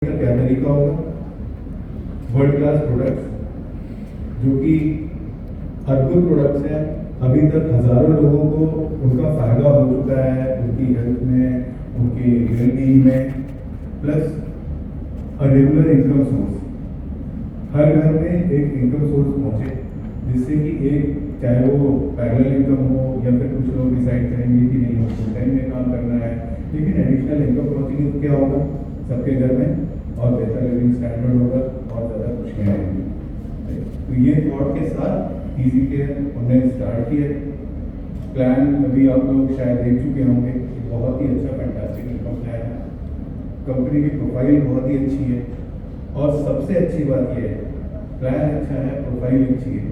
क्या तरीका होगा। वर्ल्ड क्लास प्रोडक्ट्स जो कि अद्भुत प्रोडक्ट्स हैं, अभी तक हज़ारों लोगों को उनका फ़ायदा हो चुका है, उनकी हेल्थ में, उनकी वेलबींग में, plus a regular income source. हर घर में एक इनकम सोर्स पहुँचे जिससे कि एक चाहे वो पैरेलल इनकम हो या फिर कुछ लोग डिसाइड करेंगे कि नहीं हम फुल टाइम में काम करना है, लेकिन एडिशनल इनकम पहुँचेगी तो क्या होगा सबके घर में, और बेहतर लिविंग स्टैंडर्ड होगा और ज़्यादा खुशियाँ आएंगी। तो ये थॉट के साथ इजी केयर हमने स्टार्ट किया। प्लान अभी आप लोग शायद देख चुके होंगे, बहुत ही अच्छा फैंटास्टिक इनकम प्लान है। कंपनी की प्रोफाइल बहुत ही अच्छी है और सबसे अच्छी बात यह है प्लान अच्छा है, प्रोफाइल अच्छी है,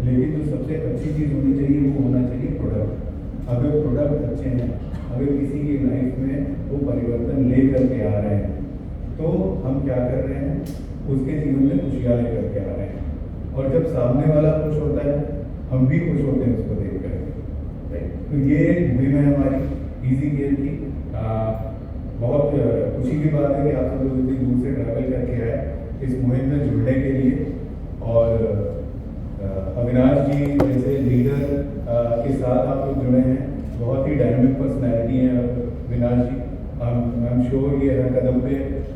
लेकिन जो सबसे अच्छी चीज़ होनी चाहिए वो होना चाहिए प्रोडक्ट। अगर प्रोडक्ट अच्छे हैं, अगर किसी की लाइफ में वो परिवर्तन ले करके आ रहे हैं तो हम क्या कर रहे हैं, उसके जीवन में खुशियाँ लेकर के आ रहे हैं। और जब सामने वाला खुश होता है हम भी खुश होते हैं उसको देख कर। तो ये एक मुहिम है हमारी इजी केयर की। बहुत खुशी की बात है कि आप सब लोग इतनी दूर से ट्रैवल करके आए इस मुहिम में जुड़ने के लिए। और अविनाश जी जैसे लीडर के साथ आप लोग जुड़े हैं, बहुत ही डायनामिक पर्सनैलिटी हैं अविनाश जी। आई एम श्योर ये हर कदम पे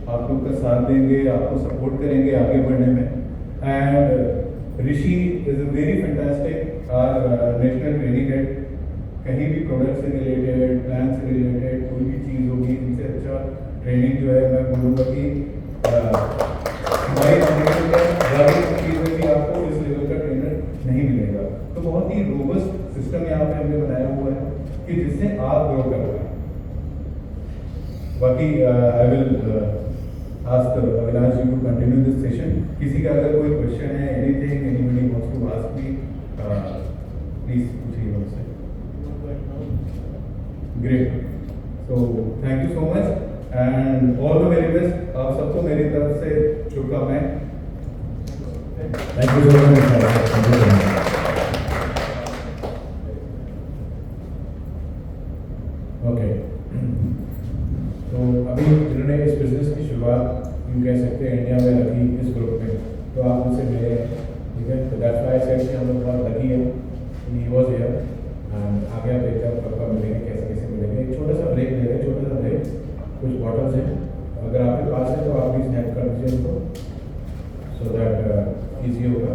आप लोग का साथ देंगे, आपको सपोर्ट करेंगे आगे बढ़ने में। And Rishi is a very fantastic national training head. कहीं भी प्रोडक्ट से रिलेटेड, प्लान से रिलेटेड कोई भी चीज़ होगी, इनसे अच्छा ट्रेनिंग जो है मैं बोलूँगा कि हमारी चीज़ में भी आपको इस लेवल का ट्रेनर नहीं मिलेगा। तो बहुत ही रोबस्ट सिस्टम यहाँ पे हमने बनाया हुआ है कि जिससे आप ग्रो कर पाए। बाकी I will ask Avinash ji to continue this session. किसी का अगर कोई क्वेश्चन है, anything anybody wants to ask me, please पूछिए मुझसे। Great. So thank you so much and all the very best। आप सबको मेरी तरफ से शुभकामनाएं। Thank you so much। Okay. तो अभी जिन्होंने इस बिजनेस की शुरुआत यूँ कह सकते हैं इंडिया में रखी इस ग्रुप में, तो आप उनसे मिले, ठीक है। तो दैट्स व्हाई आई सेड कि हम लोग बहुत लकी है ही वाज हियर। आगे आप देखते हैं कब मिलेंगे, कैसे कैसे मिलेंगे। एक छोटा सा ब्रेक ले रहे हैं, छोटा सा ब्रेक। कुछ बॉटल्स हैं, अगर आपके पास है तो आप प्लीज़ हेल्प कर दीजिए उनको, सो दैट ईजी होगा।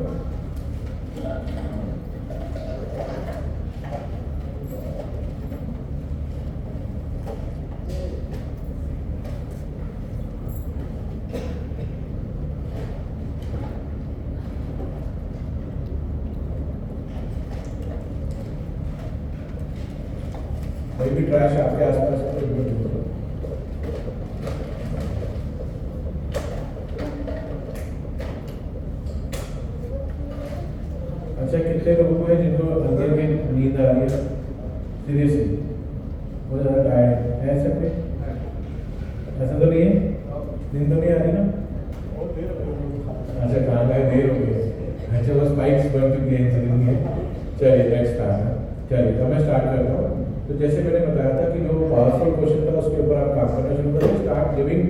कोई भी ट्रैश आपके आसपास है तो मत छोड़ो। अच्छा, कितने लोगों को है जिनको अंदर में नींद आ रही है? सीरियसली बहुत ज़्यादा टायर्ड है सबके? ऐसा तो नहीं है, नींद तो नहीं आ रही ना? अच्छा, कहाँ गए, देर हो गई। अच्छा, वो स्पाइक्स बन चुकी है शरीर में। चलिए नेक्स्ट स्टार्ट। चलिए तो मैं स्टार्ट करता हूँ। तो जैसे मैंने बताया था कि जो पावरफुल क्वेश्चन था उसके ऊपर आप काम करना शुरू करें। स्टार्ट गिविंग,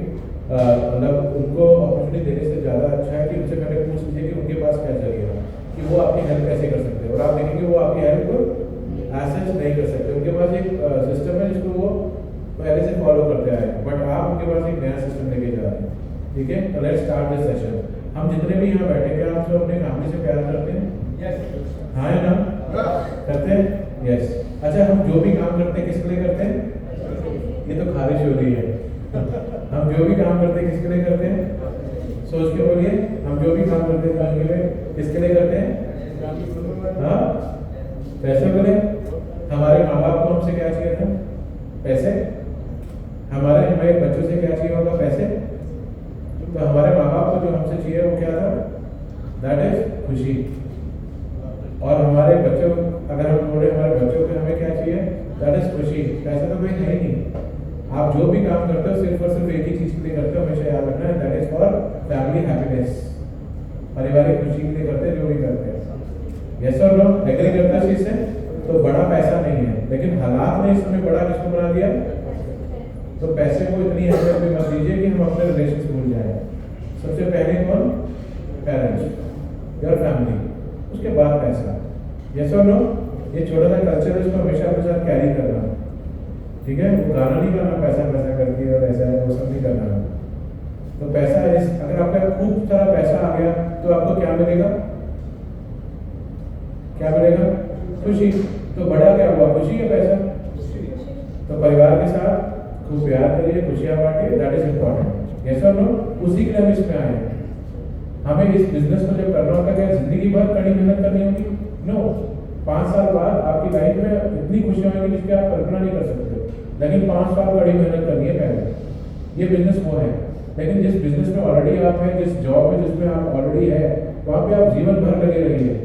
मतलब उनको अपॉर्चुनिटी देने से ज़्यादा अच्छा है कि उनसे पहले पूछ लीजिए कि उनके पास क्या चाहिए, कि वो आपकी हेल्प कैसे कर सकते हैं। और आप देखेंगे वो आपकी हेल्प को एसेस नहीं कर सकते, उनके पास एक सिस्टम है जिसको वो पहले से फॉलो करते आए, बट आप उनके पास एक नया सिस्टम लेके जा रहे हैं, ठीक है। तो लेट्स स्टार्ट दिस सेशन। हम जितने भी यहाँ बैठे, क्या आप सब अपने फैमिली से प्यार करते हैं? हाँ है ना? करते हैं? यस। अच्छा, हम जो भी काम करते हैं किसके लिए करते हैं? ये तो खारिश हो रही है। हम जो भी काम करते हैं किसके लिए करते हैं? सोच के बोलिए, हम जो भी काम करते हैं काम के लिए किसके लिए करते हैं? हाँ, पैसे के लिए। हमारे माँ बाप को हमसे क्या चाहिए था? पैसे। हमारे बच्चों से क्या चाहिए होगा? पैसे। तो हमारे माँ बाप को जो हमसे चाहिए वो क्या था? दैट इज खुशी। और हमारे बच्चों, अगर हम बोले हमारे बच्चों को हमें क्या चाहिए? दैट इज खुशी। पैसे तो कोई है ही नहीं। आप जो भी काम करते हो सिर्फ और सिर्फ एक ही चीज़ के लिए करते हो, हमेशा याद रखना है, that is for family happiness. पारिवारिक खुशी के लिए करते हैं जो भी करते हैं। यस और नो, एग्री करते हैं चीज़ से? तो बड़ा पैसा नहीं है, लेकिन हालात ने इस समय बड़ा किसको बना दिया? तो पैसे को इतनी अहमियत भी मत दीजिए कि हम अपने रिलेशन खुल जाए। सबसे पहले कौन? पेरेंट्स, योर फैमिली, उसके बाद पैसा। यस और नो? ये छोटा सा कल्चर है, इसको हमेशा अपने साथ कैरी करना, ठीक है? वो गाना नहीं गाना पैसा पैसा करके और ऐसा है, वो सब नहीं करना। तो पैसा अगर आपका खूब सारा पैसा आ गया तो आपको क्या मिलेगा? क्या मिलेगा? खुशी। तो बड़ा क्या हुआ? खुशी या पैसा? तो परिवार के साथ खूब प्यार करिए, खुशियां बांटिए, दैट इज इम्पोर्टेंट। यस और नो? उसी के लिए हम इसमें आए हैं। हमें इस बिजनेस को जब करना होगा, क्या जिंदगी भर कड़ी मेहनत करनी होगी? नो। 5 साल बाद आपकी लाइफ में इतनी खुशियां होंगी जिसकी आप कल्पना नहीं कर सकते, लेकिन 5 साल कड़ी मेहनत करनी है पहले। ये बिजनेस वो है। लेकिन जिस बिजनेस में ऑलरेडी आप हैं, जिस जॉब में जिसमें आप ऑलरेडी है, वहाँ पे आप जीवन भर लगे रहिए।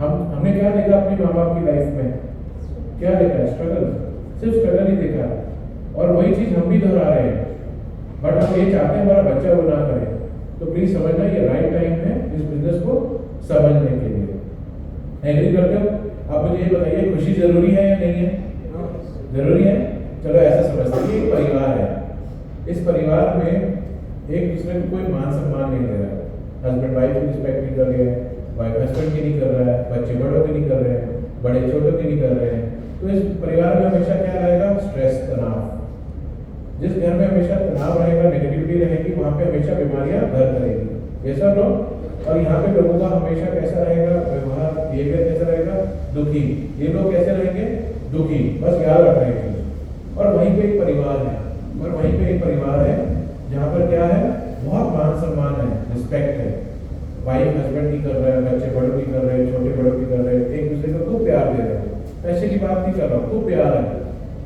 हमने क्या देखा अपनी माँ बाप की लाइफ में? क्या देखा? स्ट्रगल, सिर्फ स्ट्रगल ही देखा, और वही चीज हम भी दोहरा रहे हैं। बट हम ये चाहते हैं हमारा बच्चा वो ना करे। तो प्लीज समझना, ये राइट टाइम है इस बिजनेस को समझने के लिए। एग्री करते हो? आप मुझे ये बताइए, खुशी जरूरी है या नहीं है? जरूरी है। चलो ऐसा समझते हैं, ये परिवार है। इस परिवार में एक दूसरे को कोई मान सम्मान नहीं दे रहा है। हस्बैंड वाइफ की रिस्पेक्ट नहीं कर रहे हैं, वाइफ हस्बैंड की नहीं कर रहा है, बच्चे बड़ों की नहीं कर रहे हैं, बड़े छोटों की नहीं कर रहे हैं। तो इस परिवार में हमेशा क्या रहेगा? स्ट्रेस, तनाव। जिस घर में हमेशा तनाव रहेगा, नेगेटिविटी रहेगी, वहाँ पे हमेशा बीमारियां घर करेगी। ऐसा नो? और यहाँ पे लोगों का हमेशा कैसा रहेगा व्यवहार, बिहेवियर कैसा रहेगा? दुखी। ये लोग कैसे रहेंगे? दुखी। बस याद रखना है। और वहीं पे एक परिवार है, और वहीं पे एक परिवार है जहाँ पर क्या है? बहुत मान सम्मान है, रिस्पेक्ट है। वाइफ हस्बैंड की कर रहा है, बच्चे बड़ों की कर रहे हैं, छोटे बड़ों की कर रहे हैं, एक दूसरे को खूब प्यार दे रहे हैं। पैसे की बात नहीं कर रहा हूँ, खूब प्यार है।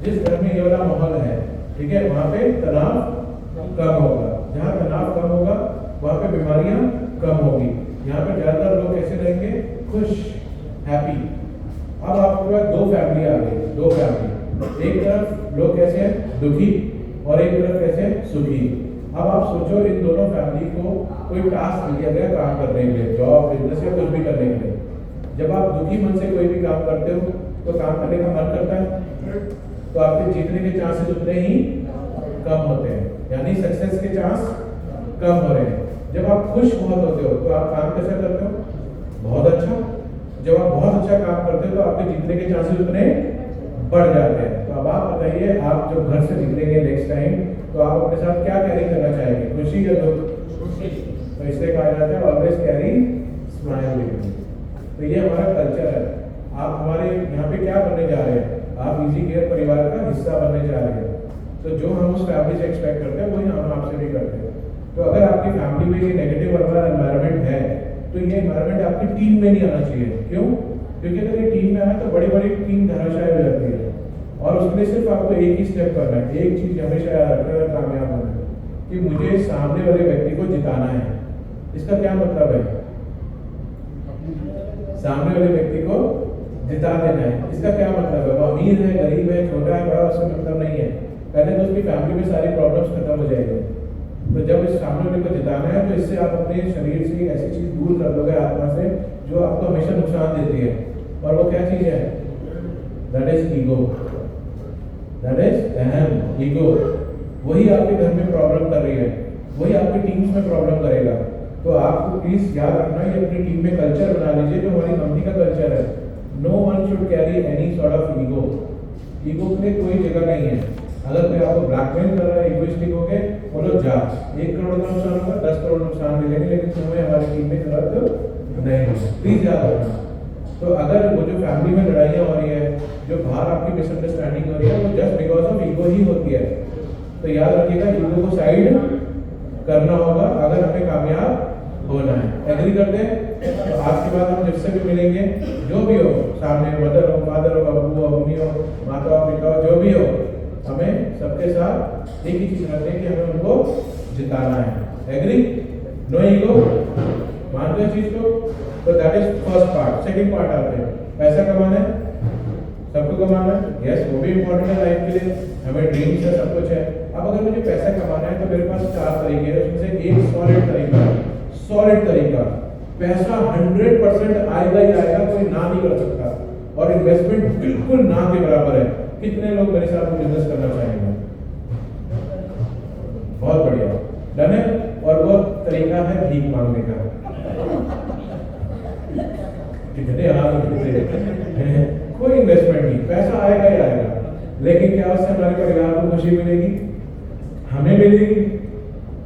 जिस घर में ये वाला माहौल है, ठीक है, वहाँ पे तनाव कम होगा। जहाँ तनाव कम होगा वहाँ पे बीमारियां कम होगी। यहाँ पे ज्यादातर लोग कैसे रहेंगे? खुश, हैप्पी। अब आपके पास दो फैमिली आ गई, दो फैमिली। एक तरफ लोग कैसे हैं? दुखी, और एक तरफ कैसे हैं? सुखी। अब आप सोचो, इन दोनों फैमिली को कोई टास्क दिया गया काम करने के लिए, जॉब, बिजनेस या कुछ भी करने के लिए। जब आप दुखी मन से कोई भी काम करते हो तो काम करने का मन करता है, तो आपके जीतने के चांसेस उतने ही कम होते हैं, यानी सक्सेस के चांस कम हो रहे हैं। जब आप खुश बहुत होते हो तो आप काम कैसा करते हो? बहुत अच्छा। जब आप बहुत अच्छा काम करते हो तो आपके जीतने के चांसेस उतने बढ़ जाते हैं। तो अब आप बताइए, आप जब घर से निकलेंगे नेक्स्ट टाइम, तो आप अपने साथ क्या कैरी करना चाहेंगे? खुशी या दुख? तो इसलिए कहा जाता है always carry smile with you. तो ये हमारा कल्चर है। आप हमारे यहाँ पे क्या बनने जा रहे हैं? आप इजी केयर परिवार का हिस्सा बनने जा रहे हैं। तो जो हम उस फैमिली से एक्सपेक्ट करते हैं वही हम आपसे भी करते हैं। तो अगर आपकी फैमिली में ये नेगेटिव वाला एनवायरनमेंट है, तो ये एनवायरनमेंट आपकी टीम में नहीं आना चाहिए। क्यों? क्योंकि अगर ये टीम में आए तो बड़ी बड़ी टीम धराशायी हो जाती है। और उसके लिए सिर्फ आपको एक ही स्टेप करना है, एक चीज हमेशा याद रखना है कामयाब होना है, कि मुझे सामने वाले व्यक्ति को जिताना है। इसका क्या मतलब है? सामने वाले व्यक्ति को जिता देना है। इसका क्या मतलब है? वो अमीर है, गरीब है, छोटा है, बड़ा, उसका मतलब नहीं है। पहले तो उसकी फैमिली में सारी प्रॉब्लम्स खत्म हो जाएगी। तो जब इस सामने वाले को जिताना है तो इससे आप अपने शरीर से ऐसी चीज दूर कर दोगे, आत्मा से, जो आपको हमेशा नुकसान देती है। और वो क्या चीज है? That is ego. That is अहम, ईगो। वही आपके घर में प्रॉब्लम कर रही है, वही आपकी टीम्स में प्रॉब्लम करेगा। तो आपको प्लीज याद रखना है, अपनी टीम में कल्चर बना लीजिए जो हमारी कंपनी का कल्चर है। No one should carry any sort of ego. Ego के लिए कोई जगह नहीं है। अगर कोई आपको ब्लैकमेल कर रहा है, इगोइस्टिक हो गए, बोलो जा, 1 करोड़ का नुकसान होगा, 10 करोड़ नुकसान भी लेंगे, लेकिन तुम्हें हमारी टीम में जरूरत नहीं है। प्लीज याद रखना। तो अगर वो जो फैमिली में लड़ाइयाँ हो रही है, जो बाहर आपकी मिसअंडरस्टैंडिंग हो रही है, वो जस्ट बिकॉज ऑफ ईगो ही होती है। तो याद रखिएगा, ईगो को साइड करना होगा अगर हमें कामयाब होना है। एग्री करते हैं? तो आज के बाद हम जिससे भी मिलेंगे, जो भी हो, सामने मदर हो, फादर हो, अबू हो, अम्मी हो, माता हो, पिता हो, जो भी हो, हमें सबके साथ एक ही चीज रखते हैं कि हमें उनको जिताना है। एग्री? No ego? मानते हैं चीज को? तो that is first part. Second part आते हैं, पैसा कमाना है, सबको कमाना है। यस, वो भी इम्पोर्टेंट है लाइफ के लिए, हमें ड्रीम्स है, सब कुछ है। अब अगर मुझे पैसा कमाना है तो मेरे पास 4 तरीके हैं, उसमें से एक सॉलिड तरीका है। सॉलिड तरीका, पैसा 100% आएगा ही आएगा, कोई ना नहीं कर सकता। और इन्वेस्टमेंट बिल्कुल ना के बराबर है। कितने लोग मेरे साथ बिजनेस करना चाहेंगे? बहुत बढ़िया, डन है। और तरीका है भीख मांगने का। कितने हाल हैं, कोई इन्वेस्टमेंट नहीं, पैसा आएगा ही आएगा, लेकिन क्या उससे हमारे परिवार को खुशी मिलेगी? हमें मिलेगी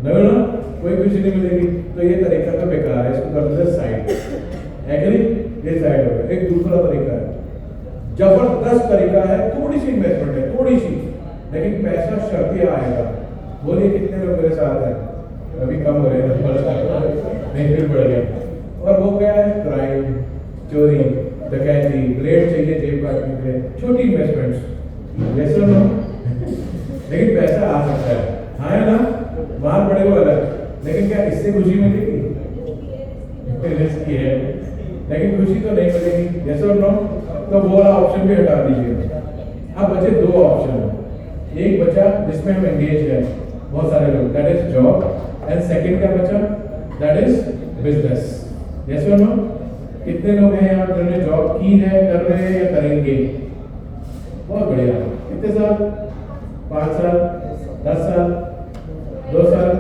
नहीं ना, कोई खुशी नहीं मिलेगी। तो ये तरीका तो बेकार है, इसको करते हैं साइड। एग्री? ये साइड हो गया। एक दूसरा तरीका है, जबरदस्त तरीका है, थोड़ी सी इन्वेस्टमेंट है, थोड़ी सी, लेकिन पैसा शर्तिया आएगा। बोलिए कितने लोग मेरे साथ हैं? अभी कम हो रहे हैं, नहीं फिर बढ़ गया। और वो क्या है? क्राइम, चोरी, डकैती, ब्लेड चाहिए जेब काटने के लिए, छोटी इन्वेस्टमेंट्स, जैसे नो, लेकिन पैसा आ सकता है। हाँ है ना, मार पड़े वो अलग, लेकिन क्या इससे खुशी मिलेगी? रिस्की है, लेकिन खुशी तो नहीं मिलेगी। जैसे नो, तो वो वाला ऑप्शन भी हटा दीजिए। अब बचे दो ऑप्शन, एक बचा जिसमें हम एंगेज हैं बहुत सारे लोग, that is job, and second क्या बचा? That is business. जैसे नो, कितने लोग हैं यहाँ जिन्होंने जॉब की है, कर रहे हैं या करेंगे? बहुत बढ़िया। कितने साल? 5 साल, 10 साल, 2 साल,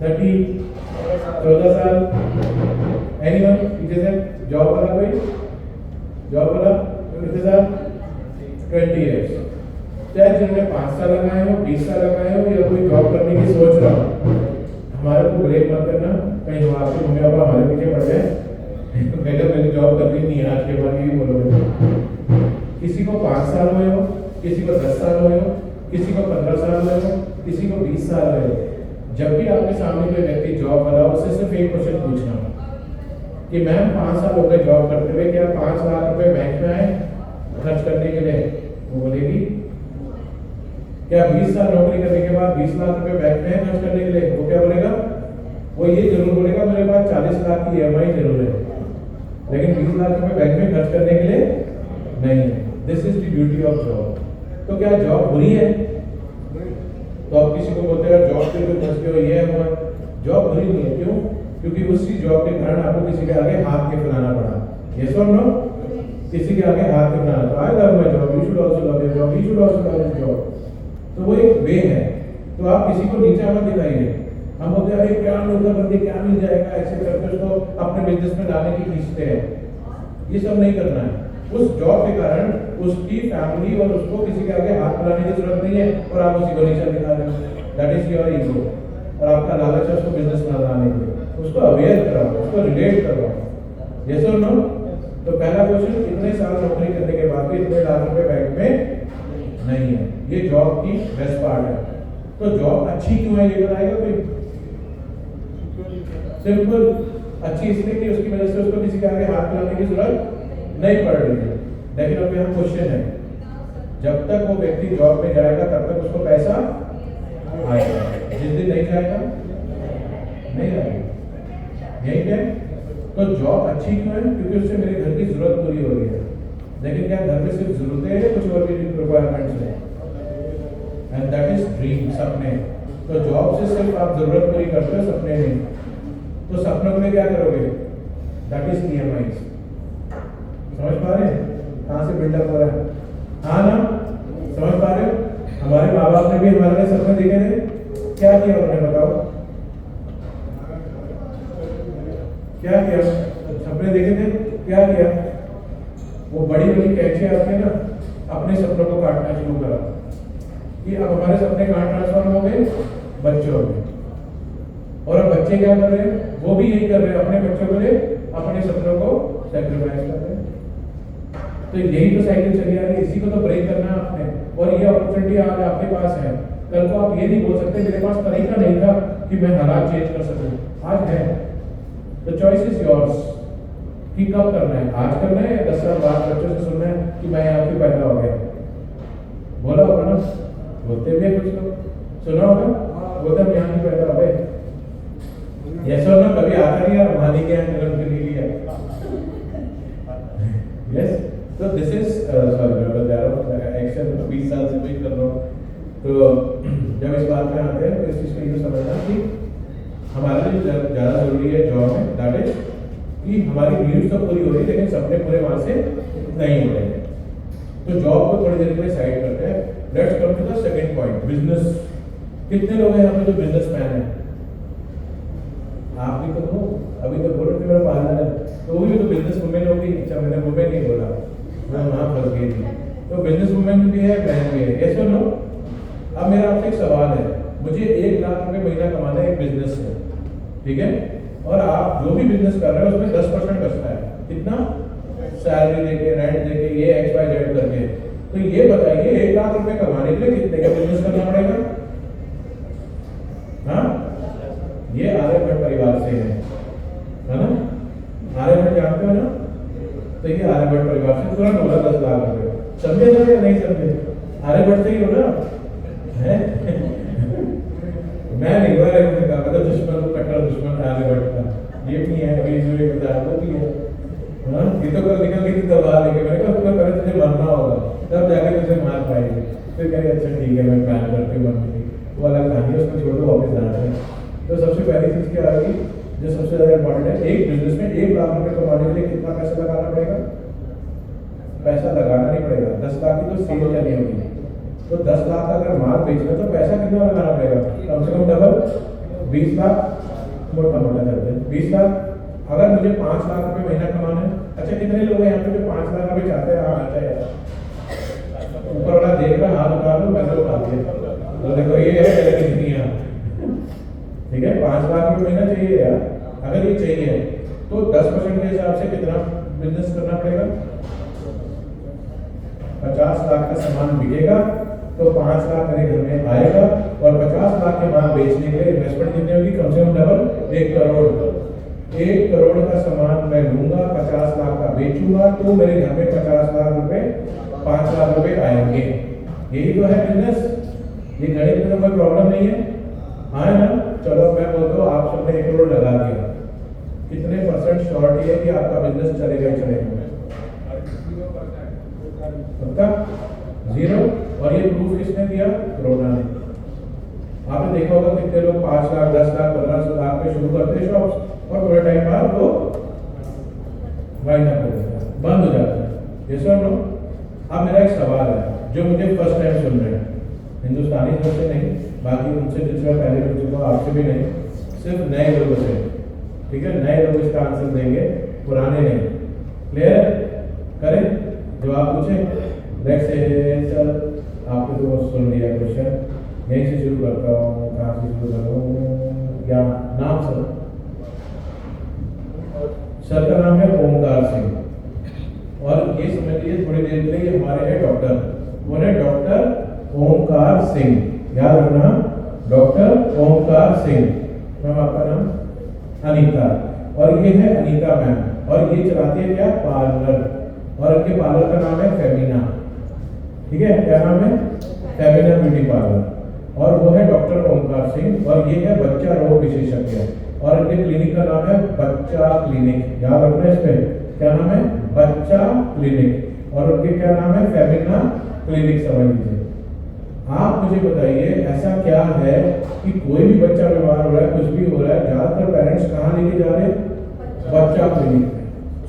30, 14 साल? एनीवन पीछे से जॉब वाला? कोई जॉब वाला? कितने साल? 20 years। चाहे जिन्होंने 5 साल लगाए हो, 20 साल लगाए हो, या कोई जॉब करने की सोच रहा हो, हमारे को ब्रेक मत करना, कहीं आपके मम्मी पापा हमारे पीछे पड़ जाए बेटा मेरी जॉब करनी नहीं है, आज के बाद यही बोलोगे। किसी को 5 साल हुए हो, किसी को 10 साल हुए हो, किसी को 15 साल हुए हो, किसी को 20 साल हुए हो। जब भी आपके सामने कोई व्यक्ति जॉब वाला हो, उससे सिर्फ एक क्वेश्चन पूछना कि मैम 5 साल हो गए जॉब करते हुए, क्या 5 लाख रुपए बैंक में आए खर्च करने के लिए? वो बोलेगी। क्या 20 साल नौकरी करने के बाद 20 लाख रुपए बैंक में है खर्च करने के लिए? वो क्या बोलेगा? वो ये जरूर बोलेगा मेरे पास 40 लाख की EMI जरूर है, लेकिन 20 लाख रुपए बैंक में खर्च करने के लिए नहीं है। This is the beauty of job. तो क्या जॉब बुरी है? तो आप किसी को बोलते हैं जॉब के लिए फंस गए, ये हुआ। जॉब बुरी नहीं है, क्यों? क्योंकि उसी जॉब के कारण आपको किसी के आगे हाथ के फैलाना पड़ा। यस और नो? किसी के आगे हाथ के फैलाना, तो I love my job, you should also love your job, you should also love your job. तो वो एक वे है। तो आप किसी को नीचा मत दिखाइए। हम बोलते हैं अरे क्या नौकर बंदे क्या मिल जाएगा, ऐसे करके उसको अपने बिजनेस में लाने की खींचते हैं। ये सब नहीं करना है। उस जॉब के कारण उसकी फैमिली और उसको किसी के आगे हाथ फैलाने की जरूरत नहीं है, और आप उसी को नीचा दिखा रहे हो। दैट इज योर ईगो, और आपका लालच है उसको बिजनेस में लाने के लिए। उसको अवेयर कराओ, उसको रिलेट करवाओ। यस और नो? तो पहला क्वेश्चन, इतने साल नौकरी करने के बाद भी इतने लाख रुपए बैंक में नहीं है। ये जॉब की बेस्ट पार्ट है। तो जॉब अच्छी क्यों है ये बताएगा कोई? सिंपल, अच्छी इसलिए कि उसकी वजह से उसको किसी के आगे हाथ फैलाने की जरूरत नहीं पड़ रही है। लेकिन अब यहाँ क्वेश्चन है, जब तक वो व्यक्ति जॉब में जाएगा तब तक उसको पैसा आएगा, जिस दिन नहीं जाएगा नहीं आएगा। यही क्या? तो जॉब अच्छी क्यों है? क्योंकि उससे मेरे घर की जरूरत पूरी हो रही है। लेकिन क्या घर में सिर्फ जरूरतें हैं, कुछ और भी रिक्वायरमेंट्स हैं? एंड दैट इज ड्रीम, सपने। तो जॉब से सिर्फ आप जरूरत पूरी करते हो, सपने नहीं। तो सपनों में क्या करोगे? That is EMIs। समझ पा रहे हैं कहाँ से बिल्डअप हो रहा है? हाँ ना? समझ पा रहे हो? हमारे माँ बाप ने भी हमारे लिए सपने देखे थे, क्या किया उन्होंने? बताओ क्या किया? सपने देखे थे, क्या किया? वो बड़ी बड़ी कैंची आती है ना, अपने सपनों को काटना शुरू करा कि अब हमारे सपने कहाँ ट्रांसफॉर्म हो गए? बच्चों में। और अब बच्चे क्या कर रहे हैं? वो भी यही कर रहे हैं, अपने बच्चों के लिए अपने सपनों को सैक्रिफाइस कर रहे हैं। तो यही तो साइकिल चली आ रही है, इसी को तो ब्रेक करना है आपने। और ये अपॉर्चुनिटी आज आपके पास है। कल को आप ये नहीं बोल सकते मेरे पास तरीका नहीं था कि मैं हालात चेंज कर सकूं। आज है। द चॉइस इज योर्स कि कब करना है, आज करना है या 10 साल बाद बच्चों से सुनना है कि मैं यहाँ पे पैदा हो गया। बोला होगा ना, बोलते भी है कुछ लोग, सुना होगा, बोलते हम यहाँ पे पैदा हो गए। यस और नो? कभी आता नहीं है मानी गया जन्म के लिए। यस, तो दिस इज सॉरी मैं बता रहा हूँ एक्शन 20 साल से वेट कर रहा हूँ। तो जब इस बात में आते हैं तो इस चीज़ को ये समझना कि हमारे लिए ज़्यादा जरूरी है जॉब में, दैट इज कि हमारी नीड्स तो पूरी हो रही है लेकिन सपने पूरे वहाँ से नहीं हो रहे। तो जॉब को थोड़ी देर के लिए साइड करते हैं। Let's come to the second point, business. कितने लोग हैं यहाँ पे जो बिजनेसमैन हैं? आप भी तो हो, अभी तो बोल रहे थे मेरा पार्लर है, तो वो भी तो बिजनेस वुमेन होगी। अच्छा मैंने वुमेन नहीं बोला, मैं वहाँ फंस गई थी। तो बिजनेस वुमेन भी है, बहन भी है, यस और नो। अब मेरा आपसे एक सवाल है, मुझे 1 लाख रुपए महीना कमाना है, एक बिजनेस है, ठीक है, और आप जो भी बिजनेस कर रहे हो उसमें 10% बचता है, कितना? सैलरी देके, रेंट देके, ये XYZ करके। तो ये बताइए 1 लाख रुपए कमाने के लिए कितने का बिजनेस करना पड़ेगा? हाँ, ये आर्यभट्ट परिवार से है ना? आर्यभट्ट जानते हो ना? तो ये आर्यभट्ट परिवार से तुरंत बोला 10 लाख रुपए। समझे ना या नहीं समझे? आर्यभट्ट से ही हो ना? है मैं नहीं हुआ मुझे कहा मतलब दुश्मन को कट्टर दुश्मन आर्यभट्ट का ये भी है, अभी जो ये बताया वो भी है। हाँ, ये तो कल निकल गई थी दबा लेके, मैंने कहा तुम्हें पहले तुझे मरना होगा तब जाके तुझे मार पाएंगे। फिर कह रही अच्छा ठीक है मैं प्लान करके मरने की, वो अलग कहानी है, उसको छोड़ो वापस जाना है। तो सबसे पहली चीज़ क्या आएगी जो सबसे ज़्यादा इंपॉर्टेंट है, एक बिजनेस में 1 लाख रुपए कमाने के लिए कितना पैसा लगाना पड़ेगा? पैसा लगाना नहीं पड़ेगा, 10 लाख की तो सेल करनी होगी। तो 10 लाख का अगर माल बेचना तो पैसा कितना लगाना पड़ेगा? कम से कम डबल, 20 लाख, मोटा मोटा करते हैं 20 लाख। अगर मुझे 5 लाख रुपए महीना कमाना है, अच्छा कितने लोग हैं यहाँ पे जो 5 लाख रुपए चाहते हैं? हाँ आता है, ऊपर वाला देख रहा हाथ उठा लो, पैसे उठा दिए, तो देखो ये है कितनी है, ठीक है, 5 लाख रुपए महीना चाहिए यार। अगर ये चाहिए तो 10% के हिसाब से कितना बिजनेस करना पड़ेगा? 50 लाख का सामान बिकेगा तो 5 लाख मेरे घर में आएगा, और 50 लाख के माल बेचने के लिए इन्वेस्टमेंट कितनी होगी? कम से कम डबल, 1 करोड़। 1 करोड़ का सामान मैं लूंगा, 50 लाख का बेचूंगा, तो मेरे घर में 50 लाख रुपए, 5 लाख रुपए आएंगे। यही तो है बिजनेस, ये गणित में तो कोई प्रॉब्लम नहीं है, हाँ ना? चलो मैं बोलता हूँ आप सबने 1 करोड़ लगा दिया, कितने % श्योरिटी है कि आपका बिजनेस चलेगा ही चलेगा? पक्का 0। और ये प्रूफ किसने दिया? कोरोना ने। आपने देखा होगा कितने लोग 5 लाख, 10 लाख, 15 लाख पे शुरू करते हैं शॉप्स, और थोड़े टाइम बाद वो वाइंड अप हो जाता है, बंद हो जाता है। ये सर नो। अब मेरा एक सवाल है जो मुझे फर्स्ट टाइम सुन रहे हैं, हिंदुस्तानी लोग से नहीं, बाकी उनसे जिसमें पहले पूछ चुका आपसे भी नहीं, सिर्फ नए लोगों से, ठीक है? नए लोग इसका आंसर देंगे, पुराने नहीं। क्लियर करें? जवाब पूछें। नेक्स्ट सर आपने तो सुन लिया क्वेश्चन, यहीं से शुरू करता हूँ, कहाँ से शुरू करूँ? या नाम सर? सर का नाम है ओमकार सिंह, और ये समझ लीजिए थोड़ी देर के लिए हमारे हैं डॉक्टर, वो है डॉक्टर ओमकार सिंह, याद रखना, डॉक्टर ओमकार सिंह। मैम आपका नाम? अनीता, और ये है अनीता मैम, और ये चलाती है क्या? पार्लर, और इनके पार्लर का नाम है फेमिना, ठीक है? क्या नाम है? फेमिना ब्यूटी पार्लर, और वो है डॉक्टर ओमकार सिंह, और ये है बच्चा रोग विशेषज्ञ, और इनके क्लिनिक का नाम है बच्चा क्लिनिक, याद रखना इस पे, क्या नाम है? बच्चा क्लिनिक, और उनके क्या नाम है? फेमिना क्लिनिक, समझ लीजिए। आप मुझे बताइए ऐसा क्या है कि कोई भी बच्चा बीमार हो रहा है, कुछ भी हो रहा है, ज्यादातर पेरेंट्स कहाँ लेके जा रहे हैं? बच्चा क्लिनिक में।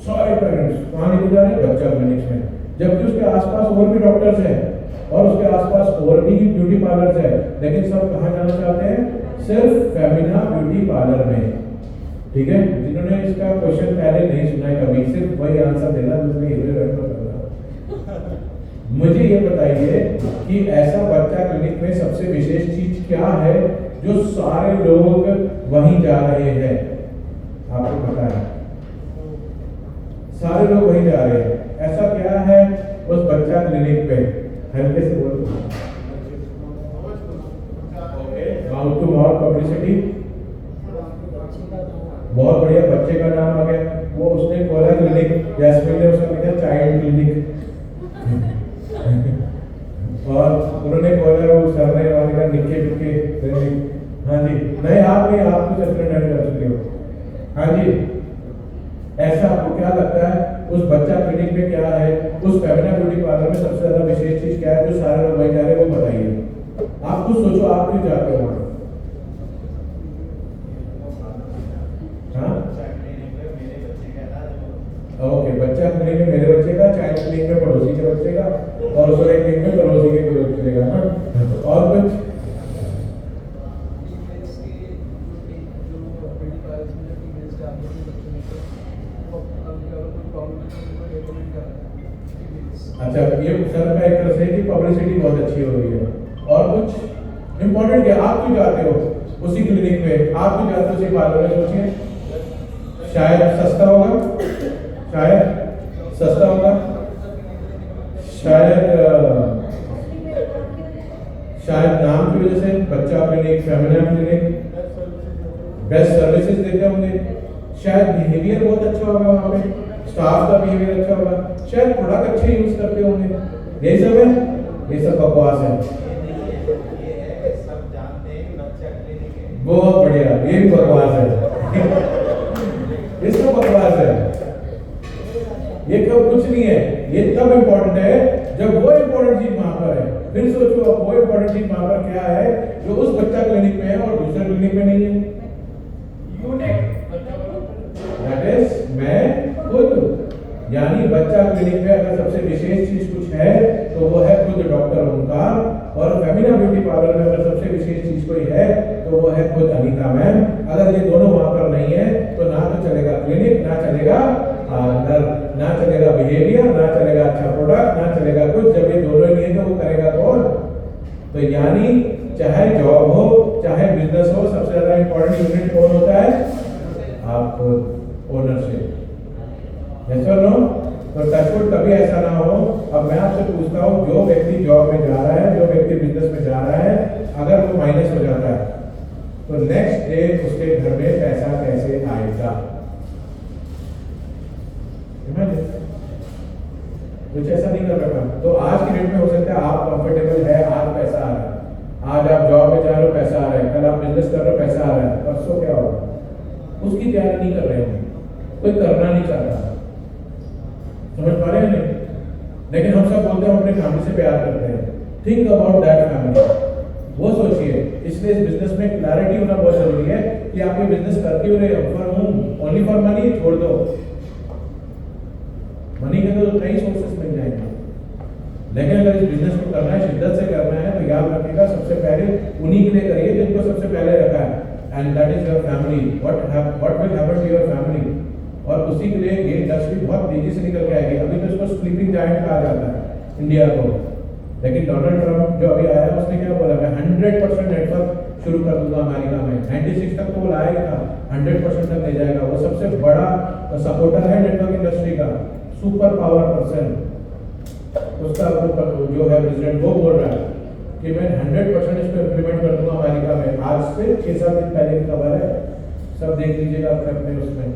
सारे पेरेंट्स कहाँ लेके जा रहे हैं? बच्चा क्लिनिक में, जबकि उसके आसपास और भी डॉक्टर्स हैं, और उसके आसपास और भी ब्यूटी पार्लर्स है, लेकिन सब कहाँ जाना चाहते हैं? सिर्फ फेमिना ब्यूटी पार्लर में, ठीक है? जिन्होंने इसका क्वेश्चन पहले नहीं सुना है कभी, सिर्फ वही आंसर देना जिसमें हीरो करना। मुझे ये बताइए कि ऐसा बच्चा क्लिनिक में सबसे विशेष चीज क्या है जो सारे लोग वहीं जा रहे हैं? आपको पता है, सारे लोग वहीं जा रहे हैं, ऐसा क्या है उस बच्चा क्लिनिक पे? हल्के से बोलो। माउथ टू माउथ पब्लिसिटी, बहुत बढ़िया, बच्चे का नाम आ गया, वो उसने खोला क्लिनिक, जैस्मिन ने उसका लिखा चाइल्ड क्लिनिक, और उन्होंने खोला वो सर ने वाले का निक्के पिक्के क्लिनिक। हाँ जी, नहीं आप नहीं, आप कुछ अटेंड कर चुके हो। हाँ जी, ऐसा आपको क्या लगता है उस बच्चा क्लिनिक में क्या है, उस फेमिना ब्यूटी पार्लर में सबसे ज्यादा विशेष चीज क्या है जो सारे लोग वहीं जा रहे हैं? वो बताइए, आप कुछ सोचो, आप क्यों जाते हो वहां? ओके, बच्चा क्लिनिक में मेरे बच्चे का, चाइल्ड क्लिनिक में पड़ोसी के बच्चे का, और उस क्लिनिक में पड़ोसी के बच्चे का, और कुछ अच्छा, ये सर का एक तरह से कि पब्लिसिटी बहुत अच्छी हो रही है। और कुछ इम्पोर्टेंट क्या, आप क्यों जाते हो उसी क्लिनिक में, आप क्यों जाते हो उसी पार्लर में? सोचिए, शायद सस्ता होगा, शायद सस्ता होगा, शायद नाम की वजह से बच्चा clinic, Femina clinic, best services देते होंगे, शायद बिहेवियर बहुत अच्छा होगा वहाँ पे, स्टाफ का बिहेवियर अच्छा होगा, शायद प्रोडक्ट अच्छे यूज करते होंगे। यही सब है, ये सब बकवास है। बहुत बढ़िया, ये भी बकवास है। ये सब बकवास है, ये कब कुछ नहीं है। ये तब इम्पोर्टेंट है जब वो इम्पोर्टेंट चीज वहां पर है। फिर सोचो अब वो इम्पोर्टेंट चीज वहां पर क्या है जो उस बच्चा क्लिनिक में है और दूसरे क्लिनिक में नहीं है। दैट इज मैं खुद, यानी बच्चा क्लिनिक में अगर सबसे विशेष चीज कुछ है तो वो है खुद डॉक्टर ओमकार, और फेमिना ब्यूटी पार्लर में अगर सबसे विशेष चीज कोई है तो वो है खुद अनीता मैम। अगर ये दोनों वहां पर नहीं है तो ना तो चलेगा क्लिनिक, ना चलेगा पार्लर, ना चलेगा बिहेवियर, ना चलेगा अच्छा प्रोडक्ट, ना चलेगा कुछ। जब ये दोनों नहीं है तो वो करेगा कौन? तो यानी चाहे जॉब हो चाहे बिजनेस हो, सबसे ज्यादा इंपॉर्टेंट यूनिट कौन होता है? आप खुद, ओनरशिप। यस और नो? तो टचवुड कभी ऐसा ना हो। अब मैं आपसे पूछता हूँ, जो व्यक्ति जॉब में जा रहा है, जो व्यक्ति बिजनेस में जा रहा है, अगर वो माइनस हो जाता है तो नेक्स्ट डे उसके घर में पैसा कैसे आएगा? कुछ ऐसा नहीं कर रखा। तो आज की डेट में हो सकता है आप कंफर्टेबल है, आज पैसा आ रहा है, आज आप जॉब में जा रहे हो पैसा आ रहा है, कल आप बिजनेस कर रहे हो पैसा आ रहा है, परसों क्या होगा उसकी तैयारी नहीं कर रहे हैं, कोई करना नहीं चाह रहा। समझ पा रहे हैं नहीं? लेकिन हम सब बोलते हैं हम अपने फैमिली से प्यार करते हैं। थिंक अबाउट दैट फैमिली, वो सोचिए। इसलिए इस बिजनेस में क्लैरिटी होना बहुत जरूरी है कि आप ये बिजनेस कर क्यों रहे हो। For home, only for money, छोड़ दो। मनी के तो कई सोर्सेस मिल जाएंगे, लेकिन अगर इस बिजनेस को करना है, शिद्दत से करना है, तो याद रखिएगा सबसे पहले उन्हीं के लिए करिए जिनको सबसे पहले रखा है, and that is your family. What will happen to your family? और उसी के लिए ये इंडस्ट्री बहुत तेजी से निकल के आएगी। अभी तो इसको स्लीपिंग जायंट कहा जाता है इंडिया को, लेकिन डोनाल्ड ट्रम्प जो अभी आया उसने क्या बोला, मैं 100% नेटवर्क शुरू कर दूंगा अमेरिका में। 96 तक तो वो लाया ही था, 100% तक ले जाएगा। वो सबसे बड़ा सपोर्टर है नेटवर्क इंडस्ट्री का, सुपर पावर पर्सन। उसका जो है प्रेसिडेंट, वो बोल रहा है कि मैं 100% इसको इम्प्लीमेंट कर दूंगा अमेरिका में। आज से 6-7 दिन पहले की खबर है, सब देख लीजिएगा अपने उसमें।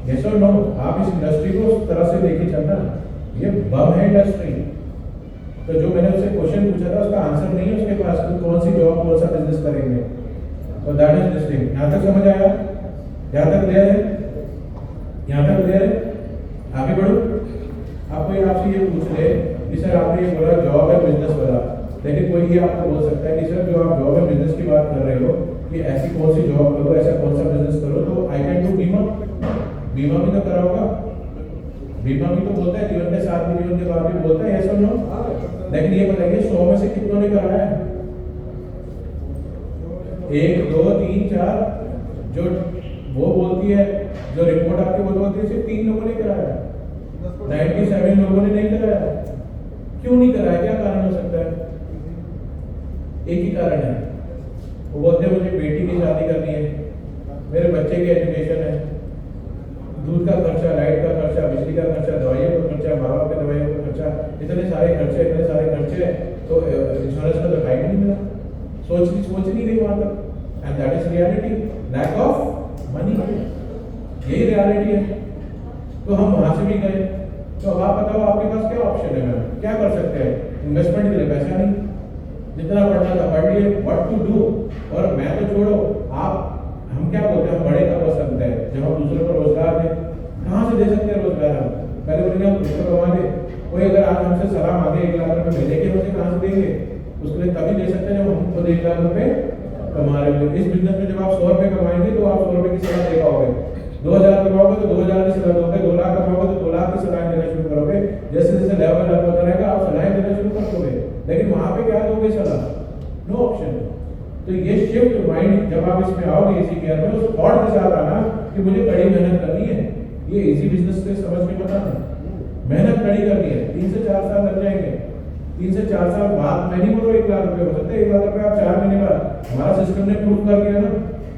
यस और नो? आप इस इंडस्ट्री को उस तरह से लेके चलना, ये बम है इंडस्ट्री। तो जो मैंने उससे क्वेश्चन पूछा था उसका आंसर नहीं है उसके पास, तो कौन सी जॉब कौन सा बिजनेस करेंगे। तो दैट इज दिस थिंग। यहाँ तक समझ आया? यहाँ तक क्लियर है? यहाँ तक क्लियर है? आगे बढ़ो। आप कोई आपसे ये पूछ ले कि सर आपने ये बोला जॉब है बिजनेस वाला, लेकिन कोई ये आपको बोल सकता है कि सर जो आप जॉब है बिजनेस की बात कर रहे हो कि ऐसी कौन सी जॉब करो, ऐसा कौन सा बिजनेस करो, तो आई कैन डू बीमा। बीमा भी तो करा होगा, बीमा भी तो बोलता है जीवन के साथ भी, जीवन के बाद भी बोलता है, यस और नो? लेकिन ये बताइए 100 में से कितनों ने कराया है? 1 2 3 4, जो वो बोलती है, जो रिपोर्ट आपकी वो बोलती है, सिर्फ 3 लोगों ने कराया है, 97 लोगों ने नहीं कराया। क्यों नहीं कराया? क्या कारण हो सकता है? एक ही कारण है, वो बोलते हैं मुझे बेटी की शादी करनी है, मेरे बच्चे की एजुकेशन है, दूध का खर्चा, लाइट का खर्चा, बिजली का खर्चा, दवाइयों का खर्चा, माँ बाप के दवाइयों का खर्चा, इतने सारे खर्चे, तो इंश्योरेंस का तो टाइम नहीं मिला। सोच नहीं रही वहां तक, and that is reality, lack of money. यही रियलिटी है। तो हम वहां से भी गए। तो अब आप बताओ आपके पास क्या ऑप्शन है? मैम क्या कर सकते हैं? इन्वेस्टमेंट के लिए पैसा नहीं, जितना पढ़ना था पढ़ लिए, व्हाट टू डू। और मैं तो छोड़ो, आप हम क्या बोलते हैं, हम बड़े का पसंद है जब हम दूसरे को रोजगार दें। कहाँ से दे सकते हैं रोजगार? हम पहले बोलेंगे हम खुद को कमा दे। कोई अगर आज हमसे सलाह मांगे 1 लाख रुपए महीने के, उसे कहाँ से देंगे? उसके लिए तभी दे सकते हैं जब हम खुद 1 लाख रुपए कमा रहे हो। इस बिजनेस में जब आप 100 रुपए कमाएंगे तो आप 100 रुपए की सलाह दे पाओगे। 2000 कमाओगे तो 2000 की सलाह दोगे, 2 लाख कमाओगे तो 2 लाख की सलाह देना शुरू करोगे। जैसे जैसे लेवल अप होता रहेगा आप सलाह देना शुरू कर दोगे। लेकिन वहां पे क्या दोगे सलाह? No option. तो ये शिफ्ट माइंड जब आप इसमें आओगे इसी केयर में, उस थॉट के साथ आना कि मुझे कड़ी मेहनत करनी है। ये इजी बिजनेस से समझ के पता नहीं, मेहनत कड़ी करनी है। 3 से 4 साल लग जाएंगे। 3 से 4 साल बाद मैं नहीं बोल रहा 1 लाख रुपए हो सकते हैं। 1 लाख रुपए आप 4 महीने बाद, हमारा सिस्टम ने प्रूव कर दिया ना,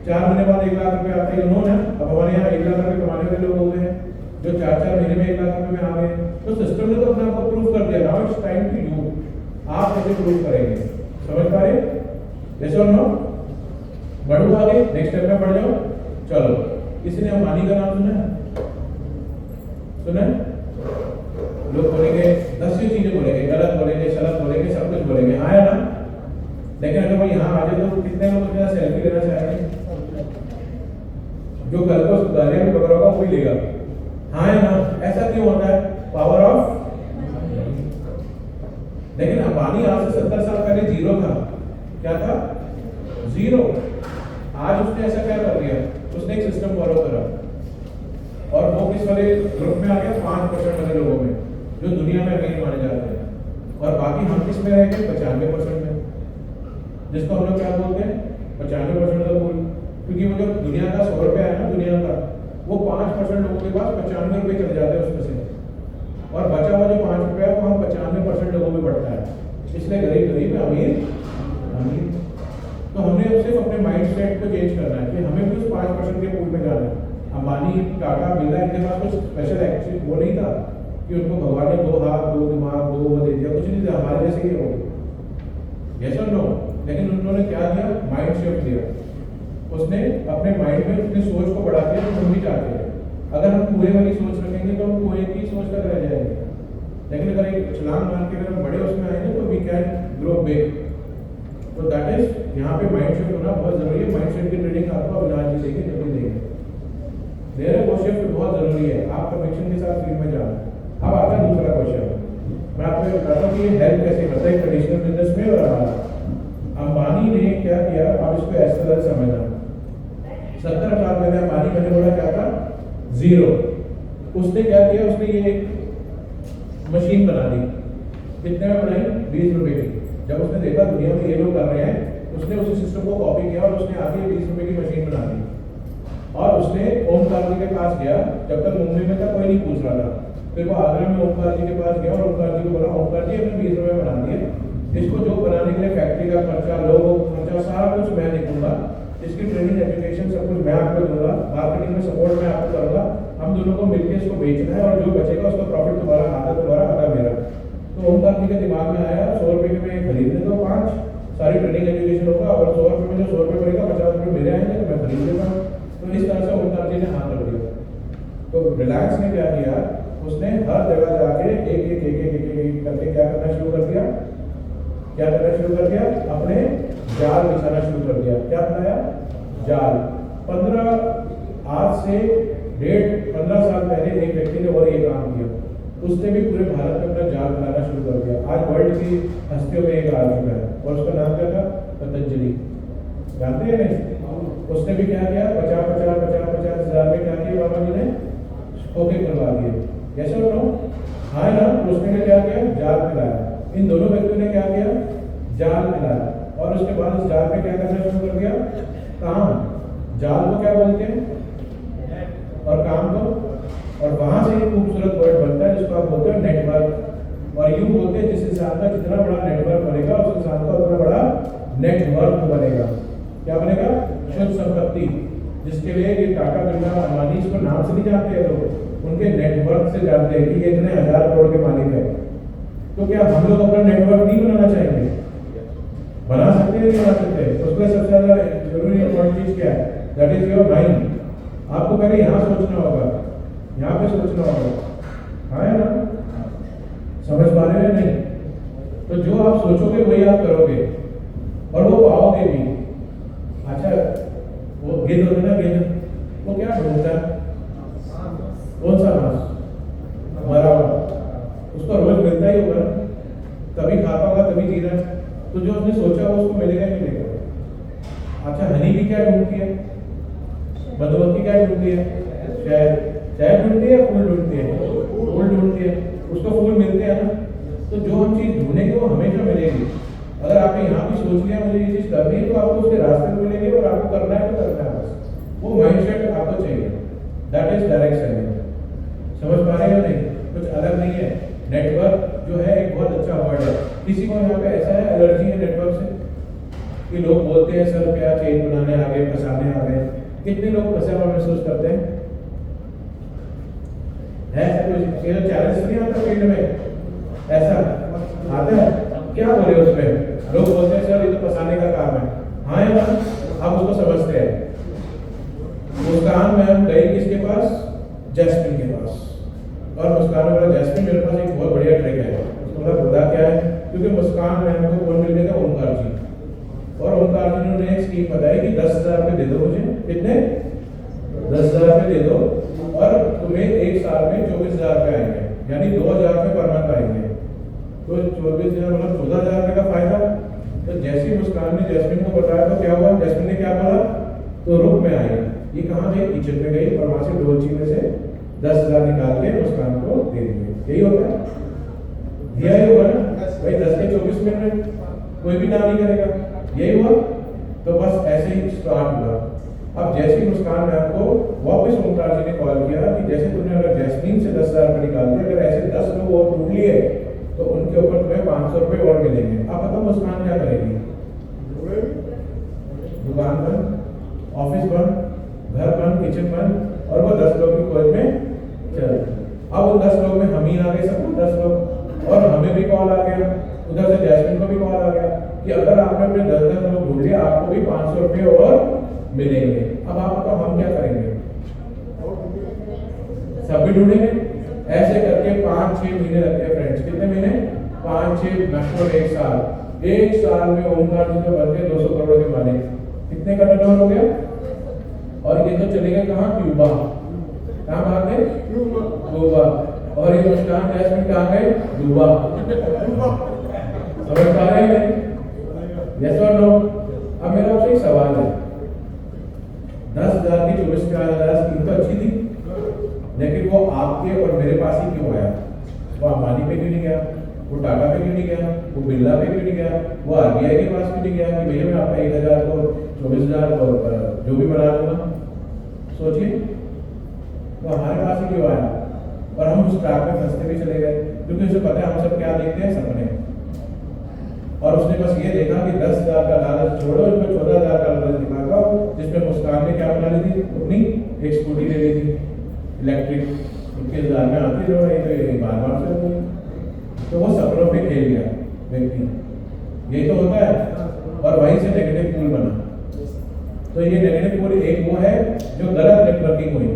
4 महीने बाद 1 लाख रुपए आते हैं। उन्होंने अब हमारे यहाँ 1 लाख रुपए कमाने वाले लोग हो गए हैं जो 4-4 महीने में 1 लाख रुपए में आ गए। तो सिस्टम ने तो अपने आप को प्रूव कर दिया। Now it's time to you, आप कैसे प्रूव करेंगे? समझ पा रहे? यस और नो? बढ़ो आगे, नेक्स्ट स्टेप में बढ़ जाओ। चलो, किसी ने अंबानी का नाम सुना है? सुना है? लोग बोलेंगे 10 चीजें बोलेंगे, गलत बोलेंगे, शलत बोलेंगे, सब कुछ बोलेंगे, आया ना? लेकिन अगर वो यहाँ आ जाए तो कितने लोग उसके साथ सेल्फी लेना चाहेंगे? जो कल को गाड़ियां में पकड़ा होगा वो ही लेगा, हाँ या ना? ऐसा क्यों होता है? Power of. लेकिन अंबानी आज से 70 साल पहले जीरो था। क्या था? जीरो। आज उसने ऐसा क्या कर दिया? उसने एक सिस्टम फॉलो करा और वो किस वाले ग्रुप में आ गया? 5% वाले लोगों में, जो दुनिया में अमीर माने जाते हैं। और बाकी हम किस में रह गए? 95% में, जिसको हम लोग क्या बोलते हैं? 95% का मूल। क्योंकि वो जो दुनिया का 100 रुपया है ना, दुनिया का, वो 5% लोगों के पास 95 रुपये चले जाते हैं उसमें से, और बचा हुआ जो 5 रुपया वो हम 95% लोगों में बढ़ता है। इसलिए गरीब गरीब है, अमीर अमीर। तो हमने सिर्फ अपने माइंड सेट को चेंज करना है कि हमें भी उस 5% के पूल में जाना है। अंबानी, टाटा, बिरला, इनके पास कुछ स्पेशल एक्चुअली वो नहीं था कि उनको भगवान ने 2 हाथ, 2 दिमाग, 2 वो दे दिया, कुछ नहीं था, हमारे जैसे ही हो। यस और नो? लेकिन उन्होंने क्या दिया? माइंड शिफ्ट दिया। उसने अपने माइंड में अपनी सोच को बढ़ा दिया। हम भी चाहते हैं अगर हम कुएं वाली सोच रखेंगे तो हम कुएं की सोच तक रह जाएंगे, लेकिन अगर एक छलांग मार के अगर हम बड़े उसमें आएंगे तो वी कैन ग्रो बिग। तो दैट इज, यहाँ पे माइंड शिफ्ट होना बहुत जरूरी है। माइंड सेट की ट्रेनिंग आपको अविनाश जी देंगे, जब भी देंगे। वो शिफ्ट बहुत जरूरी है, आप कन्विक्शन के साथ फील्ड में जाना। अब आता है दूसरा क्वेश्चन। मैं आपको बताता हूँ कि ये हेल्प कैसे करता है ट्रेडिशनल बिजनेस में और हमारा। अंबानी ने क्या किया, आप इसको ऐसे तरह समझना। 70 साल पहले अंबानी, मैंने बोला क्या था? जीरो। उसने क्या किया? उसने ये एक मशीन बना दी। कितने में बनाई? 20 रुपए की। जब उसने देखा दुनिया में ये लोग कर रहे हैं, उसने उसी सिस्टम को कॉपी किया और उसने आके 20 रुपए की मशीन बना दी। और उसने ओमकार जी के पास गया, जब तक मुंबई में था कोई नहीं पूछ रहा था। फिर वो आगरा में ओमकार जी के पास गया और ओमकार जी को बोला, ओमकार जी हमने 20 रुपए बना दिए, इसको जो बनाने के लिए फैक्ट्री का खर्चा, लोगों का खर्चा, सारा कुछ मैं देखूंगा, इसकी ट्रेनिंग, एजुकेशन सब कुछ मैं आपको दूंगा, मार्केटिंग में सपोर्ट मैं आपको करूंगा, हम दोनों को मिलकर इसको बेचना है और जो बचेगा उसका प्रॉफिट तुम्हारा आधा, तुम्हारा आधा मेरा। तो ओमकार जी के दिमाग में आया 100 रुपए के मैं खरीदने दो 5, सारी ट्रेनिंग एजुकेशन होगा और 100 रुपए में जो 100 रुपए पड़ेगा 50 रुपए मेरे आएंगे तो मैं खरीद लेता हूँ। तो इस तरह से ओमकार जी ने हाथ रख दिया। तो रिलायंस ने क्या किया? उसने हर जगह जाके एक करके क्या करना शुरू कर दिया? क्या करना शुरू कर दिया? अपने जाल बिछाना शुरू कर दिया। क्या बनाया? जाल। आज से 15 साल पहले एक व्यक्ति ने और ये काम किया, उसने भी पूरे भारत में अपना जाल बनाना शुरू कर दिया। आज वर्ल्ड की हस्तियों में एक आ चुका है और उसका नाम क्या था? पतंजलि। जानते हैं नहीं? उसने भी क्या किया? 50 हज़ार में क्या किया बाबा जी ने? ओके करवा दिए। कैसे हो? हाँ ना? उसने भी क्या किया? जाल फैलाया। इन दोनों व्यक्तियों ने क्या किया? जाल फैलाया। और उसके बाद उस जाल में क्या करना शुरू कर दिया? काम। जाल को क्या बोलते हैं? और काम को, और वहां से एक खूबसूरत वर्ड बनता है जिसको आप बोलते हैं नेटवर्क। और यूं बोलते हैं जिस इंसान का जितना बड़ा नेटवर्क बनेगा उस इंसान का उतना बड़ा नेटवर्क बनेगा। क्या बनेगा? शुद्ध संपत्ति। जिसके लिए ये टाटा, बिरला, अंबानी इसको नाम से नहीं जानते हैं लोग, उनके नेटवर्क से जानते हैं कि ये इतने 1000 करोड़ के मालिक है। तो क्या हम लोग अपना नेटवर्क नहीं बनाना चाहेंगे? बना सकते हैं, नहीं बना सकते? उसमें सबसे ज्यादा जरूरी इंपॉर्टेंट चीज क्या है? That is your mind. आपको पहले यहाँ सोचना होगा, यहाँ पे सोचना होगा, हाँ है ना? समझ पा रहे हैं नहीं? तो जो आप सोचोगे वही आप करोगे और वो पाओगे भी। अच्छा, वो गिद्ध होता है ना, गिद्ध वो क्या ढूंढता है? कौन सा मांस? मरा हुआ। उसको रोज मिलता ही होगा, तभी खाता होगा, तभी जी रहा है। तो जो उसने सोचा वो उसको मिलेगा ही मिलेगा। अच्छा, हनी भी क्या ढूंढती है? मधुमक्खी क्या ढूंढती है? शहद ढूंढती है, फूल ढूंढती है? फूल ढूंढती है, उसको फूल मिलते हैं ना। तो जो हम चीज ढूंढेंगे वो हमेशा मिलेगी। अगर आपने यहाँ भी सोच लिया मुझे ये चीज करनी है तो आपको उसके रास्ते में मिलेंगे और आपको करना है तो करना है बस। वो माइंडसेट आपको चाहिए। That is direct selling. समझ पा रहे हो नहीं? कुछ अलग नहीं है। नेटवर्क जो है एक बहुत अच्छा वर्ड है। किसी को यहाँ पे ऐसा है एलर्जी है नेटवर्क से कि लोग बोलते हैं सर क्या चेन बनाने आ गए, फंसाने आ गए? कितने लोग फंसे हुआ महसूस करते हैं? ऐसा कुछ ये चैलेंज नहीं आता फील्ड में? ऐसा आता है? क्या बोले उसमें? लोग बोलते हैं सर ये तो फंसाने का काम है। हाँ है ना? आप उसको समझते हैं। मुस्कान मैम गई किसके पास? जैस्मिन के पास। और मुस्कान ने बोला जैस्मिन मेरे पास एक बहुत बढ़िया ट्रिक है। उसको बोला खुदा क्या है? क्योंकि मुस्कान मैम को कौन मिल गया था? ओमकार जी। और ओमकार जी ने एक स्कीम बताई कि 10,000 रुपये दे दो मुझे। कितने? 10,000 रुपये दे दो और तुम्हें एक साल में 24,000 रुपये आएंगे, यानी 2,000 रुपये पर मंथ आएंगे। तो 24,000 मतलब 14,000 रुपये का फायदा। तो जैसे मुस्कान ने जैस्मिन को बताया तो क्या हुआ? जैस्मिन ने क्या बोला? तो रुक में आई। ये कहाँ गई? किचन में गई और वहां से डोलची में से 10,000 निकाल के मुस्कान को दे दिए। यही होता है? दिया ही होगा ना भाई। 10 के 24 मिनट कोई भी ना नहीं करेगा। यही हुआ। तो बस ऐसे ही स्टार्ट हुआ। अब जैसे ही मुस्कान मैम को वापस ओमकार जी ने कॉल किया कि जैसे तुमने अगर जैस्मीन से 10,000 रुपये निकाल दिए, अगर ऐसे 10 लोग और ढूंढ लिए तो उनके ऊपर तुम्हें 500 रुपये और मिलेंगे। अब बताओ मुस्कान क्या करेगी? दुकान बंद, ऑफिस बंद, घर बंद, किचन बंद, और वो 10 लोग की खोज में चल। अब उन 10 लोग में हम ही आ गए, सब 10 लोग, और हमें भी कॉल आ गया, उधर से जैस्मिन को भी कॉल आ गया कि अगर आपने अपने 10 लोग ढूंढ लिए आपको भी 500 रुपये और मिलेंगे। अब आप बताओ हम क्या करेंगे? सब भी ढूंढेंगे। ऐसे करके 5-6 महीने लगते हैं फ्रेंड्स। कितने महीने? 5-6, मैक्सिमम 1 साल। 1 साल में ओमकार जी के बनते 200 करोड़ के मालिक। कितने का टर्नओवर हो गया? और ये तो चले गए कहाँ? क्यूबा। कहाँ भाग गए? क्यूबा। और ये मुस्कान जैस्मिन कहाँ गए? डूबा। समझ पा रहे हैं? यस और नो? अब मेरा आपसे एक सवाल है। 10,000 की 24,000 स्कीम तो अच्छी थी, लेकिन वो आपके और मेरे पास ही क्यों आया? वो अंबानी पे क्यों नहीं गया? वो टाटा पे क्यों नहीं गया? वो बिरला पे क्यों नहीं गया? वो आरबीआई के पास क्यों नहीं गया कि भैया मैं आपका 1,000 को 24,000 जो भी बना दूंगा? सोचिए, वो हमारे पास ही क्यों आया? और हम उस ट्रैक में फंसते भी चले गए, क्योंकि उसे पता है हम सब क्या देखते हैं? सपने। और उसने बस ये देखा कि 10,000 का लालच छोड़ो, इसमें 14,000 का लालच दिखागा, जिसमें मुस्कान ने क्या बना ली थी? अपनी एक स्कूटी ले ली थी इलेक्ट्रिक। 21,000 में आती रहो, नहीं तो ये बार से हो गई। तो वो सपनों पे खेल गया व्यक्ति। यही तो होता है। और वहीं से नेगेटिव पूल बना। तो ये नेगेटिव पूल एक वो है जो गलत नेटवर्किंग हुई,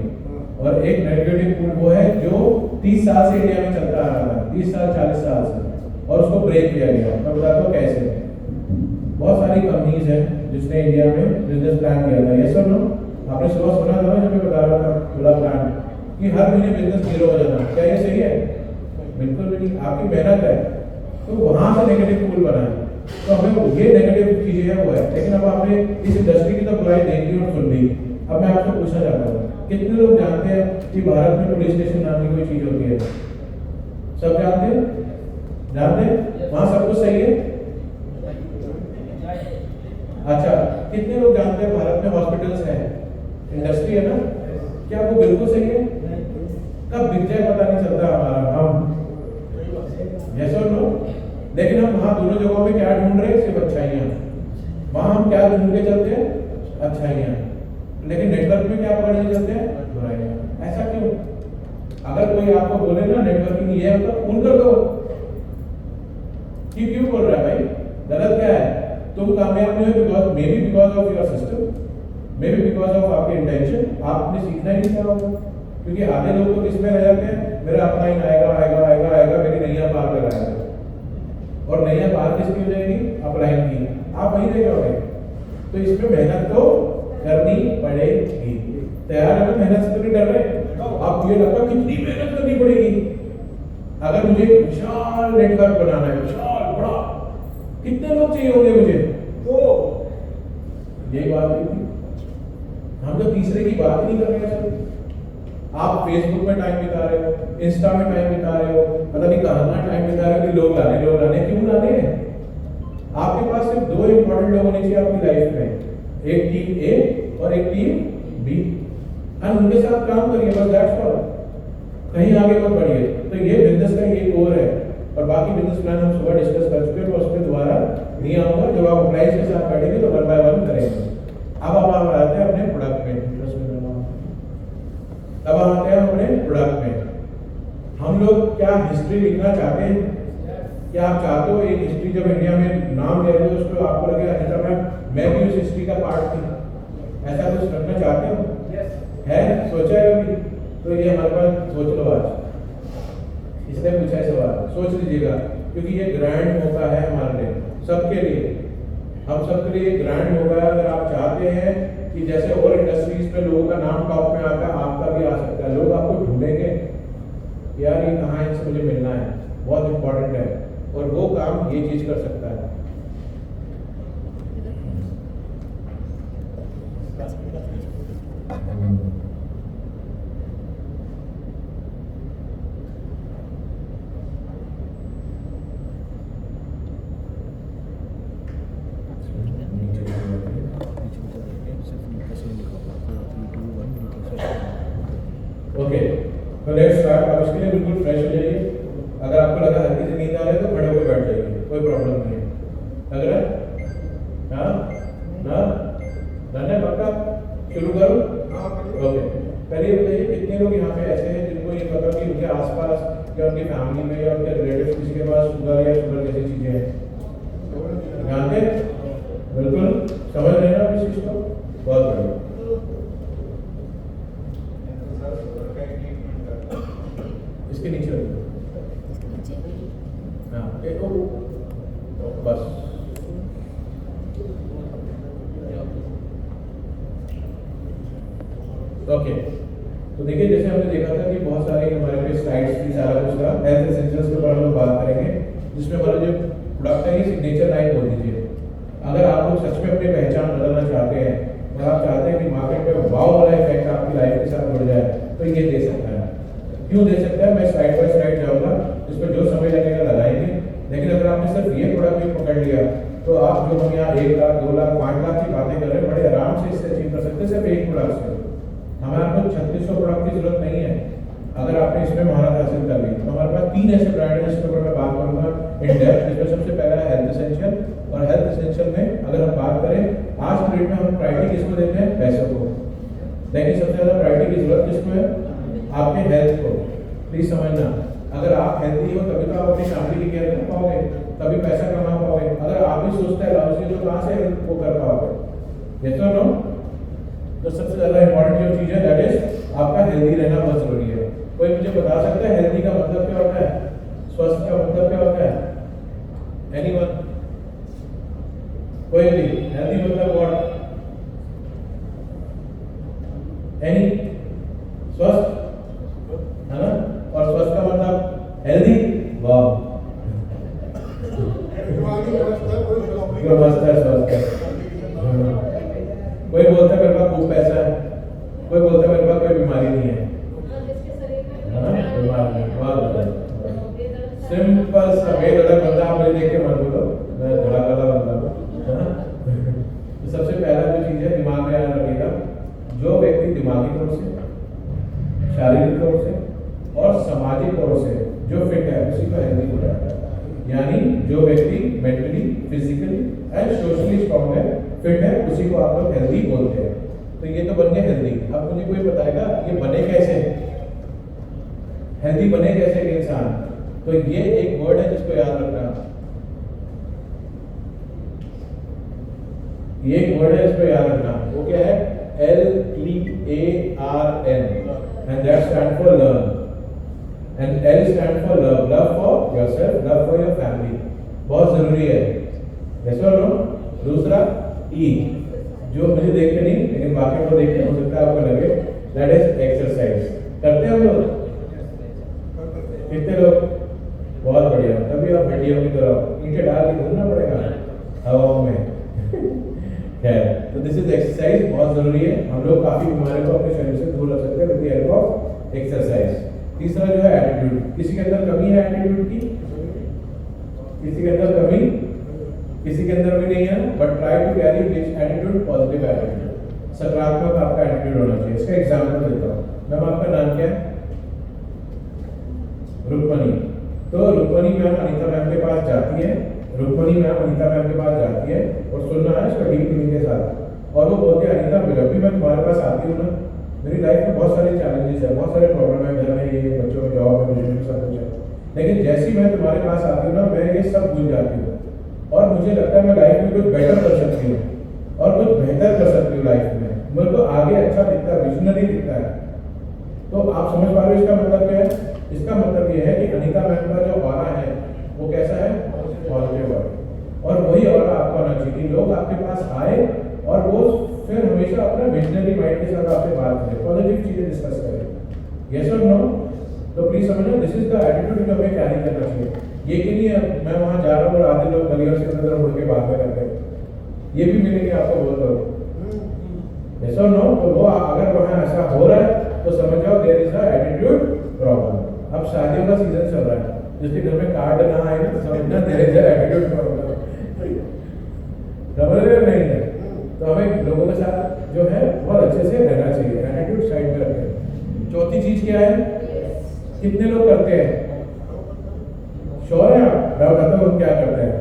और एक नेगेटिव पूल वो है जो 30 साल से इंडिया में चलता आ रहा है, 30 साल 40 साल से, और उसको ब्रेक किया गया। मैं बताता हूँ कैसे। बहुत सारी कंपनीज हैं जिसने इंडिया में बिजनेस प्लान किया था। यस और नो? आपने सुबह सुना था जब मैं बता रहा था पूरा प्लान कि हर महीने बिजनेस 0 हो जाना। क्या ये सही है? बिल्कुल भी नहीं। आपकी मेहनत है। तो वहां से नेगेटिव पूल बना है। तो हमें ये नेगेटिव चीजें है वो है। लेकिन अब आपने इस इंडस्ट्री की तो बुराई देखी और सुन ली। अब मैं आपसे पूछना चाहता हूँ, कितने लोग जानते हैं कि भारत में पुलिस स्टेशन नाम की कोई चीज होती है? सब जानते हैं? जानते हैं? वहां सब कुछ सही है? अच्छा, कितने लोग जानते हैं भारत में हॉस्पिटल्स हैं? इंडस्ट्री है ना? क्या वो बिल्कुल सही है? कब बिक जाए पता नहीं चलता हमारा। हम यस और नो? लेकिन हम वहां दोनों जगहों पे क्या ढूंढ रहे हैं? सिर्फ अच्छाइयाँ। वहां हम क्या ढूंढ के चलते हैं? अच्छाइयाँ। लेकिन नेटवर्क में क्या पकड़ के चलते हैं? बुराइयाँ। ऐसा क्यों? अगर कोई आपको बोले ना नेटवर्किंग ये है तो फोन कर दो। क्यों बोल रहा है भाई? गलत क्या है? तुम कामयाब नहीं हो because may be because of your system, may be because of आपके इंटेंशन। आपने सीखना ही नहीं होगा, क्योंकि आधे लोग तो किसमें रह जाते हैं? मेरा अपना ही आएगा, मेरी नैया पार लगाएगा। और नैया पार किसकी हो जाएगी? अपलाइन की। आप वहीं रह जाओगे। तो इसमें मेहनत तो करनी पड़ेगी। तैयार है? मेहनत से तो नहीं डर रहे। आपको ये लगता कितनी मेहनत करनी पड़ेगी? अगर मुझे विशाल नेटवर्क बनाना है, विशाल बड़ा, कितने लोग चाहिए होंगे मुझे? तो यही बात हुई थी। हम तो तीसरे की बात नहीं कर रहे हैं। आप फेसबुक में टाइम बिता रहे हो, इंस्टा में टाइम बिता रहे हो, पता नहीं कहाँ टाइम बिता रहे हो कि लोग लाने क्यों लाने हैं? आपके पास सिर्फ 2 इंपॉर्टेंट लोग होने चाहिए आपकी लाइफ में, एक टीम ए और एक टीम बी। और उनके साथ काम करिए, बस दैट्स ऑल, कहीं आगे मत बढ़िए। तो ये बिजनेस का ये कोर है, और बाकी बिजनेस प्लान हम सुबह डिस्कस कर चुके हैं, तो उस पर दोबारा नहीं आऊँगा। जब आप क्लाइंट्स के साथ बैठेंगे तो 1 by 1 करेंगे। अब आप आते हैं अपने प्रोडक्ट में, अब आते हैं अपने प्रोडक्ट में। हम लोग क्या हिस्ट्री लिखना चाहते हैं? क्या आप चाहते हो एक हिस्ट्री जब इंडिया में नाम ले रहे हो उसको आपको लगे अच्छा मैं भी उस हिस्ट्री का पार्ट थी, ऐसा कुछ रखना चाहते हो? है, सोचा है कभी? तो ये हमारे पास सोच लो आज, इसलिए पूछा है सवाल, सोच लीजिएगा, क्योंकि ये ग्रैंड मौका है हमारे लिए, सबके लिए, हम सबके लिए ग्रैंड मौका है। अगर आप चाहते हैं कि जैसे और इंडस्ट्रीज में लोगों का नाम टॉप में आता है, आपका भी आ सकता है। लोग आपको ढूंढेंगे, यार ये कहाँ इनसे मुझे मिलना है, बहुत इंपॉर्टेंट है, और वो काम ये चीज कर सकता है। ओके, तो लेट्स स्टार्ट। अब इसके लिए बिल्कुल फ्रेश हो जाइए। अगर आपको लगा हल्की सी नींद आ रही है तो खड़े होकर बैठ जाइए, कोई प्रॉब्लम नहीं है। लग रहा है? हाँ ना, है पक्का? शुरू करो। ओके, पहले ये बताइए कितने लोग यहाँ पे ऐसे हैं जिनको ये पता कि उनके आसपास या उनकी फैमिली में या उनके रिलेटिव किसी के पास शुगर या शुगर जैसी चीजें हैं? जानते हैं? बिल्कुल समझ रहे हैं ना इस चीज को? बहुत बढ़िया। इसके नीचे हाँ, बस ओके। तो देखिए जैसे हमने देखा था कि बहुत सारे हमारे पे स्लाइड्स भी सारा कुछ था, हेल्थ एसेंशियल्स के ऊपर हम लोग बात करेंगे, जिसमें हमारा जो प्रोडक्ट है ये सिग्नेचर लाइन बोल दीजिए। अगर आप लोग सच में अपनी पहचान बदलना चाहते हैं और आप चाहते हैं कि मार्केट में वाव वाला इफेक्ट आपकी लाइफ के साथ जुड़ जाए, तो ये दे सकता है। क्यों दे सकता है? मैं स्लाइड बाय स्लाइड जाऊंगा, इस पर जो समय लगेगा लगाएंगे। लेकिन अगर आपने सिर्फ ये प्रोडक्ट भी पकड़ लिया तो आप जो हम यहाँ 1 लाख 2 लाख 5 लाख की बातें कर रहे हैं, बड़े आराम से इससे अचीव कर सकते हैं सिर्फ एक प्रोडक्ट से। हमारे आपको 3600 प्रोडक्ट की जरूरत नहीं है। अगर आपने इसमें महारत हासिल कर ली तो हमारे पास 3 ऐसे ब्रांड हैं जिसके ऊपर मैं बात करूंगा इन डेप्थ। जिसमें सबसे पहला है हेल्थ एसेंशियल, और हेल्थ एसेंशियल में अगर हम बात करें आज की डेट में हम प्रायोरिटी किसको देते हैं? पैसों को। लेकिन सबसे ज्यादा प्रायोरिटी की जरूरत किसको है? आपके हेल्थ को। प्लीज समझना, अगर आप हेल्थी हो तभी तो आप अपनी फैमिली की केयर कर पाओगे, तभी पैसा कमा पाओगे। अगर आप ही सोचते हैं लाओ तो कहाँ से वो कर पाओगे? ये तो नो। तो सबसे ज्यादा इंपॉर्टेंट जो चीज है दैट इज आपका हेल्दी रहना बहुत जरूरी है। कोई मुझे बता सकता है हेल्दी का मतलब क्या होता है? स्वस्थ का मतलब क्या होता है? एनीवन? कोई भी? हेल्दी मतलब व्हाट? एनी? स्वस्थ है ना? और स्वस्थ का मतलब हेल्दी। वाह, मस्त है स्वस्थ है। कोई बोलता है मेरे पास खूब पैसा है, कोई बोलता है मेरे पास कोई बीमारी नहीं है, सिंपल सा बेधड़क बंदा। आप मुझे देख के मत बोलो मैं धड़क वाला बंदा हूँ। तो सबसे पहला जो चीज है दिमाग में याद रखिएगा, जो व्यक्ति दिमागी तौर से, शारीरिक तौर से और सामाजिक तौर से जो फिट है उसी को हेल्दी बोला जाता है। यानी जो व्यक्ति mentally, physically and socially strong है, फिट है, उसी को आप लोग हेल्दी बोलते हैं। तो ये तो बन गया हेल्दी। अब मुझे कोई बताएगा ये बने कैसे, हेल्दी बने कैसे एक इंसान? तो ये एक वर्ड है जिसको याद रखना, ये एक वर्ड है जिसको याद रखना। वो क्या है? LEARN, and that stand for learn, and L stand for love, love for yourself, love for your family, बहुत जरूरी है। yes or no? दूसरा E, जो मुझे देख के नहीं लेकिन बाकी को देख के हो सकता है आपको लगे, that is exercise। करते हैं हम लोग? कितने लोग? बहुत बढ़िया, तभी आप हड्डियों की तरह ईंटें डाल के घूमना पड़ेगा हवाओं में। खैर, तो दिस इज एक्सरसाइज, बहुत जरूरी है। हम लोग काफी बीमारियों को अपने शरीर से दूर रख सकते हैं with the help of exercise. तीसरा जो है एटीट्यूड। किसी के अंदर कमी है एटीट्यूड की? किसी के अंदर कमी? किसी के अंदर भी नहीं है, but try to carry this attitude, positive attitude, सकारात्मक आपका एटीट्यूड होना चाहिए। इसका एग्जाम्पल देता हूँ। मैम आपका नाम क्या है? रुक्मणी। तो रुक्मणी मैम अनीता मैम के पास जाती है, रुक्मणी मैम अनीता मैम के पास जाती है और सुनना है इसका डीप मीनिंग के साथ। और वो बोलती है अनीता जब भी मैं तुम्हारे पास आती हूँ ना, मेरी लाइफ में बहुत सारे चैलेंजेस है, बहुत सारे प्रॉब्लम है, घर में ये बच्चों में जॉब में मुझे सब कुछ है, लेकिन जैसे ही मैं तुम्हारे पास आती हूँ ना, मैं ये सब भूल जाती हूँ और मुझे लगता है मैं लाइफ में कुछ बेटर कर सकती हूँ और कुछ बेहतर कर सकती हूँ लाइफ में, मेरे को आगे अच्छा दिखता है, विजनरी दिखता है। तो आप समझ पा रहे हो इसका मतलब क्या है? इसका मतलब ये है कि अनीता मैम का जो ऑरा है वो कैसा है? Positive aura. और वही ऑरा आपको आना चाहिए कि लोग आपके पास आए और वो फिर हमेशा अपना विजनरी माइंड के साथ आपसे बात करें, पॉजिटिव चीजें डिस्कस करें। यस और नो? तो प्लीज समझो, दिस इज द एटीट्यूड जो हमें कैरी करना चाहिए। ये कि नहीं मैं वहां जा रहा हूँ और आधे लोग गलियों से नजर मुड़ के बातें करते हैं, ये भी मिलेंगे आपको बहुत लोग। यस और नो? तो वो अगर वहां ऐसा हो रहा है तो समझ जाओ there is a attitude problem. अब शादियों का सीजन चल रहा है, जिसके घर में कार्ड ना आए ना तो समझना there is a attitude problem. समझ रहे हो नहीं है? तो हमें लोगों के साथ जो है बहुत अच्छे से रहना चाहिए, एटीट्यूड साइड में रखें। चौथी चीज क्या है? कितने लोग करते हैं? श्योर है आप? मैं बताता हूँ क्या करते हैं।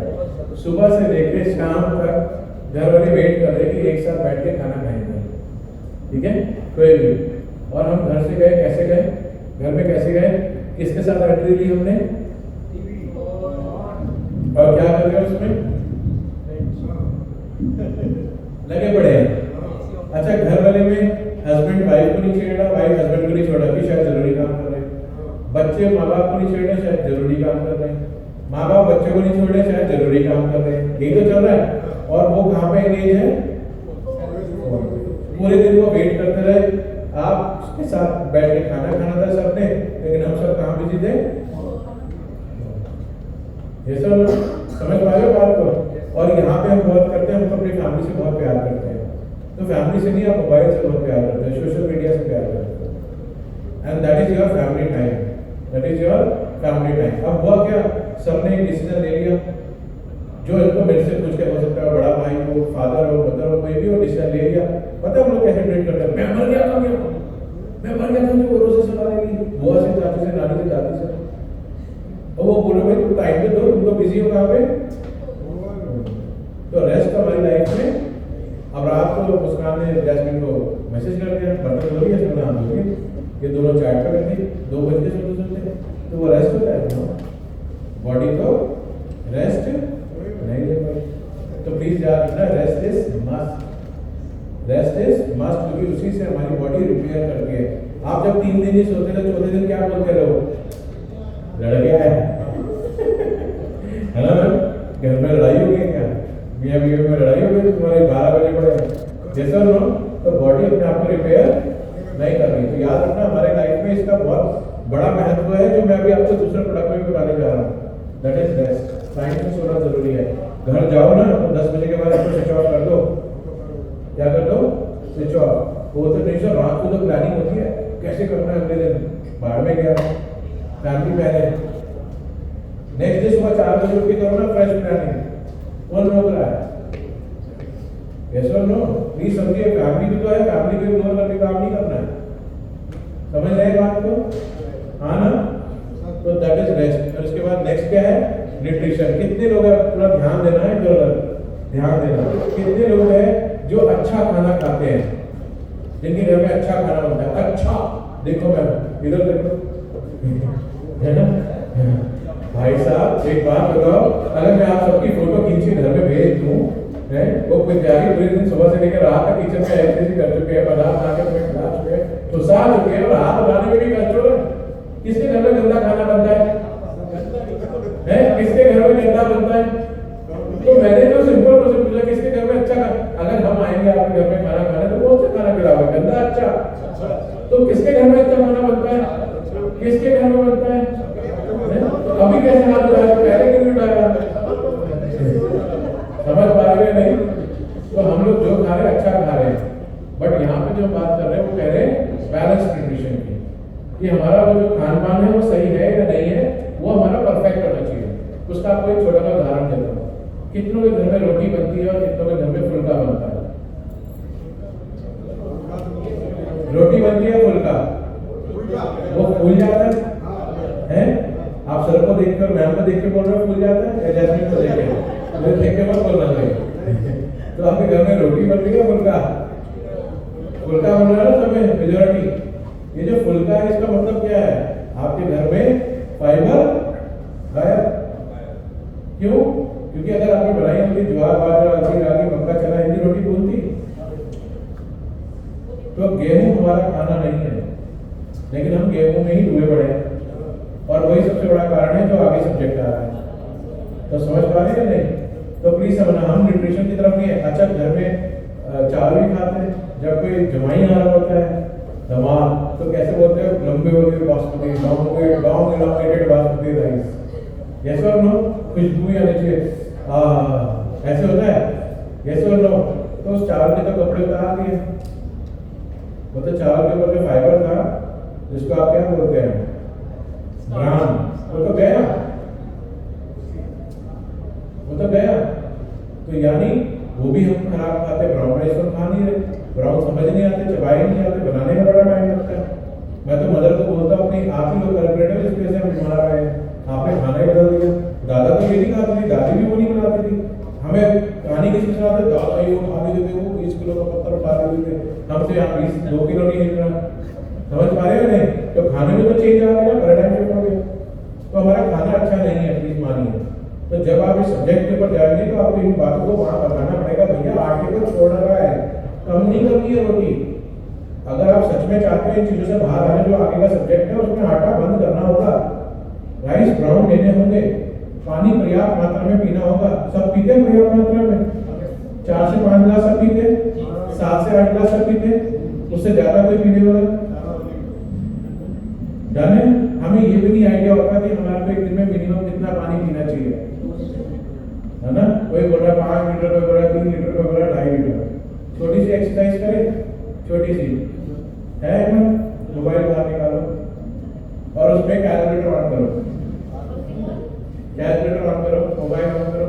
सुबह से लेकर शाम तक घर वाले वेट कर रहे हैं कि एक साथ बैठ के खाना खाएंगे, ठीक है, कोई भी। और हम घर से गए, कैसे गए? घर में कैसे गए? किसके साथ एंट्री ली हमने? और क्या कर रहे हैं उसमें? लगे पड़े हैं। अच्छा, घर वाले में हस्बैंड वाइफ को नहीं छेड़ा, वाइफ हस्बैंड को नहीं छोड़ा कि शायद जरूरी काम कर रहे हैं, बच्चे माँ बाप को नहीं छेड़े, शायद जरूरी काम कर रहे हैं, माँ बाप बच्चे को नहीं छोड़े, शायद जरूरी काम कर रहे हैं। यही तो चल रहा है। और वो कहाँ पे एंगेज है? पूरे दिन वो वेट करते रहे, आप उसके साथ बैठ के खाना खाना था सबने, लेकिन हम सब कहाँ बिजी थे? ये सब समझ पा रहे हो बात को? और यहाँ पे हम बहुत करते हैं, हम तो अपनी फैमिली से बहुत प्यार करते हैं। तो फैमिली से नहीं, आप मोबाइल से बहुत प्यार करते हैं, सोशल मीडिया से प्यार करते हैं। And that is your family time, that is your family time. अब हुआ क्या? सबने एक डिसीजन ले लिया, जो इनको मेरे से पूछ के हो सकता है, बड़ा भाई हो, फादर हो, मदर हो, कोई भी हो, डिसीजन ले लिया। पता है हम लोग कैसे ट्रीट करते हैं? मैं मर गया था, मैं मर गया था, जो औरों से सलाह लेगी, बुआ से, चाचू से, नानी से, दादी से। और वो बोलो भाई तुम टाइम पे दो, तुम तो बिजी हो कहाँ पे? तो रेस्ट हमारी लाइफ में। अब रात को मुस्कान ने जैस्मिन को मैसेज कर दिया, बर्तन धो लिया, सब नहा धो लिए, ये दोनों चैट कर रहे थे, 2 बजे सोते सोते, तो वो रेस्ट होता है, बॉडी को रेस्ट नहीं दे पाई। तो प्लीज याद रखना, rest is must, rest is must, क्योंकि उसी से हमारी बॉडी रिपेयर करती है। आप जब 3 दिन ही सोते थे, चौथे दिन क्या बोलते रहो? लड़ गया है ना? घर में लड़ाई हो गई क्या? मियाँ बीवी में लड़ाई हो गई तो तुम्हारे 12 बजे पड़े, जैसा नो, तो बॉडी अपने आप को रिपेयर नहीं कर रही। तो याद रखना, हमारे लाइफ में इसका बहुत बड़ा महत्व है, जो मैं अभी आपको दूसरे प्रोडक्ट में भी बताने जा रहा हूँ, दैट इज रेस्ट। टाइम में सोना जरूरी है। घर जाओ ना तो 10 बजे के बाद इसको स्विच ऑफ कर दो। क्या कर दो? Switch off. वो तो नहीं सर, रात को तो प्लानिंग होती है, कैसे करना है अगले दिन, बाहर में गया फैमिली पहले, नेक्स्ट डे सुबह 4 बजे उठ के करो ना फ्रेश प्लानिंग, कौन रोक रहा है? यस और नो? प्लीज समझिए, फैमिली भी तो है, फैमिली को इग्नोर करके काम नहीं करना है। समझ रहे बात को? हाँ ना? तो दैट इज रेस्ट। और उसके बाद नेक्स्ट क्या है? न्यूट्रिशन। कितने लोग हैं, पूरा ध्यान देना है, ध्यान देना, कितने लोग हैं जो अच्छा खाना खाते हैं, जिनके घर में अच्छा खाना बनता है? अच्छा देखो मैम, इधर देखो, है ना? भाई साहब एक बात बताओ, अगर मैं आप सबकी फोटो खींच के घर में भेज दूं, है वो पुजारी पूरे दिन सुबह से लेकर रात तक किचन में एक्सरसाइज कर चुके हैं, बादाम बना के तुम्हें खिला चुके हैं, ठुसा चुके हैं और हाथ बनाने में भी कर चुके हैं। किसके घर में गंदा खाना बनता है? किसके घर में गंदा बनता है? तो मैंने जो सिंपल क्वेश्चन पूछा, किसके घर में अच्छा अगर हम आएंगे आपके घर में खाना खाने तो कौन सा खाना खिलाओगे, गंदा अच्छा? तो किसके घर में अच्छा खाना बनता है? किसके घर में बनता है? तो अभी कैसे हाथ उठाया, पहले क्यों उठाया? समझ पा रहे नहीं? तो हम लोग जो खा रहे हैं अच्छा खा रहे हैं, बट यहाँ पे जो बात कर रहे हैं वो कह रहे हैं बैलेंस न्यूट्रिशन की, कि हमारा वो जो खान पान है वो सही है या नहीं है, वो हमारा परफेक्ट होना चाहिए। उसका आपको एक छोटा सा उदाहरण देता हूँ। कितनों के घर में रोटी बनती है और कितनों के घर में फुल्का बनता है? फूल जाता है? आप सर को देख कर मैम को देख के बोल रहे हो फूल जाता है, या जैस्मिन को देख के? मुझे देख के मत बोलना चाहिए। तो आपके घर में रोटी बन रही है फुल्का, फुल्का बन रहा है ना समय मेजोरिटी। ये जो फुल्का है इसका मतलब क्या है? आपके घर में फाइबर गायब। क्यों? क्योंकि अगर आपकी बनाई होती ज्वार बाजरा अलसी रागी मक्का चना इनकी रोटी बोलती, तो गेहूं हमारा खाना नहीं है, लेकिन हम गेहूं में ही डूबे पड़े हैं, और वही सबसे बड़ा कारण है जो आगे सब्जेक्ट आ रहा है। तो समझ पा रहे हैं नहीं? तो प्लीज समझना, हम न्यूट्रिशन की तरफ नहीं है। अच्छा, घर में चावल भी खाते हैं, जब कोई जमाई आ रहा होता है दमाद, तो कैसे बोलते हैं? लंबे वाले basmati, long elongated basmati rice. Yes और नो? खुशबू आनी चाहिए, ऐसे होता है? यस और नो? तो उस चावल के तो कपड़े उतार दिए, वो तो चावल के ऊपर जो फाइबर था, जिसको आप क्या बोलते हैं? ब्राह्मण, वो तो गया, वो तो गया। तो यानी वो भी हम खराब खाते, ब्राउन राइस तो खा नहीं रहे, ब्राउन समझ नहीं आते, चबाए नहीं आते, बनाने में बड़ा टाइम लगता है। मैं तो मदर को बोलता हूँ अपनी, आप ही लोग कैलकुलेटर जिस वजह से हम बीमार रहे हैं, आपने खाना ही बदल दिया। दादा तो ये नहीं खाती थी, दादी भी वो नहीं बनाती थी। हमें कहानी किसी सुनाते, दादा ये वो खा लेते थे, वो 20 किलो का पत्थर उठा देते थे, हमसे यहाँ 2 किलो नहीं हिल रहा। समझ पा रहे हो नहीं? तो खाने में तो चेंज आ गया, पैराडाइम शिफ्ट हो गया। तो हमारा खाना अच्छा नहीं है, प्लीज मानिए। तो जब आप इस सब्जेक्ट के ऊपर जाएंगे तो आपको इन बातों को वहां बताना पड़ेगा, भैया आटे को छोड़ रहा है, कम नहीं करनी है रोटी। अगर आप सच में चाहते हैं इन चीजों से बाहर आने, जो आगे का सब्जेक्ट है उसमें आटा बंद करना होगा, राइस ब्राउन लेने होंगे, पानी पर्याप्त मात्रा में पीना होगा। सब पीते हैं पर्याप्त मात्रा में? 4 से 5 गिलास सब पीते हैं, 7 से 8 गिलास सब पीते हैं, उससे ज्यादा कोई पीने वाला जाने? हमें ये भी नहीं आइडिया होता कि हमारे को एक दिन में मिनिमम कितना पानी पीना चाहिए, है ना? कोई बोल रहा है 5 लीटर, कोई बोल रहा है 3 लीटर, कोई बोल रहा है 2.5 लीटर। छोटी सी एक्सरसाइज करें, छोटी सी है ना, मोबाइल बाहर निकालो और उसमें कैलकुलेटर ऑन करो, कैलकुलेटर ऑन करो, मोबाइल ऑन करो,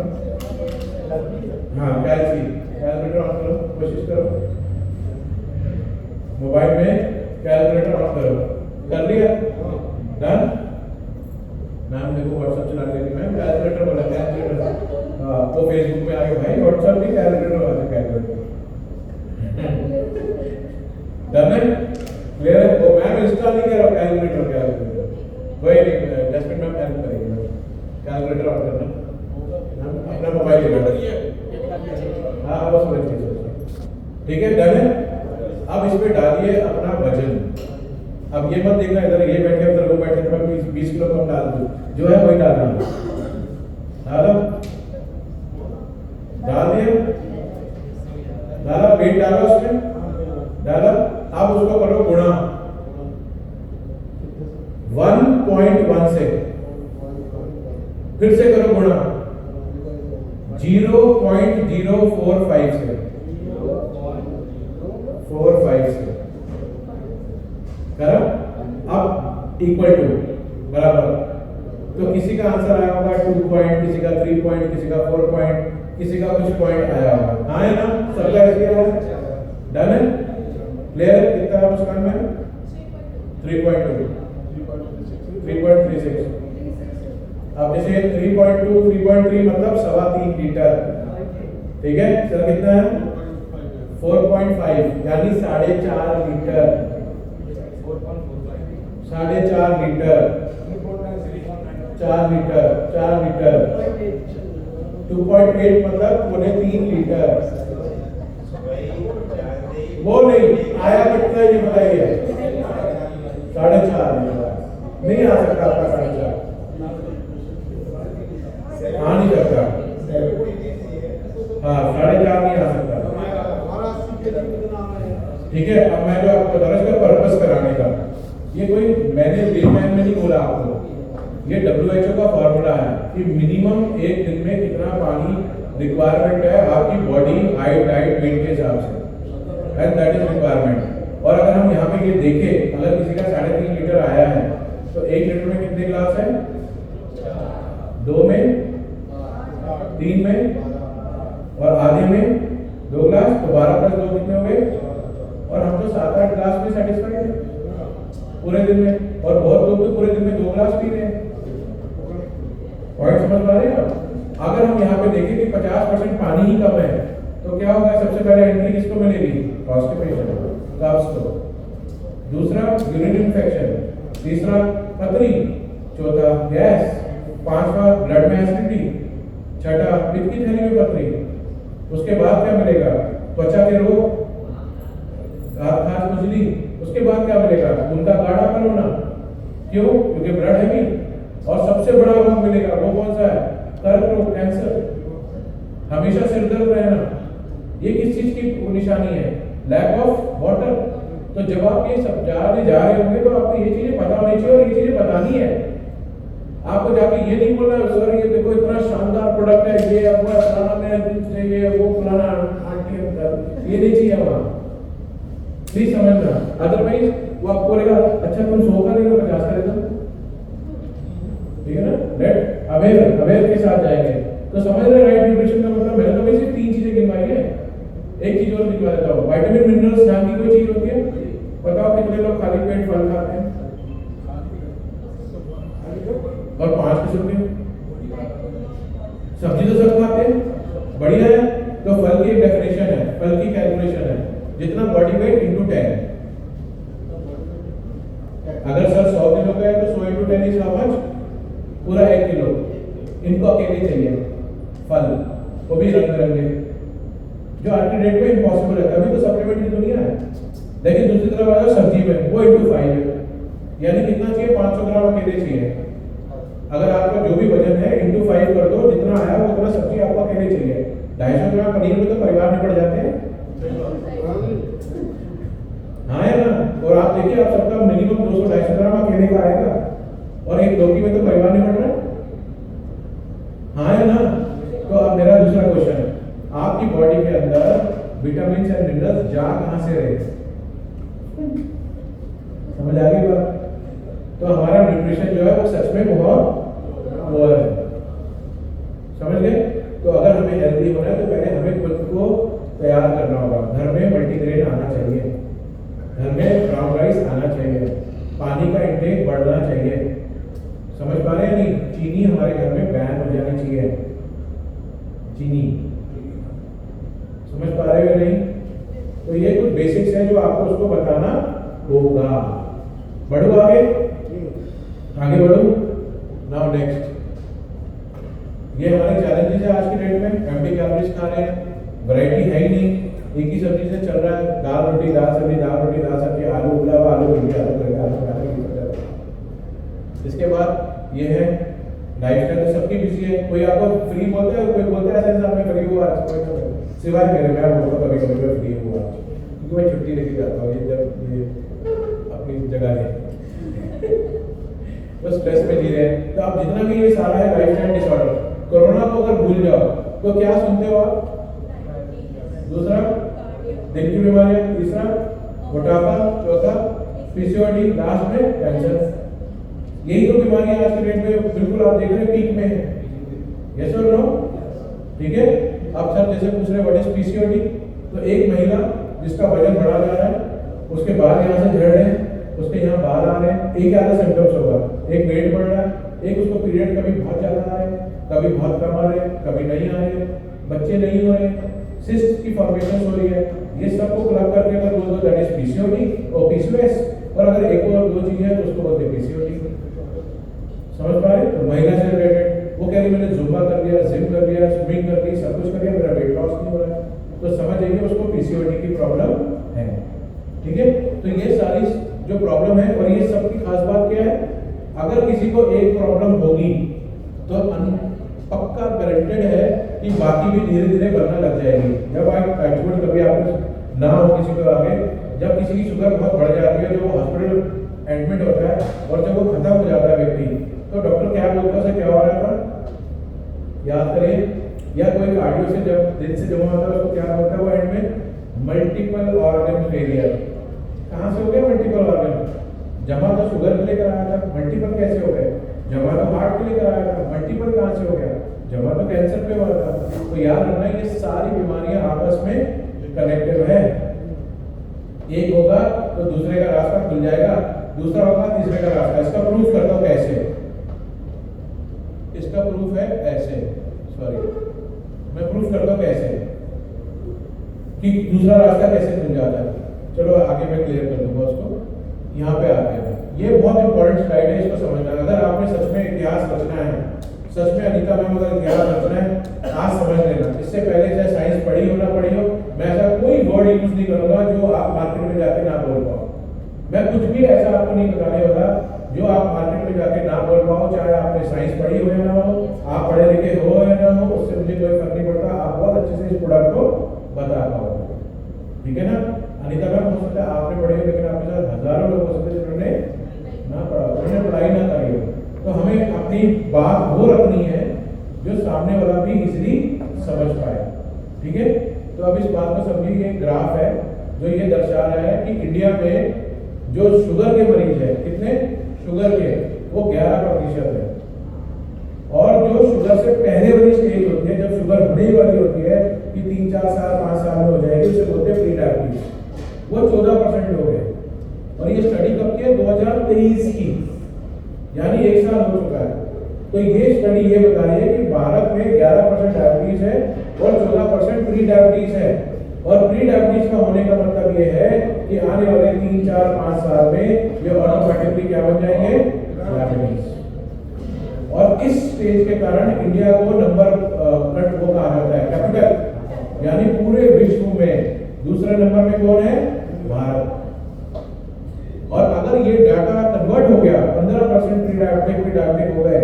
हाँ कैलकुलेटर ऑन करो, कोशिश करो मोबाइल में कैलकुलेटर ऑन करो। कर लिया? डन? मैम देखो व्हाट्सएप चला लेगी, मैम कैलकुलेटर बोला, कैलकुलेटर। वो फेसबुक में आगे भाई व्हाट्सएप भी कैलकुलेटर वाला कैलकुलेटर। डन है? क्लियर है? वो मैम इंस्टॉल नहीं कर रहा कैलकुलेटर, कैलकुलेटर कोई नहीं, जैस्मिन मैम हेल्प करेगी। कैलकुलेटर ऑन करना, अपना मोबाइल लेना, हाँ वो समझ लीजिए, ठीक है? डन है? अब इसमें डालिए अपना वजन। अब ये मत देखना इधर ये बैठे उधर वो बैठे, तो मैं 20 किलो कम डाल दूं, जो है वही डालना। डालो, डाल दिया, डाला, वेट डाला उसमें, डाला। अब उसको करो गुणा 1.1 से, फिर से करो गुणा 0.045 से, 45 से करा। अब इक्वल टू बराबर, तो किसी का आंसर आया होगा 2 पॉइंट, किसी का 3 पॉइंट, किसी का 4 पॉइंट, किसी का कुछ पॉइंट आया होगा, हाँ है ना? सबका ऐसे आया, डन है? क्लियर है? कितना है मुस्कान में? 3.2, 3.36। अब जैसे 3.2, 3.3 मतलब 3.25 लीटर, ठीक है? सर कितना है? 4.5 यानी 4.5 लीटर, 4.5 लीटर, 4 लीटर, 4 लीटर, 2.8 मतलब 3.25 लीटर। वो नहीं आया कितना ये बताइए? 4.5 नहीं आ सकता आपका 4.5, आ नहीं सकता, हाँ 4.5 नहीं आ सकता, ठीक है? अब मैं जो आपको बता रहा हूं इसका पर्पस कराने का, ये कोई मैंने बेमैन में नहीं बोला आपको, ये WHO का फॉर्मूला है कि मिनिमम एक दिन में कितना पानी रिक्वायरमेंट है आपकी बॉडी हाइट डाइट वेट के हिसाब से, एंड दैट इज रिक्वायरमेंट। और अगर हम यहाँ पे ये देखें, अगर किसी का 3.5 लीटर आया है तो 1 लीटर में कितने ग्लास है? 2 में, 3 में और आधे में 2 ग्लास, तो 12 + 2 कितने हो गए? और हम तो 7-8 ग्लास में सेटिस्फाइड है, पूरे दिन में, और बहुत लोग तो पूरे दिन में 2 गिलास पी रहे हैं। पॉइंट समझ पा रहे हैं आप? अगर हम यहाँ पे देखें कि 50% पानी ही कम है तो क्या होगा? सबसे पहले एंट्री किसको मिलेगी? कॉन्स्टिपेशन, कब्ज को। दूसरा यूरिन इन्फेक्शन, तीसरा पथरी, चौथा गैस, पांचवा ब्लड में एसिडिटी, छठा पित्त की थैली में पथरी। उसके बाद क्या मिलेगा? त्वचा के रोग, खाज खुजली। उसके बाद क्या मिलेगा? उनका गाढ़ापन होना। क्यों? क्योंकि ब्लड हैवी। और सबसे बड़ा रोग मिलेगा, वो कौन सा है? कर्क रोग, कैंसर। हमेशा सिर दर्द रहना, ये किस चीज की निशानी है? Lack of water. तो जब आप ये सब जाने जा रहे होंगे तो आपको ये चीजें पता होनी चाहिए, और ये चीजें बतानी है। आपको जाके ये नहीं बोलना है सर ये देखो इतना शानदार प्रोडक्ट है, ये अपना फलाना में चाहिए, वो फलाना आंटी अंकल, ये नहीं चाहिए वहां। प्लीज समझना, अदरवाइज वो आपको बोलेगा अच्छा तुम 100 का नहीं 50 का देता, ठीक है ना? लेट अवेयर के साथ जाएंगे तो समझ रहे राइट न्यूट्रिशन का मतलब। मैंने तो वैसे 3 चीजें गिनवाई है, एक चीज और गिनवा देता हूँ। विटामिन मिनरल्स नाम की कोई चीज होती है? बताओ कितने लोग खाली पेट फल खाते हैं? और 5 किस्म के सब्जी तो सब खाते हैं, बढ़िया है। तो फल की एक डेफिनेशन है, फल की कैलकुलेशन है, जितना बॉडी वेट इंटू 10। अगर सर 100 किलो का है तो 100 इंटू 10 इज हाउ मच? पूरा 1 किलो। इनको अकेले चाहिए फल, वो भी रंग बिरंगे, जो आज की डेट में इम्पॉसिबल है। तभी तो सप्लीमेंट की दुनिया है। लेकिन दूसरी तरफ अगर सब्जी में वो इंटू 5 है, यानी कितना चाहिए? 500 ग्राम अकेले चाहिए। अगर आपका जो भी वजन है इंटू 5 कर दो, जितना आया वो उतना सब्जी आपको अकेले चाहिए। 250 ग्राम पनीर में तो परिवार निपट जाते हैं, हाँ है ना? और आप देखिए आप सबका मिनिमम 200-250 ग्राम अकेले का आएगा, और एक लौकी में तो परिवार निपट रहा है, हाँ है ना? तो अब मेरा दूसरा क्वेश्चन है, आपकी बॉडी के अंदर विटामिन एंड मिनरल्स जा कहां से रहे? समझ आ गई बात? तो हमारा न्यूट्रिशन जो है वो सच में बहुत पुअर है, समझ गए? तो अगर हमें हेल्दी होना है तो पहले हमें खुद को तैयार करना होगा। घर में मल्टीग्रेन आना चाहिए, घर में ब्राउन राइस आना चाहिए, पानी का इंटेक बढ़ना चाहिए। समझ पा रहे हैं नहीं? चीनी हमारे घर में बैन हो जानी चाहिए, चीनी। समझ पा रहे हो नहीं? तो ये कुछ बेसिक्स है जो आपको उसको बताना होगा। बढ़ू आगे बढ़ू। नाउ नेक्स्ट, ये हमारे चैलेंजेस है आज की डेट में। एम्प्टी कैलोरीज खा रहे हैं, वैरायटी है ही नहीं, एक ही सब्जी से चल रहा है, दाल रोटी दाल सब्जी, दाल रोटी दाल सब्जी, आलू उबला हुआ, आलू भिंडी, आलू करके आलू बनाने की सोचा। इसके बाद ये है लाइफस्टाइल, तो सबकी बिजी है। कोई आपको फ्री बोलता है, कोई बोलता है सर मैं फ्री हुआ आज, कोई सिवाय मेरे, मैं बोलता कभी कभी मैं फ्री हुआ क्योंकि मैं छुट्टी लेके जाता हूँ, ये जब ये अपनी जगह है बस स्ट्रेस में जी रहे हैं। तो आप जितना भी ये सारा है लाइफस्टाइल डिसऑर्डर, कोरोना को अगर भूल जाओ तो क्या सुनते हो आप? दूसरा दिल की बीमारियां, तीसरा मोटापा, चौथा पीसीओडी, लास्ट में कैंसर। यही तो बीमारियां आज के डेट में बिल्कुल आप देख रहे हैं पीक में है। यस और नो? ठीक है। अब सर जैसे पूछ रहे व्हाट इज पीसीओडी, तो एक महिला जिसका वजन बढ़ा जा रहा है, उसके बाल यहाँ से झड़ रहे हैं, उसके यहाँ बाल आ रहे हैं, एक ज्यादा सिम्टम्स होगा, एक वेट बढ़ रहा है, एक उसको पीरियड कभी बहुत ज्यादा आ रहे हैं, कभी बहुत कम आ रहे हैं, कभी नहीं आ रहे, बच्चे नहीं हो रहे, सिस्ट की फॉर्मेशन हो रही है। ये सबको क्लब करके अगर बोल दो दैट इज पीसीओडी और पीसीओएस, और अगर एक और दो चीजें हैं तो उसको बोलते हैं पीसीओडी। समझ पा रहे? तो महिला से रिलेटेड वो कह रही मैंने जुम्बा कर लिया, जिम कर लिया, स्विमिंग कर ली, सब कुछ कर लिया, मेरा वेट लॉस नहीं हो रहा है, तो समझ जाइए उसको पीसीओडी की प्रॉब्लम है। ठीक है। तो ये सारी जो प्रॉब्लम है, और ये सब की खास बात क्या है, अगर किसी को एक प्रॉब्लम होगी तो पक्का गारंटेड है कि बाकी भी धीरे धीरे बनना लग जाएगी। जब आप एक्चुअल कभी आप ना हो किसी को आगे, जब किसी की शुगर बहुत बढ़ जाती है, जो वो हॉस्पिटल एडमिट होता है और जब वो खत्म हो जाता है व्यक्ति, तो डॉक्टर क्या बोलता है उसे क्या हो रहा था, याद करिए। या कोई कार्डियो से जब दिल से जमा होता है उसको क्या बोलता है वो एंड में, मल्टीपल ऑर्गन फेलियर। कहाँ से हो गया मल्टीपल ऑर्गन? जमा तो शुगर के लिए कराया था, मल्टीपल कैसे हो गए? जमा तो हार्ट के लिए कराया था, मल्टीपल कहाँ से हो गया? जमा तो कैंसर पे हुआ था। तो याद रखना ये सारी बीमारियां आपस में कनेक्टेड है, एक होगा तो दूसरे का रास्ता खुल जाएगा। दूसरा होगा तीसरे का रास्ता। इसका प्रूफ करता हूं कैसे। इसका प्रूफ है ऐसे, सॉरी मैं प्रूफ करता हूं कैसे कि दूसरा रास्ता कैसे खुल जाता है। चलो आगे मैं क्लियर कर दूंगा उसको। यहाँ पे आते हैं, ये बहुत इंपॉर्टेंट स्लाइड है, इसको समझना। अगर आपने सच में इतिहास रचना है, सच में अनीता मैम अगर इतिहास रचना है, आज समझ लेना। इससे पहले चाहे साइंस पढ़ी हो ना पढ़ी हो, मैं ऐसा कोई वर्ड यूज नहीं करूंगा जो आप मार्केट में जाके ना बोल पाओ। मैं कुछ भी ऐसा आपको नहीं बताने वाला जो आप मार्केट में जाके ना बोल पाओ, चाहे आपने साइंस पढ़ी हो या ना हो, आप पढ़े लिखे हो या ना हो, उससे मुझे कोई फर्क नहीं पड़ता। आप बहुत अच्छे से इस प्रोडक्ट को बता पाओ, ठीक है ना। अनीता मैम हो सकता है आपने पढ़ी हो, लेकिन आपके साथ हजारों लोग हो सकते हैं जिन्होंने ना पढ़ा, उन्होंने पढ़ाई ना करी हो। तो हमें अपनी बात वो रखनी है जो सामने वाला भी इजीली समझ पाए, ठीक है। तो अब इस बात को समझिए, ये ग्राफ है जो ये दर्शा रहा है कि इंडिया में जो शुगर के मरीज है, कितने शुगर के, वो 11% है। और जो शुगर से पहले वाली स्टेज होती है, जब शुगर होने वाली होती है कि 3, 4 साल 5 साल में हो जाएगी, उसे बोलते हैं प्री डायबिटीज, वो 14% हो गए। और ये स्टडी कब की है? 2023 की, यानी 1 साल हो चुका है। तो ये स्टडी ये बता रही है कि भारत में 11% डायबिटीज है और 14% प्री डायबिटीज है। और प्री डायबिटीज का होने का मतलब ये है कि आने वाले 3, 4, 5 साल में ये ऑटोमेटिकली क्या बन जाएंगे? डायबिटीज। और इस स्टेज के कारण इंडिया को नंबर कट वो कहा जाता है कैपिटल, यानी पूरे विश्व में दूसरे नंबर में कौन है? भारत। और अगर ये डाटा कन्वर्ट हो गया, 15% प्री डायबिटिक हो गए,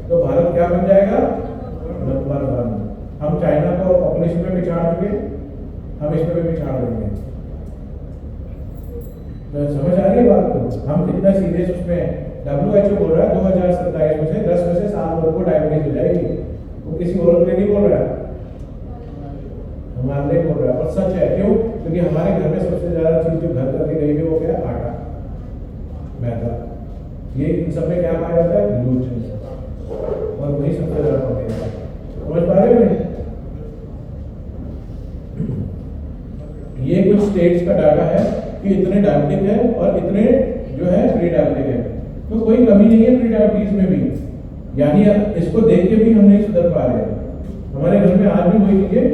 तो भारत क्या बन जाएगा? नंबर 1। हम चाइना को पॉपुलेशन में पिछाड़ चुके, हम इसमें भी पिछाड़ देंगे। तो समझ आ रही है बात को? हम कितना सीरियस उसमें। WHO बोल रहा है 2027 में से 10 में से 7 लोगों को डायबिटीज हो जाएगी। वो किसी और के लिए नहीं बोल रहा है, हमारे लिए बोल रहा है। और सच है, क्यों? क्योंकि हमारे घर में सबसे ज्यादा चीज जो घर करके गई है वो क्या है? आटा, मैदा। ये इन सब में क्या पाया जाता है? ग्लूटेन, और वही सबसे ज्यादा प्रोटीन है। समझ पा रहे हो नहीं? ये कुछ स्टेट्स का डाटा है कि इतने डायबिटिक है और इतने जो है प्री डायबिटिक है। तो कोई कमी नहीं है प्री डायबिटीज में भी, यानी इसको देख के भी हम नहीं सुधर पा रहे हैं। हमारे घर में आज भी वही चीजें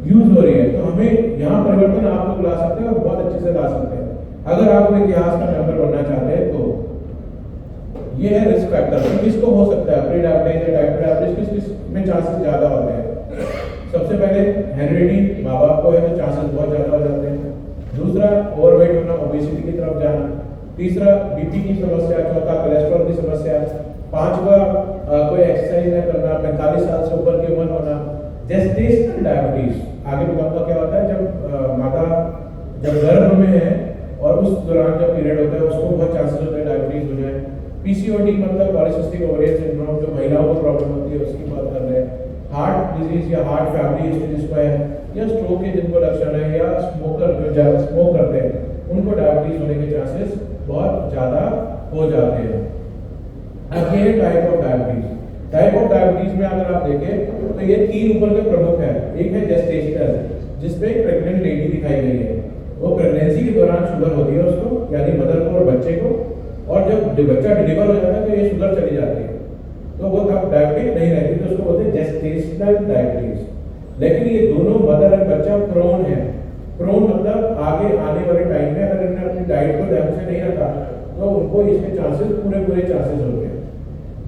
यूज हो रही है। तो हमें यहाँ परिवर्तन आप लोग ला सकते हैं और बहुत अच्छे से ला सकते हैं। अगर आप इतिहास का मेंबर बनना चाहते हैं तो ये है रिस्क फैक्टर। किसको हो सकता है प्री डायबिटीज या टाइप डायबिटीज? किस में चांसेस ज्यादा होते हैं? सबसे पहले हेरिडिटी, माँ बाप को है तो चांसेस बहुत ज्यादा हो जाते हैं। दूसरा ओवरवेट होना, ओबेसिटी की तरफ जाना। तीसरा बीपी की समस्या। चौथा कोलेस्ट्रॉल की समस्या। पांचवा कोई एक्सरसाइज न करना। 45 साल से ऊपर की उम्र होना। जेस्टेशनल डायबिटीज आगे बताऊंगा क्या होता है। जब माता जब गर्भ में है और उस दौरान जब पीरियड होता है, उसको बहुत चांसेस होते हैं डायबिटीज हो जाए। पीसीओडी मतलब पॉलीसिस्टिक ओवरियन सिंड्रोम, जो महिलाओं को प्रॉब्लम होती है उसकी बात कर रहे हैं। हार्ट डिजीज या हार्ट फैमिली हिस्ट्री जिसको है, या स्ट्रोक के जिनको लक्षण है, या स्मोकर जो ज्यादा स्मोक करते हैं, उनको डायबिटीज होने के चांसेस बहुत ज्यादा हो जाते हैं। अब ये type of diabetes. Type of diabetes में अगर आप देखें तो ये 3 ऊपर के प्रमुख है। एक है जेस्टेशनल, जिसमें प्रेग्नेंट लेडी दिखाई गई है। वो प्रेगनेंसी के दौरान शुगर होती है उसको, यानी मदर को और बच्चे को, और जब बच्चा डिलीवर हो जाता है तो ये शुगर चली जाती है, तो वो तब डायबिटिक नहीं रहती, तो उसको बोलते हैं जेस्टेशनल डायबिटीज। लेकिन ये दोनों मदर और बच्चा प्रोन है। प्रोन मतलब आगे आने वाले टाइम में अगर इन्होंने अपनी डाइट को ध्यान से नहीं रखा तो उनको इसके चांसेस पूरे चांसेस होंगे।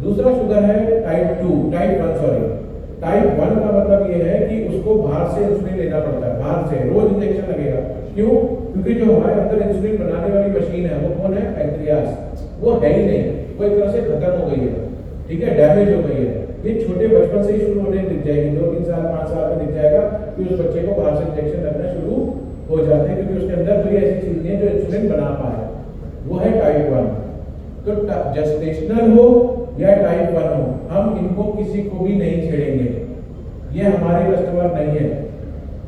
दूसरा शुगर है टाइप 1 टाइप 1 का मतलब ये है कि उसको बाहर से इंसुलिन लेना पड़ता है, बाहर से रोज इंजेक्शन लगेगा। क्यों? क्योंकि जो हमारे अंदर इंसुलिन बनाने वाली मशीन है वो कौन है? पैंक्रियास। वो है ही नहीं, वो एक तरह से खत्म हो गई है, ठीक है, डैमेज हो गई है। ये छोटे बचपन से ही शुरू होने दिख जाएगी, 2, 3 साल 5 साल में दिख जाएगा कि उस बच्चे को बाहर से इंजेक्शन लगना शुरू हो जाते हैं, क्योंकि उसके अंदर कोई ऐसी चीज नहीं है जो इंसुलिन बना पाए। वो है टाइप 1। तो जेस्टेशनल हो या टाइप 1 हो, हम इनको किसी को भी नहीं छेड़ेंगे। ये हमारे कस्टमर नहीं है,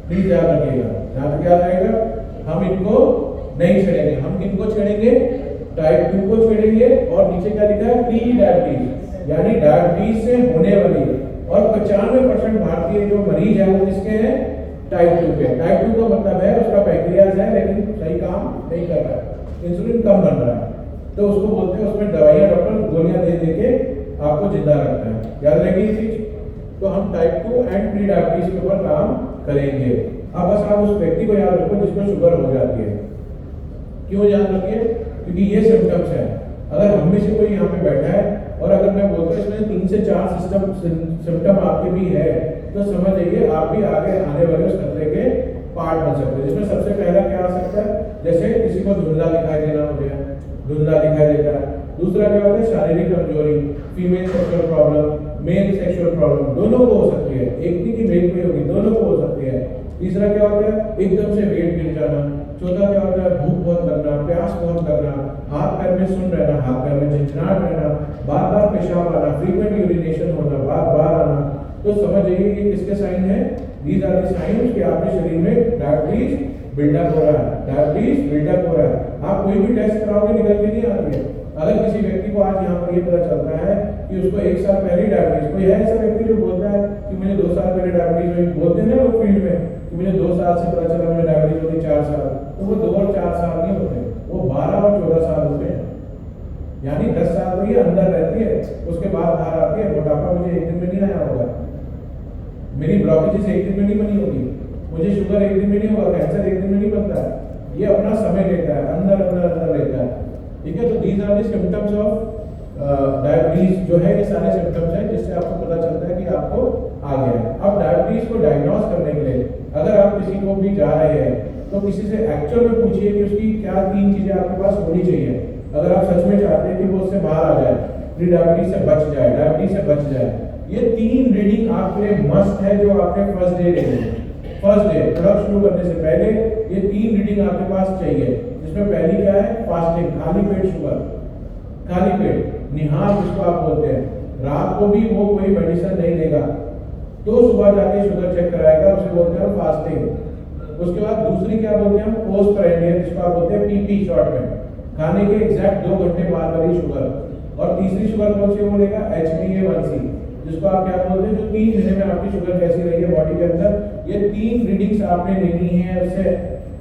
प्लीज याद रखिएगा। याद क्या रहेगा? हम इनको नहीं छेड़ेंगे। हम किनको छेड़ेंगे? टाइप 2 को छेड़ेंगे। और नीचे क्या लिखा है? प्री डायबिटीज, यानी डायबिटीज से होने वाली। और 95% भारतीय जो मरीज है वो किसके हैं? टाइप 2 के। टाइप 2 का मतलब है उसका पैंक्रियाज है लेकिन सही काम नहीं कर रहा है, इंसुलिन कम बन रहा है। तो उसको बोलते हैं, उसमें दवाइयाँ डॉक्टर गोलियाँ दे दे के आपको जिंदा रखता है। याद रखेगी ये चीज। तो हम टाइप 2 एंड प्री डायबिटीज के ऊपर काम करेंगे। अब बस आप उस व्यक्ति को याद रखो जिसको शुगर हो जाती है। क्यों याद रखिए? क्योंकि ये सिम्टम्स है। अगर हम में से कोई यहाँ पे बैठा है और अगर मैं बोलता हूँ इसमें 3 से 4 सिम्टम आपके भी है, तो समझ जाइए आप भी आगे आने वाले उस खतरे के पार्ट बन सकते हैं। जिसमें सबसे पहला क्या आ सकता है, जैसे किसी को धुंधला दिखाई देना हो गया, धुंधला दिखाई देता है। दूसरा क्या होता है, शारीरिक कमजोरी, female sexual problem, male sexual problem, दोनों को हो सकती है। एक नहीं कि मेल को होगी, दोनों को हो सकती है। तीसरा क्या होता है, एकदम से वेट गिर जाना। चौथा क्या होता है, भूख बहुत लगना, प्यास बहुत लगना, हाथ पैर में सुन रहना, हाथ पैर में झंझनाहट रहना, बार बार पेशाब आना, फ्रीक्वेंट यूरिनेशन होना, बार बार आना। तो समझ जाइए ये किसके साइन है? दीज आर द साइंस कि आपके शरीर में डायबिटीज बिल्डअप हो रहा है, डायबिटीज बिल्डअप हो रहा है। आप कोई भी टेस्ट कराओगे निकल के नहीं आती है। अगर किसी व्यक्ति को आज यहाँ पर ये पता चलता है कि उसको 1 साल पहले डायबिटीज, कोई है ऐसा व्यक्ति जो बोलता है कि मुझे 2 साल पहले डायबिटीज हुई, बोलते हैं ना लोग फील्ड में कि मुझे 2 साल से पता चला मुझे डायबिटीज होती 4 साल, तो वो 2 और 4 साल नहीं होते, वो 12 और 14 साल होते हैं। यानी 10 साल तो ये अंदर रहती है, उसके बाद बाहर आती है। मोटापा मुझे एक दिन में नहीं आया होगा, मेरी ब्लॉकेजेस एक दिन में नहीं बनी होगी, मुझे शुगर एक दिन में नहीं होगा, कैंसर एक दिन में नहीं बनता है। ये अपना समय लेता है, अंदर अंदर अंदर लेता है। ठीक है, तो these are the symptoms of diabetes जो है, ये सारे सिम्टम्स हैं जिससे आपको पता चलता है कि आपको आ गया है। अब डायबिटीज को डायग्नोज करने के लिए अगर आप किसी को भी जा रहे हैं तो किसी से एक्चुअल में पूछिए कि उसकी क्या 3 चीजें आपके पास होनी चाहिए। अगर आप सच में चाहते हैं कि वो उससे बाहर आ जाए, प्री डायबिटीज से बच जाए, डायबिटीज से बच जाए, ये 3 रीडिंग आपके लिए मस्ट है जो आपने फर्स्ट डे लेनी है। फर्स्ट डे प्रोडक्ट शुरू करने से पहले ये 3 रीडिंग आपके पास चाहिए, जिसमें पहली क्या है, फास्टिंग, खाली पेट शुगर, खाली पेट निहार जिसको आप बोलते हैं। रात को भी वो कोई मेडिसिन नहीं लेगा, तो सुबह जाके शुगर चेक कराएगा, उसे बोलते हैं फास्टिंग। उसके बाद दूसरी क्या बोलते हैं, पोस्ट प्रेंडियर जिसको आप बोलते हैं पीपी शॉर्ट में, खाने के एग्जैक्ट 2 घंटे बाद वाली शुगर। और तीसरी शुगर कौन सी बोलेगा, HbA1c जिसको आप क्या बोलते हैं, जो 3 महीने में आपकी शुगर कैसी रही है बॉडी के अंदर। ये 3 रीडिंग्स आपने लेनी है। उससे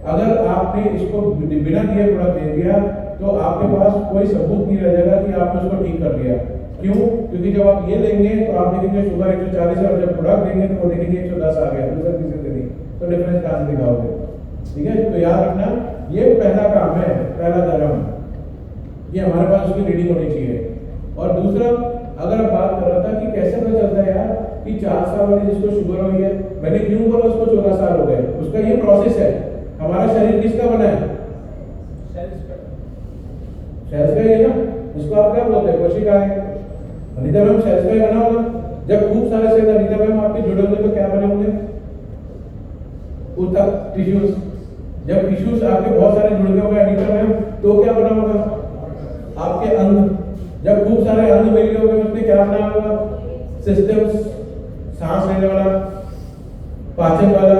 अगर आपने इसको बिना दिए प्रोडक्ट दे दिया तो आपके पास कोई सबूत नहीं रह जाएगा कि आपने उसको ठीक कर दिया। क्यों? क्योंकि जब आप ये लेंगे तो आप देखेंगे शुगर 140 है, और जब प्रोडक्ट देंगे तो वो देखेंगे 110 आ गया, दूसरा किसी से नहीं, तो डिफरेंस कहाँ से दिखाओगे? ठीक है, तो याद रखना ये पहला काम है, पहला धर्म, ये हमारे पास उसकी रीडिंग होनी चाहिए। और दूसरा, अगर आप बात कर रहा था कि कैसे पता चलता है यार कि 4 साल वाली जिसको शुगर हुई है, मैंने क्यों बोला उसको 14 साल हो गए, उसका ये प्रोसेस है। हमारा शरीर किसका बना है? सेल्स का ही है ना, इसको आप क्या बोलते हैं, कोशिका है। अनिता मैम सेल्स का ही बना होगा। जब खूब सारे सेल अनिता मैम आपके जुड़े होंगे तो क्या बने होंगे, ऊतक, टिश्यूज। जब टिश्यूज आपके बहुत सारे जुड़ गए होंगे अनिता मैम, तो क्या बना होगा, आपके अंग। जब खूब सारे अंग मिल गए होंगे उसमें क्या बना होगा, सिस्टम्स, सांस लेने वाला, पाचन वाला,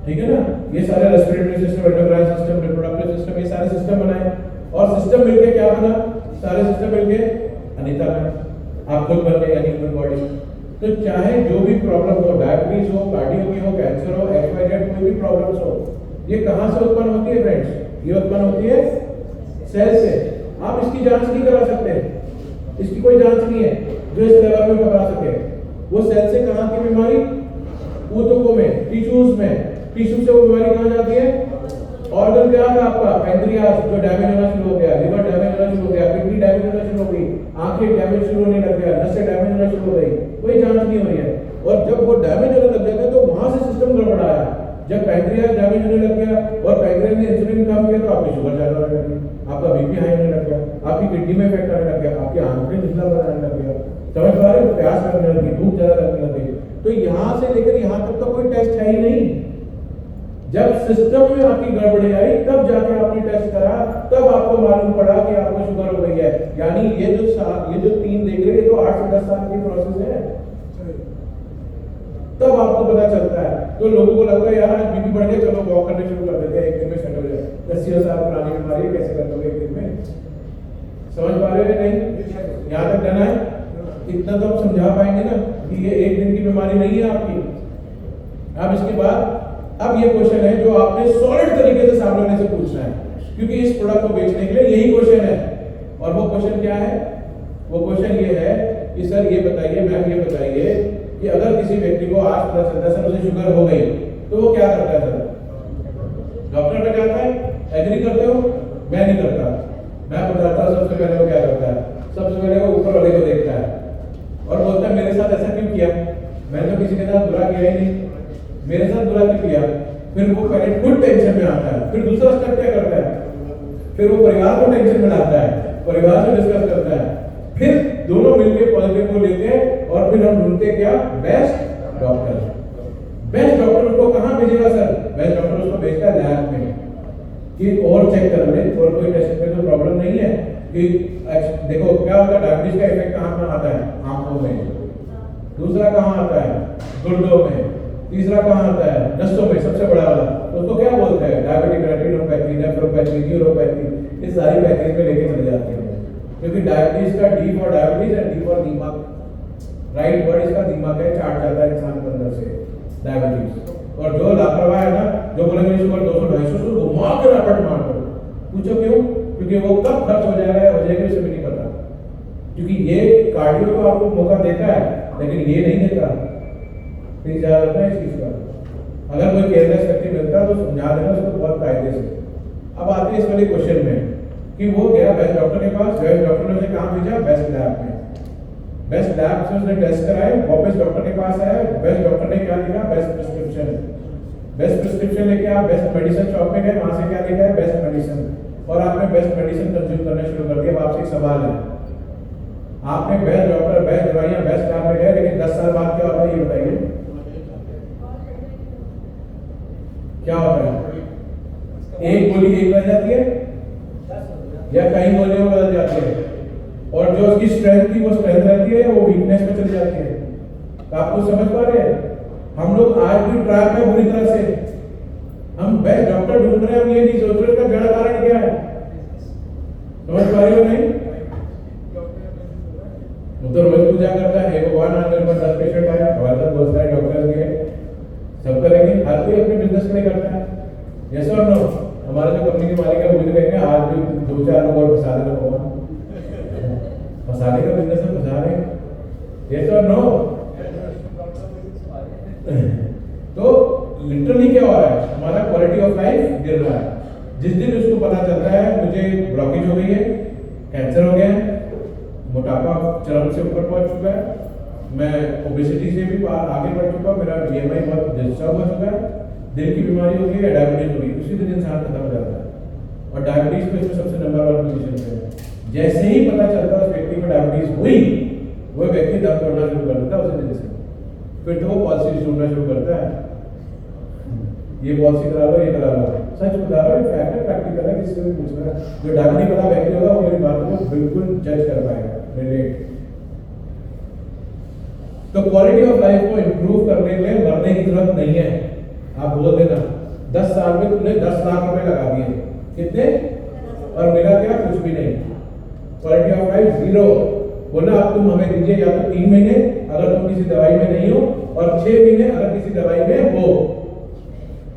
ठीक है ना, ये सारे respiratory system, endocrine system, reproductive system, ये सारे सिस्टम बनाए। और सिस्टम मिलके क्या बना, सारे सिस्टम मिलके अनिता मैम, आप खुद बन गए यानी ह्यूमन बॉडी। तो चाहे जो भी प्रॉब्लम हो, डायबिटीज हो, कार्डियो की हो, कैंसर हो, XYZ कोई भी प्रॉब्लम्स हो, ये कहाँ से उत्पन्न होती है फ्रेंड्स? ये उत्पन्न होती है सेल से। आप इसकी जांच नहीं करा सकते, इसकी कोई जांच नहीं है जो इस लेवल में बता सके। वो सेल से कहाँ की बीमारी, ऊतकों में, टिश्यूज में, टिश्यू से वो बीमारी कहाँ जाती है, ऑर्गन क्या था आपका, पैंक्रियास जो डैमेज होना शुरू हो गया, लिवर डैमेज होना शुरू हो गया, किडनी डैमेज होना शुरू हो गई, आंखें डैमेज शुरू होने लग गया, नसें डैमेज होना शुरू हो गई, कोई जांच नहीं हुई है। और जब वो डैमेज होने लग जाता है तो वहां से सिस्टम गड़बड़ाया। जब पैंक्रियास डैमेज होने लग गया और पैंक्रियास ने इंसुलिन कम किया तो आपकी शुगर ज्यादा होने लगी, आपका बीपी हाई होने लग गया, आपकी किडनी में इफेक्ट आने लग गया, आपकी आंखें धुंधला बनाने लग गया, समझ पा रहे हो, प्यास लगने लगी, भूख ज्यादा लगने लगी। तो यहाँ से लेकर यहाँ तक तो कोई टेस्ट है ही नहीं। जब सिस्टम में आपकी गड़बड़ी आई तब जाके आपने टेस्ट करा, तब आपको मालूम पड़ा कि आपको शुगर हो गई है। यानी ये जो 3 देख रहे हैं तो 8 से 10 साल की प्रोसेस है, तब आपको पता चलता है। तो लोगों को लगता है यार आज बीपी बढ़ गया, चलो वॉक करने शुरू कर देते हैं, एक दिन में सेट हो जाए। 10 साल पुरानी बीमारी है, कैसे कर दोगे एक दिन में? समझ पा रहे हो नहीं? यहाँ तक डना है, इतना तो हम समझा पाएंगे ना कि ये एक दिन की बीमारी नहीं है आपकी। अब इसके बाद अब ये क्वेश्चन है जो आपने सॉलिड तरीके से सामने से पूछना है, क्योंकि इस प्रोडक्ट को बेचने के लिए यही क्वेश्चन है। और वो क्वेश्चन क्या है? वो क्वेश्चन ये है कि सर ये बताइए, मैम ये बताइए कि अगर किसी व्यक्ति को आज पता चलता है सर उसे शुगर हो गई, तो वो क्या करता है सर? डॉक्टर पे जाता है? एग्री करते हो? मैं नहीं करता। मैं बताता हूँ सबसे पहले वो क्या करता है। सबसे पहले वो ऊपर वाले को देखता है और बोलता है मेरे साथ ऐसा क्यों किया? मैंने तो किसी के साथ बुरा किया ही नहीं, मेरे साथ बुरा क्यों किया? फिर वो पहले खुद टेंशन में आता है, फिर दूसरा स्टेप क्या करता है? फिर वो परिवार को टेंशन में लाता है, परिवार से डिस्कस करता है, फिर दोनों मिलकर पॉजिटिव को लेते हैं और फिर हम ढूंढते क्या? Best doctor. बेस्ट डॉक्टर उसको कहाँ भेजेगा सर? बेस्ट डॉक्टर उसको भेजता है लैब में कि और चेक कर ले और कोई टेस्ट में तो प्रॉब्लम नहीं है कि देखो क्या होता है, डायबिटीज का इफेक्ट कहाँ पर आता है? आंखों में। दूसरा कहाँ आता है? गुर्दों में। तीसरा कहाँ आता है? नसों में, सबसे बड़ा वाला। उसको क्या बोलते हैं? डायबिटिक रेटिनोपैथी, नेफ्रोपैथी, न्यूरोपैथी, ये सारी पैथीज पे लेके चले जाते हैं। क्योंकि डायबिटीज का D for diabetes and D for दिमाग, राइट वर्ड इसका दिमाग है, चाट जाता है इंसान के अंदर से डायबिटीज। और जो लापरवाह है ना, जो बोलेंगे शुगर 200-250 तो घुमा के रपट मार दो। पूछो क्यों? क्योंकि वो कब खर्च हो जाएगा उसे भी नहीं पता। क्योंकि ये कार्डियो तो आपको मौका देता है लेकिन ये नहीं देता। प्लीज याद रखना इस चीज का। अगर कोई केयरलेस व्यक्ति मिलता है तो समझा देना उसको बहुत कायदे से। अब आते हैं इस वाले क्वेश्चन में कि वो गया बेस्ट डॉक्टर के पास, बेस्ट डॉक्टर ने उसे कहाँ भेजा? बेस्ट लैब में। बेस्ट लैब से उसने टेस्ट कराए, वापस डॉक्टर के पास आया, बेस्ट डॉक्टर ने क्या लिखा? Best prescription. बेस्ट प्रिस्क्रिप्शन लेके आप बेस्ट मेडिसिन शॉप में गए, वहां से क्या लिखा है? Best medicine. और आपने बेस्ट मेडिसिन कंज्यूम करना शुरू कर दिया। अब आपसे एक सवाल है, आपने बेस्ट डॉक्टर, बेस्ट दवाइयां, बेस्ट लैब में गए, लेकिन 10 साल बाद क्या होता है ये बताइए? क्या होता है? एक गोली एक रह जाती है या कई गोलियों में बदल जाती है, और जो उसकी स्ट्रेंथ थी वो स्ट्रेंथ रहती है या वो वीकनेस में चली जाती है? तो आप कुछ समझ पा रहे हैं? हम लोग आज भी ट्रैप में बुरी तरह से, हम बेस्ट डॉक्टर ढूंढ रहे हैं, हम ये नहीं सोच रहे इसका जड़ कारण क्या है। समझ पा रहे हो नहीं? वो तो रोज पूजा करता है, हे भगवान आज मेरे पास 10 पेशेंट आए, हमारे साथ बहुत सारे डॉक्टर्स भी हैं, सब करेंगे, हर कोई अपने बिजनेस के लिए करता है। यस और नो? हमारा जो कंपनी के मालिक है मुझे कहेंगे आज भी 2-4 लोग और फंसा देना भगवान, फंसाने का बिजनेस में फंसा रहे हैं। यस और नो? तो लिटरली क्या हो रहा है? हमारा क्वालिटी ऑफ लाइफ गिर रहा है। जिस दिन उसको पता चलता है मुझे ब्लॉकेज हो गई है, कैंसर हो गया है, मोटापा चरम से ऊपर पहुंच चुका है, मैं ओबेसिटी से भी आगे बढ़ चुका हूँ, मेरा BMI बहुत डिस्टर्ब हो चुका है, दिल की बीमारी हो गई है, डायबिटीज हो गई, उसी दिन इंसान खत्म हो जाता है। और डायबिटीज पे इसमें सबसे नंबर 1 पोजीशन पे है। जैसे ही पता चलता है उस व्यक्ति को डायबिटीज हुई, वो व्यक्ति दम तोड़ना शुरू कर देता है उसी दिन से। फिर तो वो पॉलिसी ढूंढना शुरू करता है, ये पॉलिसी करा लो, ये करा लो। सच बता रहा हूँ, फैक्ट है, प्रैक्टिकल है, किसी से भी पूछ रहा है। जो डायबिटीज वाला व्यक्ति होगा वो मेरी बातों को बिल्कुल जज कर पाएगा, रिलेट। तो क्वालिटी ऑफ लाइफ को इंप्रूव करने में मरने की जरूरत नहीं है। आप बोल देना 10 साल में तुमने 10 लाख रुपए लगा दिए, कितने? और मिला क्या? कुछ भी नहीं। Quality of life 0। बोला अब तुम हमें दीजिए या तो 3 महीने अगर तुम किसी दवाई में नहीं हो, और 6 महीने अगर किसी दवाई में हो।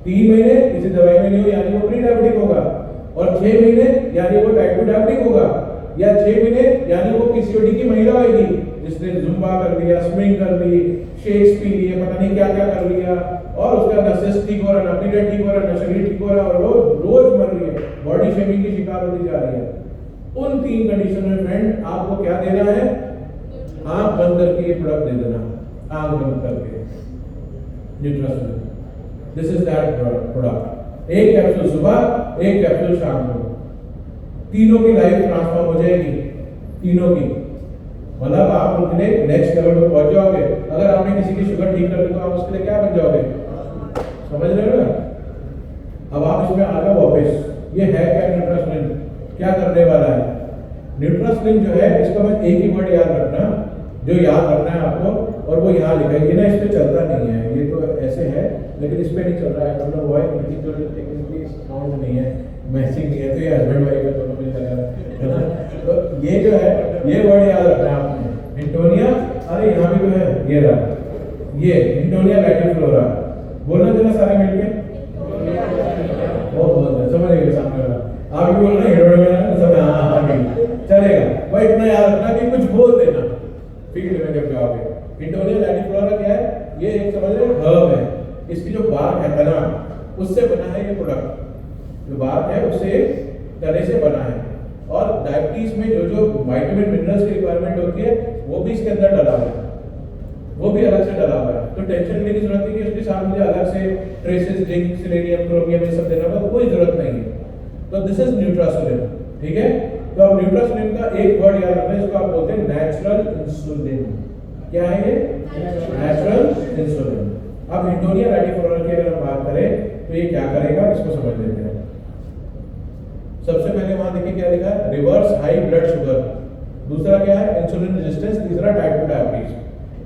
3 महीने किसी दवाई में नहीं हो यानी वो प्री डायबिटिक होगा, और 6 महीने यानी वो टाइप 2 डायबिटिक होगा, या 6 महीने यानी वो PCOD की महिला होगी जिसने जुम्बा कर लिया, स्विमिंग कर ली, शेक्स पी लिए, पता नहीं क्या क्या कर लिया, और उसका न सिस्ट ठीक हो रहा, न पीरियड ठीक हो रहा, न शरीर ठीक हो रहा, और वो रोज मर रही है, बॉडी शेमिंग की शिकार होती जा रही है। उन 3 कंडीशन में फ्रेंड आपको क्या देना है? आंख बंद करके ये प्रोडक्ट दे देना, आंख बंद करके nutraceutical. This is that product. एक कैप्सूल सुबह, एक कैप्सूल शाम को, तीनों की लाइफ ट्रांसफॉर्म हो जाएगी, तीनों की। मतलब आप उनके नेक्स्ट लेवल पे पहुंच जाओगे। अगर आपने किसी की शुगर ठीक कर दी तो आप उसके लिए क्या बन जाओगे? समझ रहे हो ना? अब आप इसमें आ जाओ वापस। ये है क्या न्यूट्रास्लिन? क्या करने वाला है? न्यूट्रास्लिन जो है इसका बस एक ही वर्ड याद रखना, जो याद रखना है आपको, और वो यहाँ लिखा है। ये ना इस पे चलता नहीं है, ये तो ऐसे है लेकिन इस पे नहीं चल रहा है, मतलब वो है इनकी जो टेक्निकली साउंड नहीं है, मैचिंग नहीं है, तो ये हस्बैंड वाइफ है दोनों में चलेगा, है ना? तो ये जो है ये वर्ड याद रखना है आपने। इंटोनिया, अरे यहाँ भी तो है, ये रहा, ये इंटोनिया लैटिफ्लोरा। बोलना जरा सारे मिलके, बहुत समझ गए सामने वाला। आप भी बोल रहे हैं, चलेगा। याद रखना कि कुछ बोल देना फील्ड में जब जाओगे। इंटोनिया लैटिफ्लोरा क्या है? ये एक समझ रहे हर्ब है, इसकी जो बात है तना, उससे बना है ये प्रोडक्ट, जो बात है उससे तने से बना है। और डायबिटीज में जो जो विटामिन मिनरल्स की रिक्वायरमेंट होती है वो भी इसके अंदर डला हुआ है, वो भी अलग से डला हुआ है। तो टेंशन लेने की जरूरत नहीं कि उसके साथ मुझे अलग से ट्रेसेस, जिंक, सेलेनियम, क्रोमियम ये सब देना होगा, कोई जरूरत नहीं है। तो दिस इज न्यूट्रासोलिन, ठीक है। तो अब न्यूट्रासोलिन का एक वर्ड याद रखना, इसको आप बोलते हैं नेचुरल इंसुलिन। क्या है ये? Natural insulin. अब इंटोनिया लैटिफ्लोरा की अगर हम बात करें तो ये क्या करेगा, इसको समझ लेते हैं। सबसे पहले वहां देखिए क्या लिखा है, रिवर्स हाई ब्लड शुगर, दूसरा क्या है इंसुलिन रेजिस्टेंस, तीसरा टाइप 2 डायबिटीज।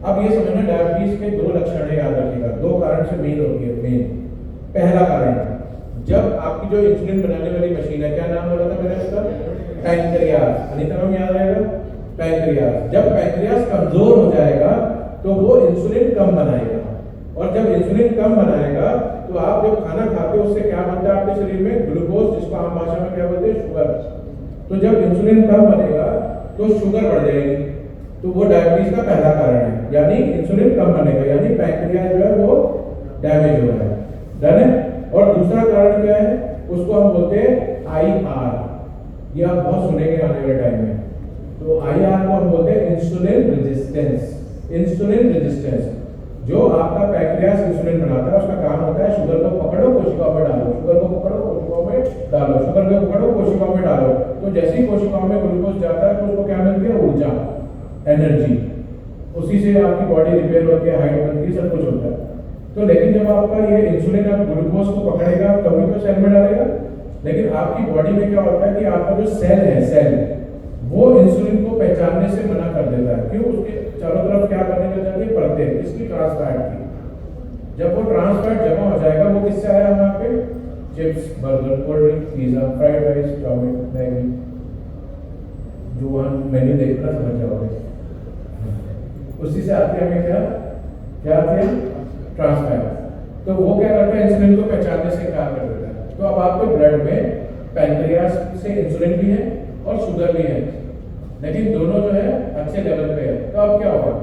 अब ये समझना डायबिटीज के दो लक्षण है, याद रखिएगा, दो कारण से मेन होती है। मेन पहला कारण, जब आपकी जो इंसुलिन बनाने वाली मशीन है, क्या नाम बोला था मैंने उसका? पैंक्रियास। अनिता मैम याद रहेगा? पैंक्रियास। जब पैंक्रियास कमजोर हो जाएगा तो वो इंसुलिन कम बनाएगा, और जब इंसुलिन कम बनाएगा तो आप जब खाना खाते हो उससे क्या बनता है आपके शरीर में? ग्लूकोज, जिसको आम भाषा में क्या बोलते हैं? शुगर। तो जब इंसुलिन कम बनेगा तो शुगर बढ़ जाएगी, तो वो डायबिटीज का पहला कारण है, यानी इंसुलिन कम बनेगा, यानी पैंक्रियास जो है वो डैमेज हो रहा है। डन है। और दूसरा कारण क्या है? उसको हम बोलते हैं IR, ये आप बहुत सुनेंगे आने वाले टाइम में। तो IR को हम बोलते हैं इंसुलिन रेजिस्टेंस। इंसुलिन रेजिस्टेंस, जो आपका पैंक्रियास इंसुलिन बनाता है उसका काम होता है शुगर को पकड़ो कोशिकाओं में डालो, शुगर को पकड़ो कोशिकाओं में डालो, शुगर को पकड़ो कोशिकाओं में डालो। तो जैसे ही कोशिकाओं में ग्लूकोज जाता है तो उसको क्या मिलती है? ऊर्जा, एनर्जी। उसी से आपकी बॉडी रिपेयर होती है, हाइट बनती है, सब कुछ होता है। तो लेकिन जब आपका ये इंसुलिन आप ग्लूकोज को पकड़ेगा तभी तो सेल में डालेगा, लेकिन आपकी बॉडी में क्या होता है कि आपका जो सेल है, सेल वो इंसुलिन को पहचानने से मना कर देता है। क्यों? उसके चारों तरफ क्या करने लग जाती है? परतें, इसकी ट्रांसफैट की। जब वो ट्रांसफैट जमा हो जाएगा, वो किससे आया वहां पे? Chips, burger, cold drink, pizza, fried rice, chow mein, Maggi, जो वहां मेन्यू देखना समझ जाओगे, उसी से आती है हमें क्या आती है? ट्रांसफैट। तो वो क्या करता है? इंसुलिन को पहचानने से इनकार कर देता है। तो अब आपके ब्लड में पैंक्रियास से इंसुलिन भी है और शुगर भी है, लेकिन दोनों जो है अच्छे लेवल पे है। तो अब क्या होगा?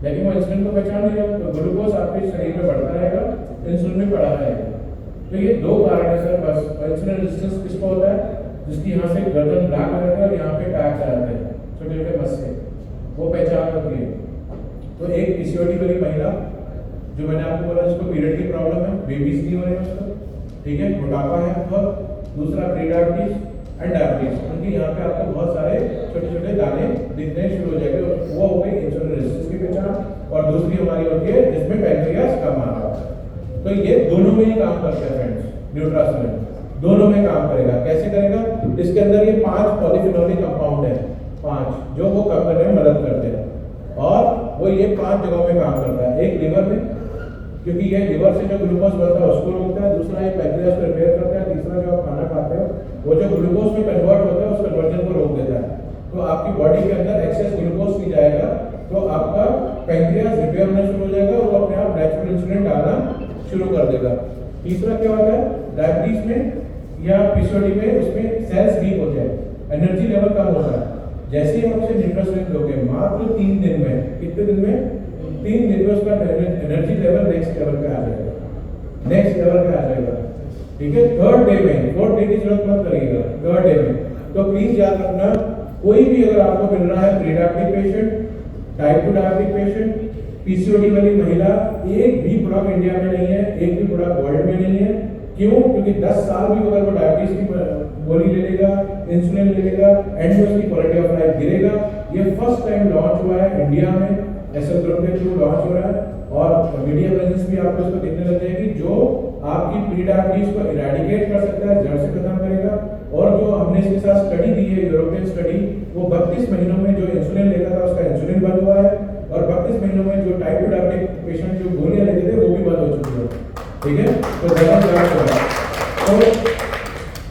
लेकिन वो इंसुलिन को पहचान नहीं रहा, तो ग्लूकोज आपके शरीर में बढ़ता रहेगा, इंसुलिन भी बढ़ा रहेगा। तो ये दो कारण है सर बस। इंसुलिन रेजिस्टेंस किसको होता है? जिसकी यहाँ से गर्दन ब्लैक हो जाती है और यहाँ पे टैग आ जाते हैं छोटे छोटे मस्से, वो पहचान होती है। तो एक पीसीओडी वाली महिला, जो मैंने आपको बोला जिसको पीरियड की प्रॉब्लम है, बेबीज नहीं हो रहे हैं उसको, ठीक है, मोटापा है बहुत, दूसरा प्री डायबिटीज एंड डायबिटीज, उनके यहाँ पे आपको बहुत सारे छोटे छोटे दाने दिखने शुरू हो जाएंगे, वो हो गई इंसुलिन रेजिस्टेंस की पहचान। और दूसरी हमारी होती है जिसमें पैंक्रियास कम आ रहा है। तो ये दोनों में ही काम करते हैं फ्रेंड्स, न्यूट्रासोलिन दोनों में काम करेगा। कैसे करेगा? इसके अंदर ये 5 पॉलीफिनोलिक कंपाउंड है, 5 जो वो कम करने में मदद करते हैं, और वो ये 5 जगहों में काम करता है। एक लिवर में, क्योंकि ये लिवर से जो ग्लूकोज बनता है उसको रोकता है, दूसरा ये पैंक्रियास को रिपेयर करता है, तीसरा जो आप खाना खाते हो वो जो ग्लूकोज में कन्वर्ट होता है उस कन्वर्जन को रोक देता है। तो आपकी बॉडी के अंदर एक्सेस ग्लूकोज नहीं जाएगा, तो आपका पैंक्रियास रिपेयर होना शुरू हो जाएगा, वो अपने आप नेचुरल इंसुलिन डालना शुरू कर देगा। तीसरा क्या होता है? डायबिटीज में या पीसीओडी में, उसमें सेल्स वीक होते हैं, एनर्जी लेवल कम होता है। जैसे ही हम उसे न्यूट्रासोलिन दोगे मात्र 3 दिन में, कितने दिन में? 3 दिन में उसका एनर्जी लेवल नेक्स्ट लेवल पे आ जाएगा, नेक्स्ट लेवल पे आ जाएगा, ठीक है। 3rd डे में, 4th डे की जरूरत मत करिएगा, 3rd डे में। तो प्लीज याद रखना, कोई भी अगर आपको मिल रहा है pre diabetic patient, type 2 diabetic patient, PCOD वाली महिला, एक भी प्रोडक्ट इंडिया में नहीं है, एक भी प्रोडक्ट वर्ल्ड में नहीं है। क्यों? क्योंकि 10 साल भी अगर वो डायबिटीज की गोली ले लेगा, इंसुलिन ले लेगा, एंड में उसकी क्वालिटी ऑफ लाइफ गिरेगा। ये फर्स्ट टाइम लॉन्च हुआ है इंडिया में, एसएल ग्रुप के थ्रू लॉन्च हो रहा है, और मीडिया प्रेजेंस भी आपको इसको दिखने लग जाएगी, जो आपकी प्री डायबिटीज को इरेडिकेट कर सकता है, जड़ से खत्म करेगा। और जो हमने इसके साथ स्टडी दी है, यूरोपियन स्टडी, वो 32 महीनों में जो इंसुलिन लेता था उसका इंसुलिन बंद हुआ है, और 32 महीनों में जो टाइप 2 डायबिटिक पेशेंट जो गोलियां लेते थे वो भी बंद हो चुकी है, ठीक है। तो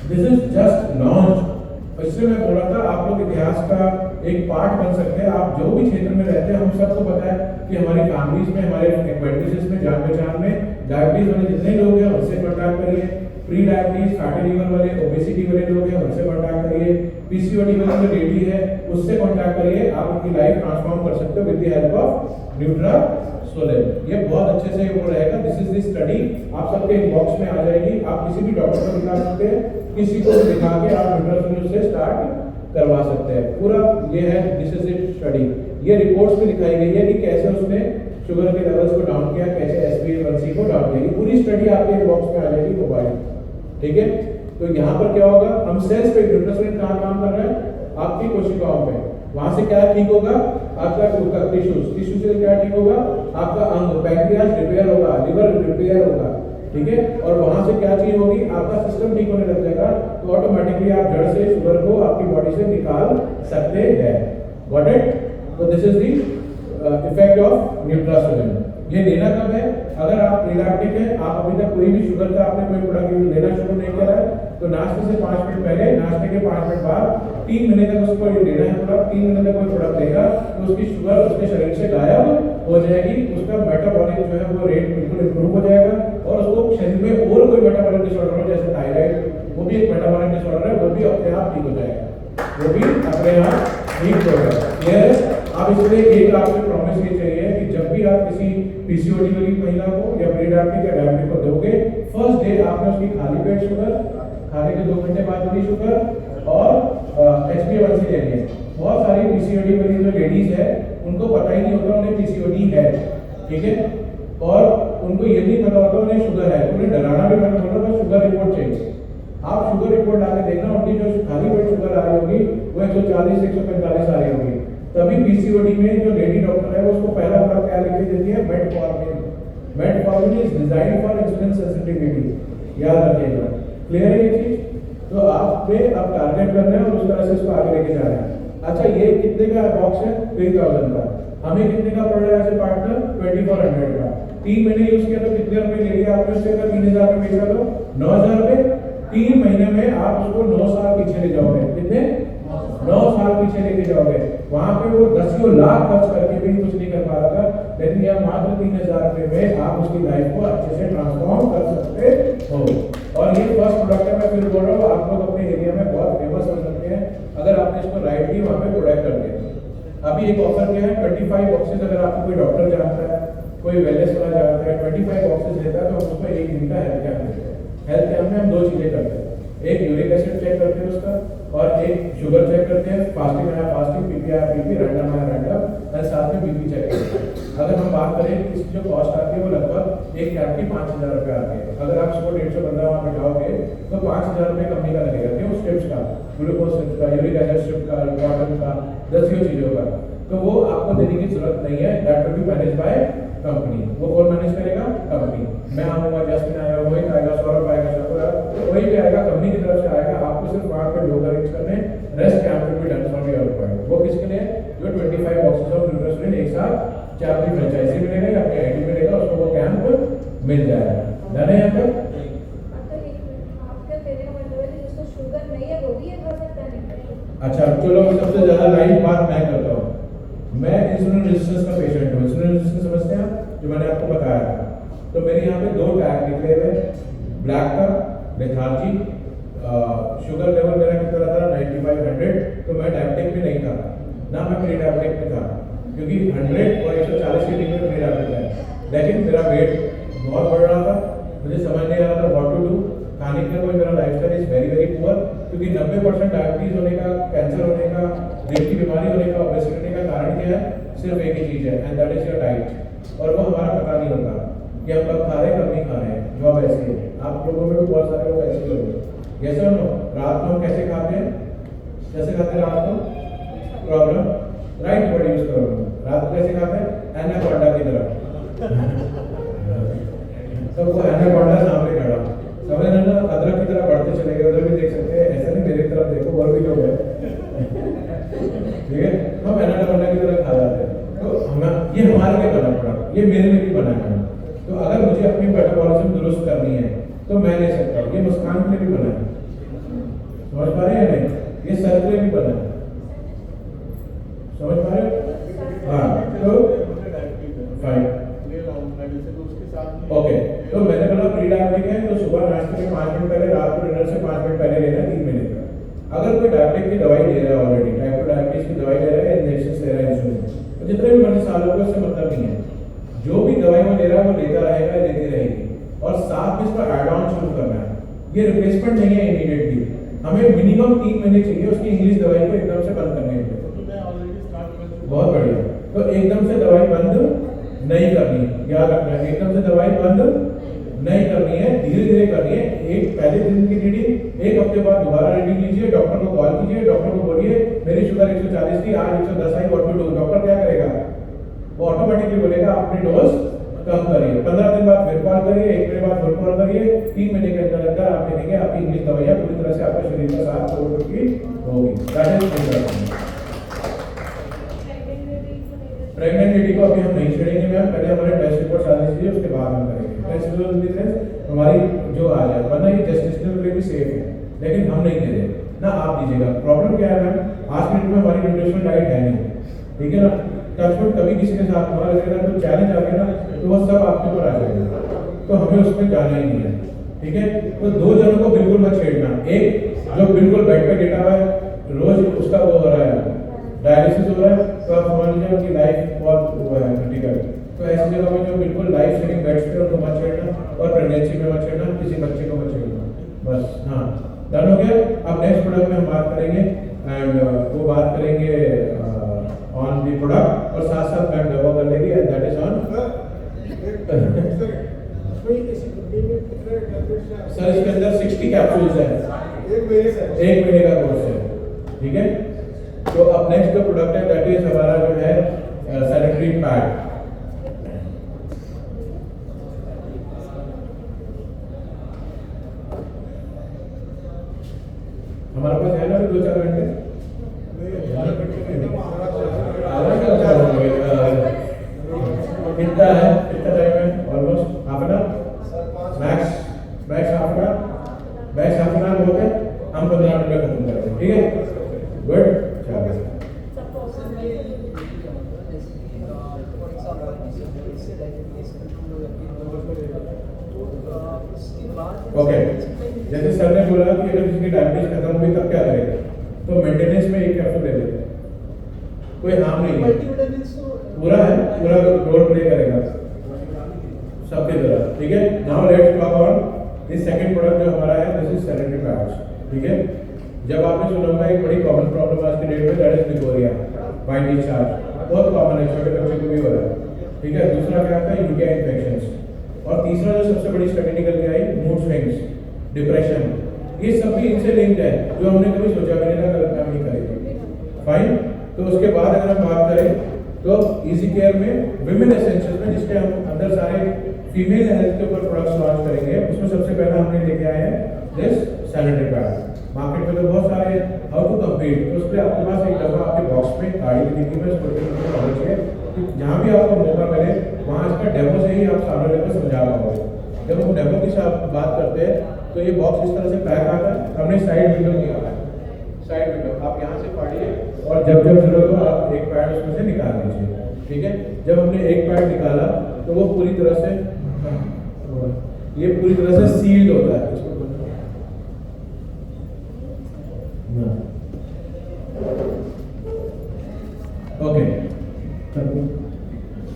दिस इज जस्ट लॉन्च। इसलिए मैं बोल रहा था आप लोग इतिहास का एक पार्ट बन सकते हैं। आप जो भी क्षेत्र में रहते हैं, हम सबको पता है कि हमारी फैमिलीज में, हमारे एक्वेंटेंसेस में, जान पहचान में डायबिटीज वाले जितने लोग हैं उससे कॉन्टैक्ट करिए, प्री डायबिटीज, फैटी लीवर वाले, ओबेसिटी वाले लोग हैं उनसे कांटेक्ट करिए, पीसीओडी वाली जो लेडी है उससे कांटेक्ट करिए, आप उनकी लाइफ ट्रांसफॉर्म कर सकते हो विद द हेल्प ऑफ न्यूट्रासोलन। ये बहुत अच्छे से वो रहेगा। दिस इज द स्टडी, आप सबके इनबॉक्स में आ जाएगी, आप किसी भी डॉक्टर को दिखा सकते हैं, किसी को भी दिखा के आप न्यूट्रासोलन से स्टार्ट करवा सकते हैं। पूरा ये है, दिस इज इट स्टडी। ये रिपोर्ट्स में दिखाई गई है कि कैसे उसने शुगर के लेवल्स को डाउन किया, कैसे HbA1c को डाउन किया। पूरी स्टडी आपके इनबॉक्स में आ जाएगी मोबाइल, ठीक है। तो यहाँ पर क्या होगा, हम सेल्स पे न्यूट्रासोलन कहाँ काम कर रहे हैं, आपकी कोशिकाओं पे। वहां से क्या ठीक होगा, आपका टिश्यू से क्या ठीक होगा, आपका अंग पैंक्रियास रिपेयर होगा, लिवर रिपेयर होगा, ठीक है। और वहां से क्या चीज होगी, आपका सिस्टम ठीक होने लग जाएगा, तो ऑटोमेटिकली आप जड़ से शुगर को आपकी बॉडी से निकाल सकते हैं। Got it? तो this is the effect of न्यूट्रासोलन। ये लेना कब है, अगर आप प्रीडायबिटिक है, आप अभी तक कोई भी शुगर का आपने कोई प्रोडक्ट लेना शुरू नहीं किया है, तो नाश्ते से 5 मिनट पहले, नाश्ते के 5 मिनट बाद 3 महीने तक उसको ये लेना है प्रोडक्ट। 3 महीने तक कोई प्रोडक्ट लेगा तो उसकी शुगर उसके शरीर से गायब हो जाएगी, उसका मेटाबॉलिक जो है वो रेट बिल्कुल इंप्रूव हो जाएगा, और उसको शरीर में और कोई मेटाबॉलिक डिसऑर्डर हो जैसे थायराइड, वो भी एक मेटाबॉलिक डिसऑर्डर है, वो भी अपने आप ठीक हो जाएगा, वो भी अपने आप ठीक होगा। क्लियर है? आप इसलिए एक आपसे प्रॉमिस ये चाहिए कि जब भी आप किसी पीसीओडी वाली महिला को या प्रीडायबिटिक या डायबिटिक को दोगे, फर्स्ट डे आपने उसकी खाली पेट शुगर, खाने के 2 घंटे बाद वाली शुगर और HbA1c लेनी है। बहुत सारी पीसीओडी वाली जो लेडीज है उनको पता ही नहीं होता उन्हें पीसीओडी है, ठीक है, और उनको ये नहीं पता होता उन्हें शुगर है। उन्हें डराना भी मैंने बोला था, शुगर रिपोर्ट चाहिए। आप शुगर रिपोर्ट लाके देखना, उनकी जो खाली पेट शुगर आ रही होगी वो 140 145 आ रही होगी। तभी पीसीओडी में जो लेडी डॉक्टर है वो उसको पहला प्रोडक्ट क्या लिख के देती है, metformin. Metformin is design for insulin sensitivity, याद रखिएगा। क्लियर है ये चीज? तो आप पे अब टारगेट करना है और उस तरह से इसको आगे लेके जा रहे हैं। अच्छा, ये कितने का बॉक्स है? 3000 का। हमें कितने का पड़ रहा है एज ए पार्टनर? 2400 का। 3 महीने यूज किया तो कितने रुपए ले लिया आपने उससे? अगर 3000 में बेचा तो 9000 रुपए। 3 महीने में आप उसको 9 साल पीछे ले जाओगे। कितने? 9 साल पीछे लेके जाओगे। वहां पे वो 10 लाख खर्च करके भी कुछ नहीं कर पा रहा था, लेकिन यह मात्र 3000 रुपए में आप उसकी लाइफ को अच्छे से ट्रांसफॉर्म कर सकते हो। और ये फर्स्ट प्रोडक्ट है, मैं फिर बोल रहा हूँ, आप लोग अपने एरिया में बहुत फेमस हो सकते हैं अगर आपने इसको राइट की वहाँ पे प्रोडक्ट कर दिया। अभी एक ऑफर क्या है, 25 बॉक्सेस अगर आपको कोई डॉक्टर जानता है, कोई वेलनेस वाला जानता है, 25 बॉक्सेस लेता है, तो उसमें 1 दिन का हेल्थ कैंप देते हैं। हेल्थ कैंप में हम 2 चीजें करते हैं, एक यूरिक एसिड चेक करते हैं उसका, और एक शुगर चेक करते हैं, फास्टिंग आया फास्टिंग, पीपी आया पीपी, रैंडम आया रैंडम, और साथ में बीपी चेक करते हैं। अगर हम बात करें कि इसकी जो कॉस्ट आती है वो लगभग एक कैंप की 5000 रुपये आती है। अगर आप 100-150 बंदा वहाँ बिठाओगे तो 5000 रुपये कंपनी का लगेगा। क्यों? स्ट्रिप्स का, ग्लूकोज स्ट्रिप्स का, यूरिक एसिड स्ट्रिप का, कॉटन का, 10 चीजों का। तो वो आपको देने की जरूरत नहीं है, that will be manage by company. वो कौन मैनेज करेगा? कंपनी। मैं आऊंगा, जस्टिन आएगा, मोहित आएगा, सौरभ आएगा, तो वही भी आएगा, कंपनी की तरफ से आएगा। आपको सिर्फ वहां पे लोग अरेंज करने, rest camp will be done from your point. वो किसके लिए? जो 25 बॉक्सेस ऑफ न्यूट्रासोलन एक साथ चाहे अपनी फ्रेंचाइजी मिलेगा या अपनी आईडी मिलेगा, उसको वो कैंप मिल जाएगा। डन है यहाँ पर? अच्छा, चलो सबसे ज्यादा लाइव बात मैं करता हूँ। मैं इंसुलिन रेजिस्टेंस का पेशेंट हूँ। इंसुलिन रेजिस्टेंस समझते हैं आप, जो मैंने आपको बताया था। तो मेरे यहाँ पे 2 टैग निकले हुए, ब्लैक का लेथार्जी, शुगर लेवल मेरा कितना था 9500, तो मैं डायबिटिक भी नहीं था ना, मैं प्री डायबिटिक में था, क्योंकि 100 और 140 के बीच में प्री डायबिटिक है। लेकिन मेरा वेट बहुत बढ़ रहा था, मुझे समझ नहीं आ रहा था व्हाट टू डू। खाने के कोई मेरा lifestyle is very very poor, क्योंकि 90% डायबिटीज होने का, कैंसर होने का, दिल की बीमारी होने का, ओबेसिटी का कारण क्या है? सिर्फ एक ही चीज है, and that is your diet. और वो हमारा पता नहीं होता कि हम कब खा रहे हैं, कब नहीं खा रहे हैं। जॉब ऐसी है, आप लोगों में भी बहुत सारे लोग ऐसे लोग हैं। जैसे हम रात को हम कैसे खाते हैं, कैसे खाते हैं रात को? प्रॉब्लम, राइट वर्ड यूज करो। रात को कैसे खाते हैं? एनाकोंडा की तरह। तो वो एनाकोंडा सामने खड़ा, समझ रहे ना, अदरक की तरह बढ़ते चले गए। उधर भी देख सकते हैं, ऐसा नहीं मेरी तरफ देखो, और भी लोग हैं, ठीक है। हम एनाकोंडा की तरह खा जाते हैं। तो हम, ये हमारे लिए बना पड़ा, ये मेरे लिए भी बना है। तो अगर मुझे अपनी मेटाबॉलिज्म दुरुस्त करनी है तो मैं ले सकता हूँ। ये मुस्कान के लिए भी बना है, समझ पा रहे हैं नहीं? ये सर के लिए भी बना है, समझ पा रहे हो? हाँ, तो फाइन, ओके। तो तो मैंने बोला प्री डायबिटिक है तो सुबह नाश्ते में 5 मिनट पहले, रात को डिनर से 5 मिनट पहले लेना है 3 महीने का। अगर कोई डायबिटिक की दवाई ले रहा है ऑलरेडी, टाइप 2 डायबिटीज की दवाई ले रहा है, इंजेक्शन ले रहा है इंसुलिन, तो जितने भी मर्जी सालों को उससे मतलब नहीं है, जो भी दवाई वो ले रहा है वो लेता रहेगा, लेती रहेगी। और साथ में इसका एड ऑन शुरू करना है, ये रिप्लेसमेंट नहीं है इमीडिएटली, हमें मिनिमम 3 महीने चाहिए उसकी इंग्लिश दवाई को एकदम से बंद करने के लिए। बहुत बढ़िया। तो एकदम से दवाई बंद नहीं करनी, याद रखना है, एकदम से दवाई बंद नहीं करनी है, धीरे धीरे करनी है। एक पहले दिन की रीडिंग, एक हफ्ते बाद दोबारा रीडिंग लीजिए, डॉक्टर को कॉल कीजिए, डॉक्टर को बोलिए मेरी शुगर 140 थी, आज 110 आई, व्हाट टू डू। डॉक्टर क्या करेगा, वो ऑटोमेटिकली बोलेगा अपनी डोज कम करिए। 15 दिन बाद फिर कॉल करिए, 1 महीने बाद फिर कॉल करिए, 3 महीने के अंदर अंदर आप देखेंगे आपकी इंग्लिश दवाइयाँ पूरी तरह से आपके शरीर का साथ छोड़ चुकी होगी। प्रेगनेंट को अभी हम नहीं छेड़ेंगे मैम, पहले हमारे टेस्ट रिपोर्ट आने चाहिए, उसके बाद हम करेंगे। टेस्ट रिपोर्ट हमारी जो आ जाए, वरना ये टेस्टिस्टल के लिए भी सेफ है, लेकिन हम नहीं दे रहे ना, आप दीजिएगा। प्रॉब्लम क्या है मैम, आज की डेट में हमारी न्यूट्रिशनल डाइट है नहीं, ठीक है ना। टचवुड कभी किसी के साथ हमारा लगेगा तो चैलेंज आ गया ना, तो वो सब आपके ऊपर आ जाएगा, तो हमें उसमें जाना ही नहीं है, ठीक है। तो 2 जनों को बिल्कुल मत छेड़ना, एक जो बिल्कुल बेड पे लेटा हुआ है, रोज उसका वो हो रहा है, डायलिसिस हो रहा है, तो आप समझ लीजिए उनकी लाइफ बहुत वो है क्रिटिकल। तो ऐसी जगह में जो बिल्कुल लाइफ सेविंग बेड्स पे उनको मत छेड़ना, और प्रेगनेंसी में मत छेड़ना, किसी बच्चे को मत छेड़ना, बस। हाँ, डन हो गया। अब नेक्स्ट प्रोडक्ट में हम बात करेंगे, एंड वो बात करेंगे ऑन दी प्रोडक्ट, और साथ साथ मैम डेमो कर लेगी, and that is on sir. इसके अंदर 60 कैप्सूल्स है, 1 महीने का कोर्स है, ठीक है। तो अब नेक्स्ट जो प्रोडक्ट है दैट इज हमारा जो है सैनिटरी पैड। हमारे पास है ना 2-4 घंटे, कितना है, कितना टाइम है, almost half an hour, max half an hour होता है, हम 15 मिनट में खत्म करते हैं, ठीक है। Good, okay. जैसे सर ने बोला कि अगर किसी की डायबिटीज खत्म हुई तब क्या करेगा, तो मेंटेनेंस में 1 कैप्सूल ले लेते, कोई हार्म नहीं है, पूरा है, पूरा रोल प्ले करेगा सबके तरह, ठीक है। Now let's talk on this second product जो हमारा है, दिस इज सैनिटरी पैड्स, ठीक है। जब आपने सुना होगा एक बड़ी कॉमन प्रॉब्लम आज के डेट में, दैट इज निकोरिया, वाइट डिस्चार्ज, बहुत कॉमन है, छोटे बच्चे को भी हो रहा है, ठीक है। दूसरा क्या आता है, यूरिया इन्फेक्शंस, और तीसरा जो सबसे बड़ी स्टडी निकल के आई, मूड स्विंग्स, डिप्रेशन, ये सब भी इनसे लिंक्ड है, जो हमने कभी सोचा भी नहीं था कल्पना नहीं करेगी, फाइन। तो उसके बाद अगर हम बात करें तो इजी केयर में विमेन एसेंशियल्स में, जिसके हम अंदर सारे फीमेल हेल्थ के ऊपर प्रोडक्ट्स लॉन्च करेंगे, उसमें सबसे पहला हमने लेके आए हैं दिस सैनिटरी पैड। मार्केट में तो बहुत सारे, हाउ टू कम्पीट, तो उसके आपके पास एक डब्बा आपके बॉक्स में गाड़ी की डिक्की में होना चाहिए, जहाँ भी आपको मौका मिले वहाँ इसका डेमो से ही आप सामने लेकर समझा पाओगे। जब हम डेमो की बात करते हैं तो ये बॉक्स इस तरह से पैक आता है, हमने साइड विंडो किया है, साइड विंडो आप यहाँ से फाड़िए, और जब जरूरत हो आप एक पैड उसमें से निकाल लीजिए, ठीक है। जब हमने एक पैड निकाला तो वो पूरी तरह से, ये पूरी तरह से सील्ड होता है, ओके।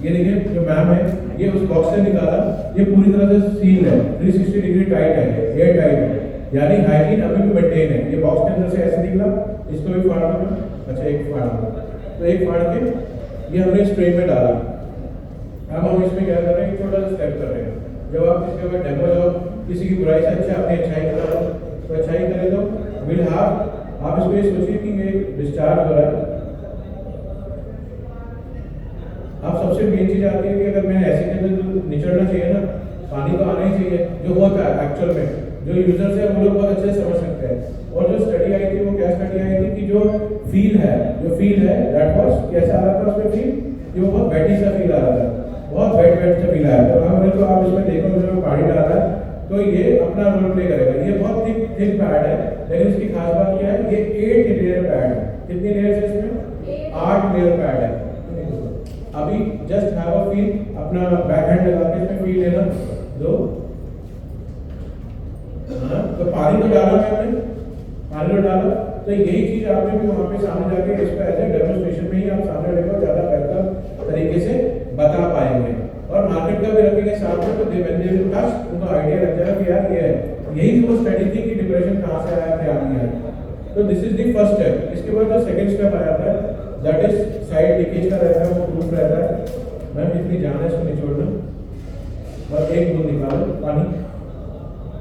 ये देखिए जो मैम है, ये उस बॉक्स से निकाला, ये पूरी तरह से सील है, 360 डिग्री टाइट है, एयर टाइट है, यानी हाइजीन अभी भी मेंटेन है। ये बॉक्स के अंदर से ऐसे निकला, इसको भी फाड़ दो, अच्छा एक फाड़ दो, तो एक फाड़ के ये हमने स्प्रे में डाला। अब हम इसमें क्या कर रहे हैं, छोटा सा स्टेप कर रहे हैं। जब आप इसके ऊपर डेमो, जब किसी की बुराई से अच्छा अपनी अच्छाई करा दो, तो अच्छाई करे तो विल हैव, आप इसको ये सोचिए कि ये डिस्चार्ज हो रहा है। अब सबसे मेन चीज आती है कि अगर मैंने ऐसे के अंदर जो निचड़ना चाहिए ना, पानी तो आना ही चाहिए, जो होता है एक्चुअल में, जो यूजर्स है वो लोग बहुत अच्छे से समझ सकते हैं। और जो स्टडी आई थी वो क्या स्टडी आई थी कि जो फील है दैट वाज कैसा आ रहा था उसमें फील, ये बहुत वेटी सा फील आ रहा था, बहुत वेट सा फील आया था। हमने तो आप इसमें देखो जो पानी डाल रहा है तो ये अपना रोल प्ले करेगा। ये बहुत थिक पैड है, लेकिन इसकी खास बात क्या है, ये 8 लेयर पैड है। कितनी लेयर है इसमें, 8 लेयर पैड है। अभी जस्ट हैव अ फील, अपना बैक हैंड लगा के इसमें फील लेना, 2 हाँ, तो पानी तो डाला मैंने, पानी तो डाला। तो यही चीज आपने भी वहाँ पे सामने जाके इसको एज ए डेमोन्स्ट्रेशन में ही आप सामने देखो ज़्यादा बेहतर तरीके से बता पाएंगे। और मार्केट का भी रखेंगे साथ में, तो उनको आइडिया लग जाएगा कि यार ये है, यही वो स्टडी थी कि डिप्रेशन कहाँ से आया, क्या नहीं आया। तो this is the first step. इसके बाद जो सेकंड स्टेप आ जाता है दैट इज साइड लीकेज का रहता है, वो प्रूफ रहता है। मैम इतनी जान है इसको निचोड़ना और एक बूंद निकालो पानी,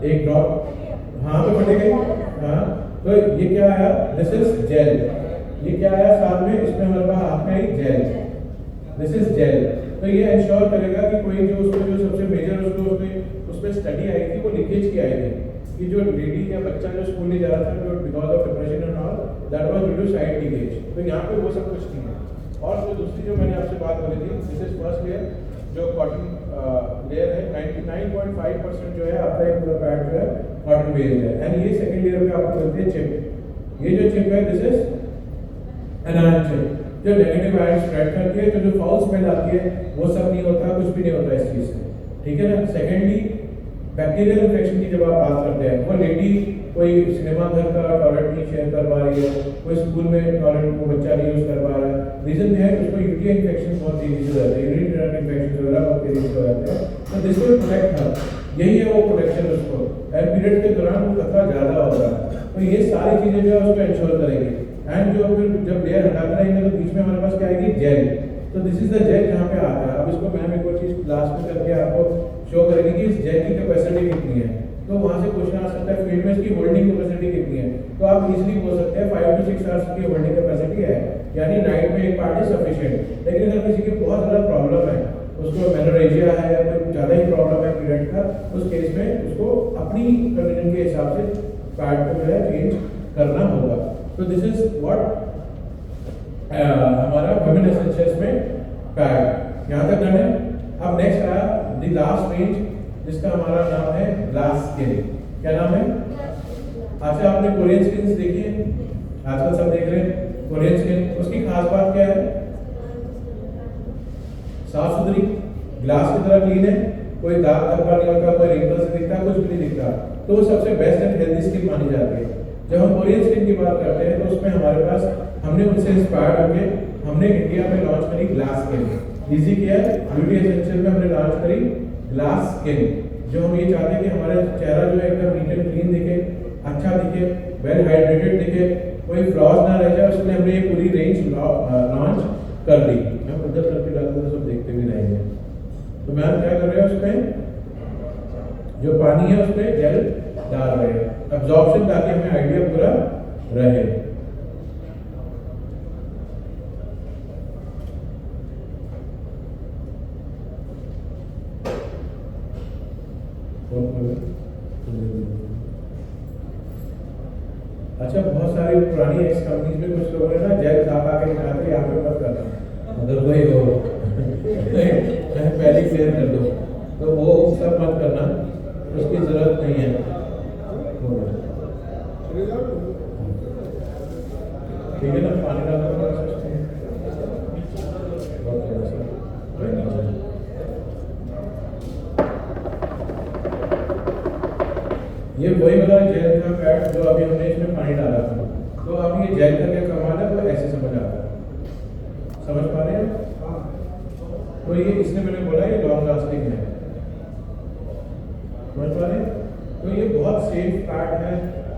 एक ड्रॉप, हाँ पे फटेगा। हाँ, तो ये क्या आया, दिस इज जेल। ये क्या आया साथ में, इसमें हमारे पास हाथ में आई जेल, दिस इज जेल। तो ये इंश्योर करेगा कि कोई जो उसमें जो सबसे मेजर उसमें स्टडी आई थी वो लीकेज की आई थी कि जो लेडी या बच्चा जो स्कूल नहीं जा रहा था जो because of depression and all that was due to side leakage. तो यहाँ पे वो सब कुछ नहीं है। और जो दूसरी जो मैंने आपसे बात बोली थी, दिस इज फर्स्ट लेयर, जो कॉटन लेयर है 99.5% जो है आपका एक पूरा पैड जो है कॉटन बेस्ड है। एंड ये सेकंड लेयर पे आपको मिलती है चिप। ये जो चिप है दिस इज एनायन चिप, जो नेगेटिव आयन स्प्रेड करती है। जो फाउल स्मेल आती है वो सब नहीं होता, कुछ भी नहीं होता इस चीज से, ठीक है ना। सेकेंडली बैक्टीरियल इन्फेक्शन की जब आप बात करते हैं, वो लेडी कोई सिनेमा घर का टॉयलेट नहीं शेयर कर पा रही है, कोई स्कूल में टॉयलेट को बच्चा नहीं यूज कर पा रहा है, रीजन है उसको यूटीआई इन्फेक्शन बहुत तेजी से होते हैं, यूरिन ट्रैक्ट इन्फेक्शन वगैरह बहुत तेजी से हो जाते हैं। तो दिस विल प्रोटेक्ट हर, यही है वो प्रोटेक्शन उसको। एंड पीरियड के दौरान वो खतरा ज्यादा होता है, तो ये सारी चीजें जो है उसको इंश्योर करेगी। एंड जो फिर जब लेयर हटाते रहेंगे तो बीच में हमारे पास क्या आएगी, जेल। तो दिस इज द जेल जहाँ पे आता है। अब इसको मैम एक और चीज लास्ट में करके आपको शो करेंगे कि इस जेल की कैपेसिटी कितनी है। तो वहाँ से क्वेश्चन आ सकता है फील्ड में इसकी होल्डिंग कैपेसिटी कितनी है, तो आप इजीली बोल सकते हैं 5 to 6 आवर्स की होल्डिंग कैपेसिटी है, यानी नाइट में एक पार्ट इज सफिशिएंट। लेकिन अगर किसी की बहुत ज़्यादा प्रॉब्लम है, उसको मेनोरेजिया है या कोई ज़्यादा ही प्रॉब्लम है पीरियड का, उस केस में उसको अपनी कन्वीनियंस के हिसाब से पैड को जो है चेंज करना होगा। तो दिस इज व्हाट हमारा विमेन एसेंशियल्स में पैड यहाँ तक डन है। अब नेक्स्ट आया द लास्ट रेंज, जिसका हमारा नाम है ग्लास स्किन। क्या नाम है? अच्छा, आपने कोरियन स्किन्स देखी है, आजकल सब देख रहे हैं कोरियन स्किन। उसकी खास बात क्या है? साफ सुथरी, ग्लास की तरह क्लीन है, कोई दाग धब्बा नहीं होता, कोई रिंकल्स नहीं दिखता, कुछ भी नहीं दिखता। तो वो सबसे बेस्ट एंड हेल्दी स्किन मानी जाती है। जब हम कोरियन स्किन की बात करते हैं तो उसमें हमारे पास हमने उनसे इंस्पायर्ड होकर हमने इंडिया में लॉन्च करी ग्लास स्किन। इजी किया, ब्यूटी एसेंशियल में हमने लॉन्च करी ग्लास स्किन। जो हम ये चाहते हैं कि हमारा चेहरा जो है एकदम नीट एंड क्लीन दिखे, अच्छा दिखे, वेल हाइड्रेटेड दिखे, कोई फ्लॉज ना रह जाए, उसमें हमने ये पूरी रेंज लॉन्च कर दी। हम उधर करके डालते तो सब देखते भी रहेंगे। तो मैम क्या कर रहे हैं, उसमें जो पानी है उसमें जेल डाल रहे हैं, एब्जॉर्प्शन, ताकि हमें आइडिया पूरा रहे। अच्छा, बहुत सारी पुरानी एक्स कंपनीज में कुछ लोगों ने ना जेल खा खा के दिखाते, यहाँ पे मत करना, अगर कोई हो पहले क्लियर कर दो, तो वो सब मत करना, उसकी जरूरत नहीं है। ठीक है ना, पानी डालना पड़ा सकते हैं, ये वही वाला जेल का पैड जो अभी हमने इसमें पानी डाला था। तो अब ये जेल का क्या कमाल है वो ऐसे समझ आता है, समझ पा रहे हैं? तो ये इसने मैंने बोला ये लॉन्ग लास्टिंग है, समझ पा रहे हैं? तो ये बहुत सेफ पैड है,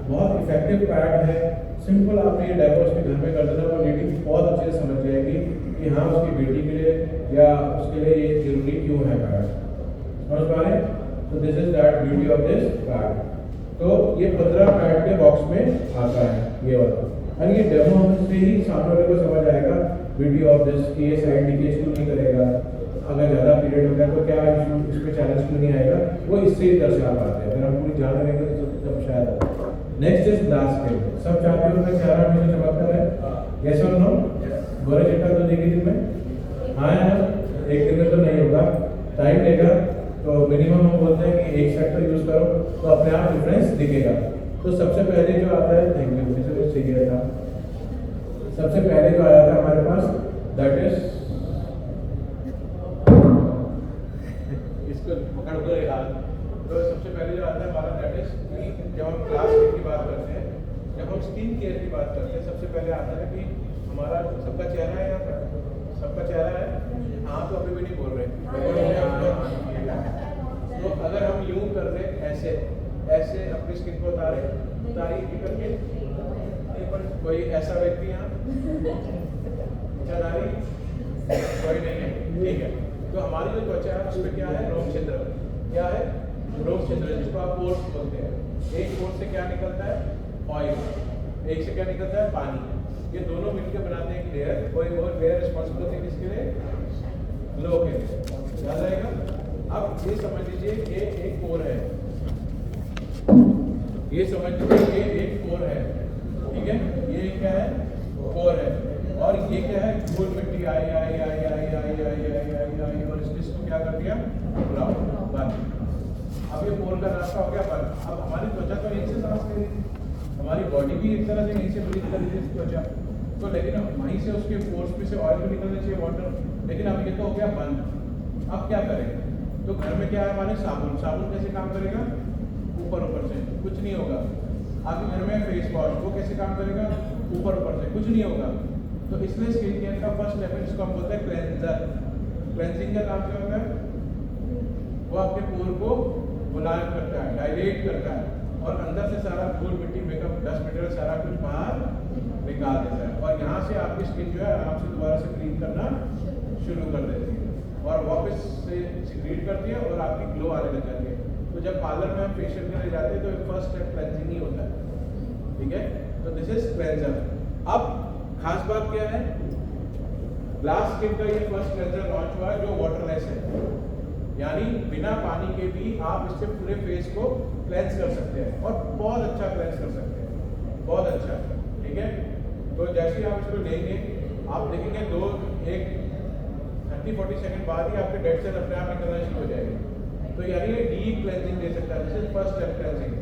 बहुत इफेक्टिव पैड है। सिंपल आपने ये डेमो उसके घर में कर देना, वो लेडी बहुत अच्छे से समझ जाएगी कि हाँ उसकी बेटी के लिए या उसके लिए ये जरूरी क्यों है पैड, समझ पा रहे हैं? तो this is that beauty of this pad. तो ये 15 पैड के बॉक्स में आता है ये वाला, और ये डेमो से ही सामने वाले को समझ आएगा ब्यूटी ऑफ दिस कि ये साइड लीकेज क्यों नहीं करेगा, अगर ज़्यादा पीरियड हो गया तो क्या इशू, इसमें चैलेंज क्यों नहीं आएगा, वो इससे ही दर्शा पाते हैं। अगर हम पूरी जान रहेंगे तो तब शायद आता है। Next is glass skin. सब चाहते हो मैं चेहरा हमेशा चमकता है, यस और नो? गोरे चिट्टा तो देगी दिन में, हाँ या ना? एक दिन में तो नहीं होगा, टाइम लेगा। तो मिनिमम हम बोलते हैं कि एक सेट तो यूज़ करो तो अपने आप डिफरेंस दिखेगा। तो सबसे पहले जो आता है, थैंक यू, मुझे कुछ चाहिए था, सबसे पहले जो आया था हमारे पास दैट इज, इसको पकड़ दो यार। तो सबसे पहले जो आता है हमारा दैट इज, जब सबसे पहले आता है कि हमारा सबका चेहरा है, यहाँ पर सबका चेहरा है, हाँ तो अभी भी नहीं बोल रहे। तो अगर हम यूं कर रहे ऐसे ऐसे अपनी स्किन को उतारे करके एक बार कोई ऐसा व्यक्ति यहाँ चला रही कोई नहीं है, ठीक है। तो हमारी जो त्वचा है उसमें क्या है, रोग छिद्र, क्या है रोग छिद्र, जिसको आप पोर्स बोलते हैं। एक पोर्स से क्या निकलता है, ऑयल, एक से क्या निकलता है, पानी। ये दोनों मिलकर बनाते हैं एक लेयर। कोई और लेयर रिस्पॉन्सिबल होती है किसके लिए, ग्लो के लिए, याद रहेगा। अब ये समझ लीजिए ये एक पोर है, ये समझ लीजिए ये एक पोर है, ठीक है। ये क्या है, पोर है। और ये क्या है, धूल मिट्टी आई आई आई आई आई आई आई आई आई और इसको क्या कर दिया, बंद। अब ये पोर का रास्ता हो गया बंद। अब हमारी त्वचा तो यहीं से सांस ले रही थी, हमारी बॉडी भी एक तरह से यहीं से ब्रीथ कर रही थी त्वचा तो, लेकिन अब वहीं से उसके पोर्स में से ऑयल भी निकलना चाहिए, वाटर, लेकिन अब ये तो हो गया बंद। अब क्या करें, तो घर में क्या है हमारे साबुन, साबुन कैसे काम करेगा, ऊपर से कुछ नहीं होगा। आपके घर में फेस वॉश, वो कैसे काम करेगा, ऊपर से कुछ नहीं होगा। तो इसलिए स्किन केयर का फर्स्ट स्टेप है जिसको हम बोलते हैं क्लेंजर। क्लेंजिंग का काम क्या होता है, वो आपके पोर को मुलायम करता है, डायलेट करता है और अंदर से सारा धूल मिट्टी मेकअप डस्ट मटेरियल सारा कुछ बाहर निकाल देता है। और यहाँ से आपकी स्किन जो है आराम से दोबारा से क्लीन करना शुरू कर देती है और वापस से सिक्रीट करती है और आपकी ग्लो आने लग जाती है। तो जब पार्लर में हम फेशियल के लिए जाते हैं तो फर्स्ट स्टेप क्लेंजिंग ही होता है, ठीक है। तो दिस इज क्लेंजर। अब खास बात क्या है, ग्लास स्किन का ये फर्स्ट क्लेंजर लॉन्च हुआ है जो वाटरलेस है, यानी बिना पानी के भी आप इससे पूरे फेस को क्लेंस कर सकते हैं और बहुत अच्छा क्लेंस कर सकते हैं, बहुत अच्छा, ठीक है। तो जैसे ही आप इसको लेंगे आप देखेंगे 30-40 सेकंड बाद ही आपके डेड सेल अपने आप निकलना शुरू हो जाएंगे। तो यानी ये डीप क्लेंजिंग दे सकता है, this is first step cleansing.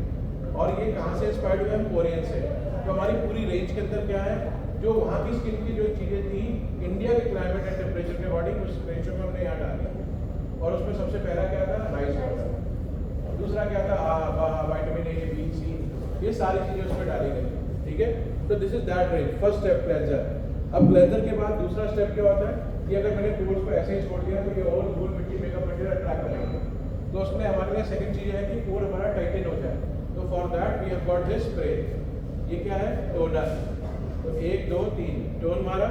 और ये कहाँ से इंस्पायर्ड हुआ है, कोरियन से। तो हमारी पूरी रेंज के अंदर क्या है, जो वहाँ की स्किन की जो चीज़ें थी इंडिया के क्लाइमेट एंड टेम्परेचर के अकॉर्डिंग उस रेशो में हमने यहाँ डाली। और उसमें सबसे पहला क्या था, राइस वाटर, दूसरा क्या था विटामिन ए, बी, सी, ये सारी चीज़ें उसमें डाली गई, ठीक है। तो this is that range, first step cleanser. अब क्लेंजर के बाद दूसरा स्टेप क्या होता है कि अगर मैंने पोर्स को ऐसे ही छोड़ दिया तो ये और धूल मिट्टी मेकअप मटेरियल अट्रैक्ट करेंगे। तो उसमें हमारे लिए सेकंड चीज़ है कि पोर हमारा टाइटन हो जाए। तो for that we have got this spray, ये क्या है, टोनर। तो 1 2 3 टोन मारा।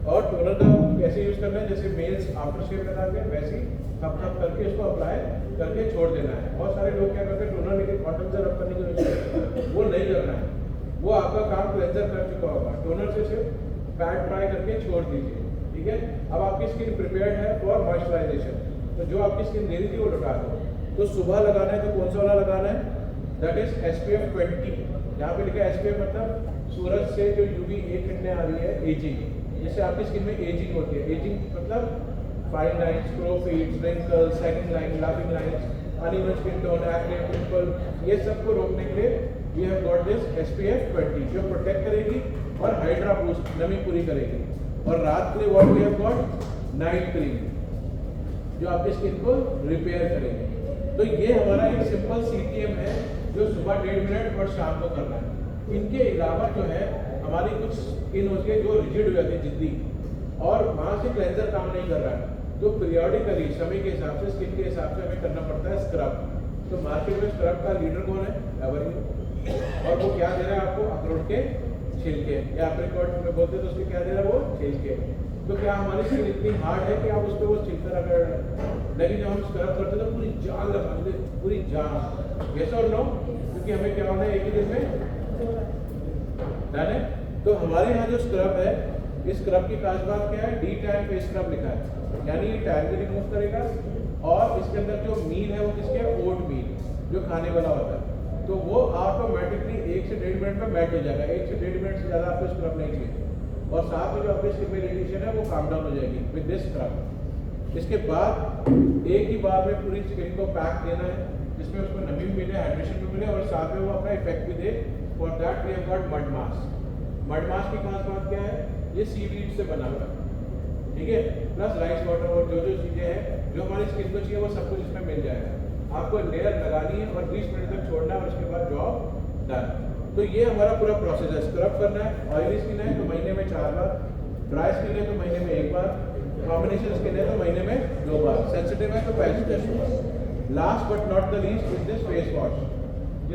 और टोनर का कैसे यूज़ करना है, जैसे मेल्स आफ्टर शेव लगाते हैं वैसे ही थप करके इसको अप्लाई करके छोड़ देना है। बहुत सारे लोग क्या करते हैं, टोनर लेके कॉटन से रब करने की कोशिश करते हैं, वो नहीं करना है, वो आपका काम क्लेंजर कर चुका होगा। टोनर से सिर्फ पैड अप्लाई करके छोड़ दीजिए, ठीक है। अब आपकी स्किन प्रिपेयर्ड है फॉर मॉइस्चराइजेशन। तो जो आपकी स्किन दे रही थी वो लगा दो। तो सुबह लगाना है तो कौन सा वाला लगाना है, दैट इज SPF 20। यहाँ पे लिखा है SPF मतलब सूरज से जो UV किरणें आ रही है, एजिंग, जिससे आपकी स्किन में एजिंग होती है। एजिंग मतलब fine lines, crow's feet, wrinkles, sagging line, laughing lines, uneven skin tone, acne, pimple, ये सबको रोकने के लिए we have got this SPF 20 जो प्रोटेक्ट करेगी और हाइड्रा बूस्ट, नमी पूरी करेगी। और रात के लिए what we have got, night cream, जो आपकी स्किन को रिपेयर करेगी। तो ये हमारा एक सिंपल CTM है जो सुबह 1.5 मिनट और शाम को करना है। इनके अलावा जो है हमारी कुछ स्किन होती है जो रिजिड हो जाती है, जिद्दी, और वहाँ से क्लेंजर काम नहीं कर रहा है। तो पीरियडिकली समय के हिसाब से, स्किन के हिसाब से हमें करना पड़ता है स्क्रब। तो मार्केट में स्क्रब का लीडर कौन है, एवरग्रीन, और वो क्या दे रहा है आपको, अखरोट के छिलके या एप्रिकॉट में बोलते हैं तो उसके क्या दे रहा है, वो छिलके। तो क्या हमारी स्किन इतनी हार्ड है कि आप उस पर वो छिलका रगड़ रहे हैं, लेकिन जब हम स्क्रब करते हैं तो पूरी जान लगाते हैं, पूरी जान, यस और नो, क्योंकि हमें क्या होना है एक ही दिन में डन है। तो हमारे यहाँ जो स्क्रब है, इस स्क्रब की खास बात क्या है, डी टैन फेस स्क्रब लिखा है, यानी ये टैन भी रिमूव करेगा। और इसके अंदर जो मील है वो किसके, ओट मील, जो खाने वाला होता है। तो वो ऑटोमेटिकली 1 से 1.5 मिनट में बैठ हो जाएगा। 1 से 1.5 मिनट से ज़्यादा आपको स्क्रब नहीं चाहिए। और साथ में जो आपकी स्किन में रेडिएशन है वो काम डाउन हो जाएगी विद दिस स्क्रब। इसके बाद एक ही बार में पूरी स्किन को पैक देना है, जिसमें उसको नमी भी मिले, हाइड्रेशन भी मिले और साथ में वो अपना इफेक्ट भी दे। For that we have got mud mask. Mud mask की खास बात क्या है, ये सीवीड से बना हुआ है, ठीक है, प्लस राइस वाटर और जो चीज़ें हैं जो हमारी स्किन को चाहिए वो सब कुछ इसमें मिल जाएगा। आपको लेयर लगानी है और 20 मिनट तक छोड़ना है और उसके बाद जॉब डन। तो तो ये हमारा पूरा प्रोसेस है। स्क्रब करना है, ऑयली स्किन है तो महीने में 4 बार, ड्राई स्किन है तो महीने में 1 बार, कॉम्बिनेशन स्किन है तो महीने में 2 बार, सेंसिटिव है तो patch test. Last but not the least is this face wash.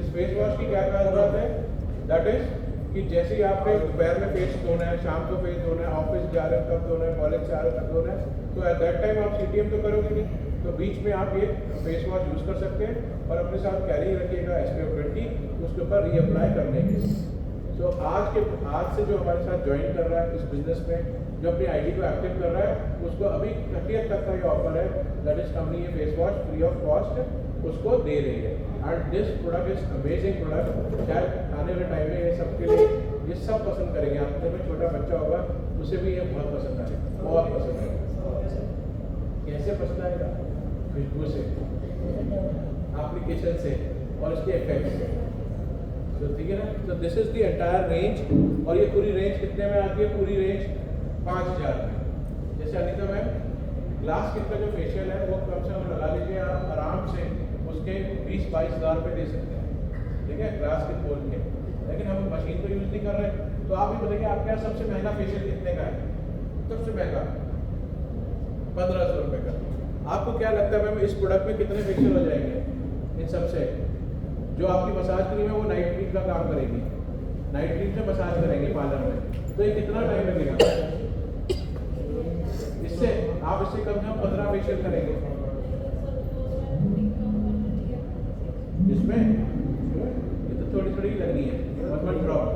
इस फेस वॉश की क्या जरूरत है? दैट इज कि जैसे ही आपने दोपहर में फेस धोना है, शाम को फेस धोना है, ऑफिस जा रहे हो तब धोना है, कॉलेज जा रहे हो तब धोना है, तो एट दैट टाइम आप CTM तो करोगे नहीं, तो बीच में आप ये फेस वॉश यूज़ कर सकते हैं और अपने साथ कैरी रखिएगा SPF 20, उसके ऊपर रीअप्लाई करने के लिए। तो आज से जो हमारे साथ ज्वाइन कर रहा है इस बिजनेस में, जो अपनी ID को एक्टिव कर रहा है, उसको अभी 30th तक का ये ऑफर है। दैट इज कंपनी ये face wash free of cost उसको दे रही है। And this product is amazing product. शायद आने वाले टाइम में ये सबके लिए ये सब पसंद करेंगे। आपके में छोटा बच्चा होगा उसे भी ये बहुत पसंद आएगा, बहुत पसंद आएगा। कैसे पसंद आएगा? खुशबू से, एप्लीकेशन से और इसके इफेक्ट से। तो ठीक है ना। तो this is the entire range. और ये पूरी रेंज कितने में आती है? पूरी रेंज 5000 में। जैसे अनिता मैम ग्लास स्किन का जो फेशियल है वो कम से कम लगा लीजिए आप आराम से उसके 20-22 हज़ार रुपये दे सकते हैं, ठीक है, ग्लास स्किन बोल के। लेकिन हम मशीन तो यूज़ नहीं कर रहे, तो आप भी बताइए आपके यहाँ सबसे महंगा फेशियल कितने का है? सबसे महंगा 1500 रुपये का। आपको क्या लगता है मैम इस प्रोडक्ट में कितने फेशियल हो जाएंगे इन सबसे? जो आपकी मसाज क्रीम है वो नाइट क्रीम का काम करेगी, नाइट क्रीम से मसाज करेंगे पार्लर में, तो ये कितना टाइम लगेगा? इससे आप इससे कम से कम 15 फेशियल करेंगे इसमें। ये तो थोड़ी थोड़ी लगनी है, 1 ड्रॉप।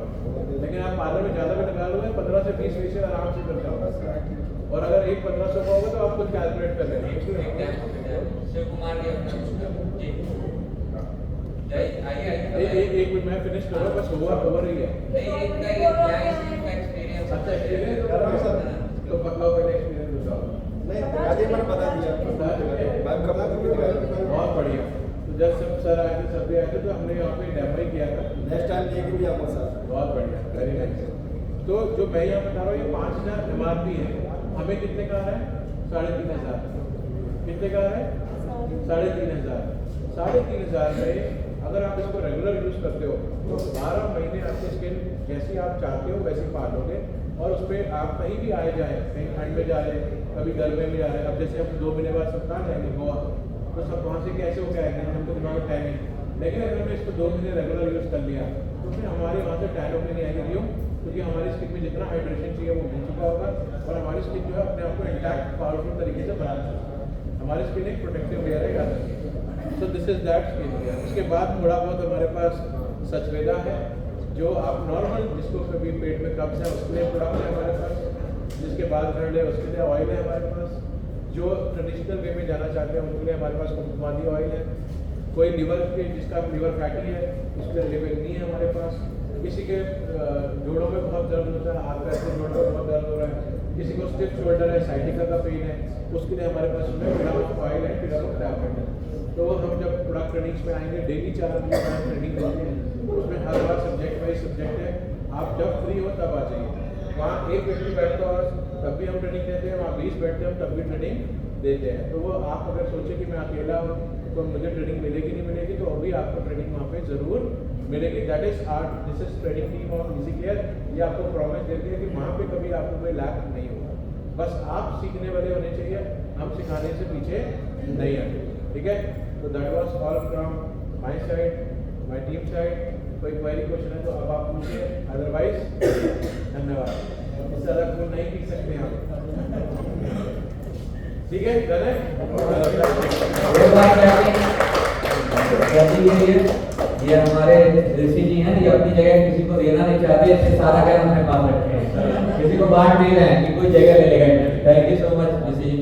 लेकिन आप पार्लर में ज़्यादा भी लगा लोगे 15 से 20 फेशियल आराम से कर जाओगे। और अगर एक 1500 का होगा तो आप खुद कैलकुलेट कर लेंगे। शिव कुमार जी एक मिनट मैं फिनिश करूँ, बस ओवर रही है। अच्छा एक्सपीरियंस तो बताओ, पहले एक्सपीरियंस बताओ। नहीं मैंने बता दिया बहुत बढ़िया। तो जब सब सर आए थे, सब भी आए थे, तो हमने यहाँ पे डेमो ही किया था। नेक्स्ट टाइम लेके भी आऊँगा सर। बहुत बढ़िया, वेरी नाइस। तो जो मैं यहाँ बता रहा हूँ ये 5000 MRP है। हमें कितने का आ रहा है? 3500। कितने का आ रहा है? 3500। 3500 में अगर आप इसको रेगुलर यूज़ करते हो तो 12 महीने आपकी स्किन जैसी आप चाहते हो वैसी पालोगे। और उस पर आप कहीं भी आए जाए, कहीं ठंड में जा रहे हैं, कभी गर्मी में जा रहे हैं। अब जैसे हम 2 महीने बाद सब कहाँ जाएंगे? गोवा। तो सब वहाँ से कैसे हो गए हमको दिमाग में टाइम नहीं। लेकिन अगर हमने इसको 2 महीने रेगुलर यूज़ कर लिया तो फिर हमारे वहाँ से टैन होकर नहीं आएगी। क्यों? क्योंकि हमारी स्किन में जितना हाइड्रेशन चाहिए वो मिल चुका होगा और हमारी स्किन जो है अपने आप को इंटैक्ट पावरफुल तरीके से बना चुकी है। हमारी स्किन एक प्रोटेक्टिव लेयर है, याद रखिए। So this is that skin layer. उसके बाद थोड़ा बहुत हमारे पास सचवेदा है, जो आप नॉर्मल जिसको कभी पेट में कब्ज है उसके लिए प्रोडक्ट है हमारे पास, जिसके बाल झड़ रहे उसके लिए ऑयल है हमारे पास, जो ट्रेडिशनल वे में जाना चाहते हैं उनके लिए हमारे पास कुमकुमादी ऑयल है। कोई लिवर के जिसका लिवर फैटी है उसके लिए लिवर नहीं है हमारे पास। किसी के जोड़ों में बहुत दर्द होता है, हाथ पैर के जोड़ों में बहुत दर्द हो रहा है, किसी को स्टिफ शोल्डर है, साइटिका का पेन है, उसके लिए हमारे पास पिरामिड ऑयल है, पिरामिड टैबलेट है। तो हम जब प्रोडक्ट ट्रेनिंग्स में आएंगे, डेली 4 घंटे ट्रेनिंग देते हैं, उसमें हर बार सब्जेक्ट वाइज सब्जेक्ट है। आप जब फ्री हो तब आ जाइए। वहाँ एक व्यक्ति बैठता है तब भी हम ट्रेनिंग देते हैं, वहाँ 20 बैठते हैं तब भी ट्रेनिंग देते हैं। तो वो आप अगर सोचें कि मैं अकेला हूँ तो मुझे ट्रेनिंग मिलेगी नहीं मिलेगी, तो अभी आपको ट्रेनिंग वहाँ पे ज़रूर मिलेगी। That is art, this is training team of easy care. ये आपको प्रॉमिस देती है कि वहाँ पे कभी आपको कोई लैक नहीं होगा। बस आप सीखने वाले होने चाहिए, हम सिखाने से पीछे नहीं आते, ठीक है। तो that was all from my side, my team side. कोई क्वेरी क्वेश्चन है तो अब आप पूछिए, अदरवाइज धन्यवाद। इससे ज़्यादा कोई नहीं पी सकते आप, ठीक है। डन है। ये हमारे ऋषि जी हैं, ये अपनी जगह किसी को देना नहीं चाहते, इससे सारा ज्ञान अपने पास रखे हैं, किसी को बांट नहीं रहे हैं कि कोई जगह ले लेगा। थैंक यू सो मच ऋषि जी।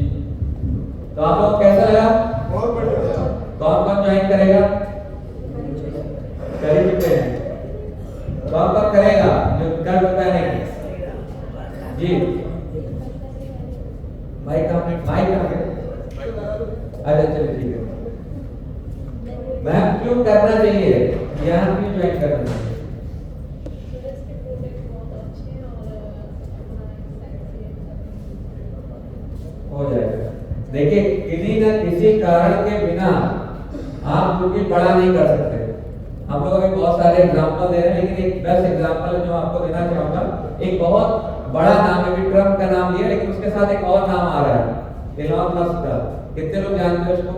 तो आप लोग कैसा लगा? बहुत बढ़िया। कौन कौन ज्वाइन करेगा? कर चुके हैं। कौन कौन करेगा जो कर चुका है? जी माइक कहाँ? अच्छा चलिए ठीक है। मैम क्यों करना चाहिए, यहाँ क्यों ज्वाइन करना चाहिए? हो जाएगा। देखिए किसी न किसी कारण के बिना आप कुछ भी बड़ा नहीं कर सकते। हम लोग अभी बहुत सारे एग्जांपल दे रहे हैं, लेकिन एक बेस्ट एग्जांपल जो आपको देना चाहूंगा, एक बहुत बड़ा नाम है, भी ट्रम्प का नाम लिया, लेकिन उसके साथ एक और नाम आ रहा है, एलॉन मस्क का। कितने लोग जानते हैं उसको?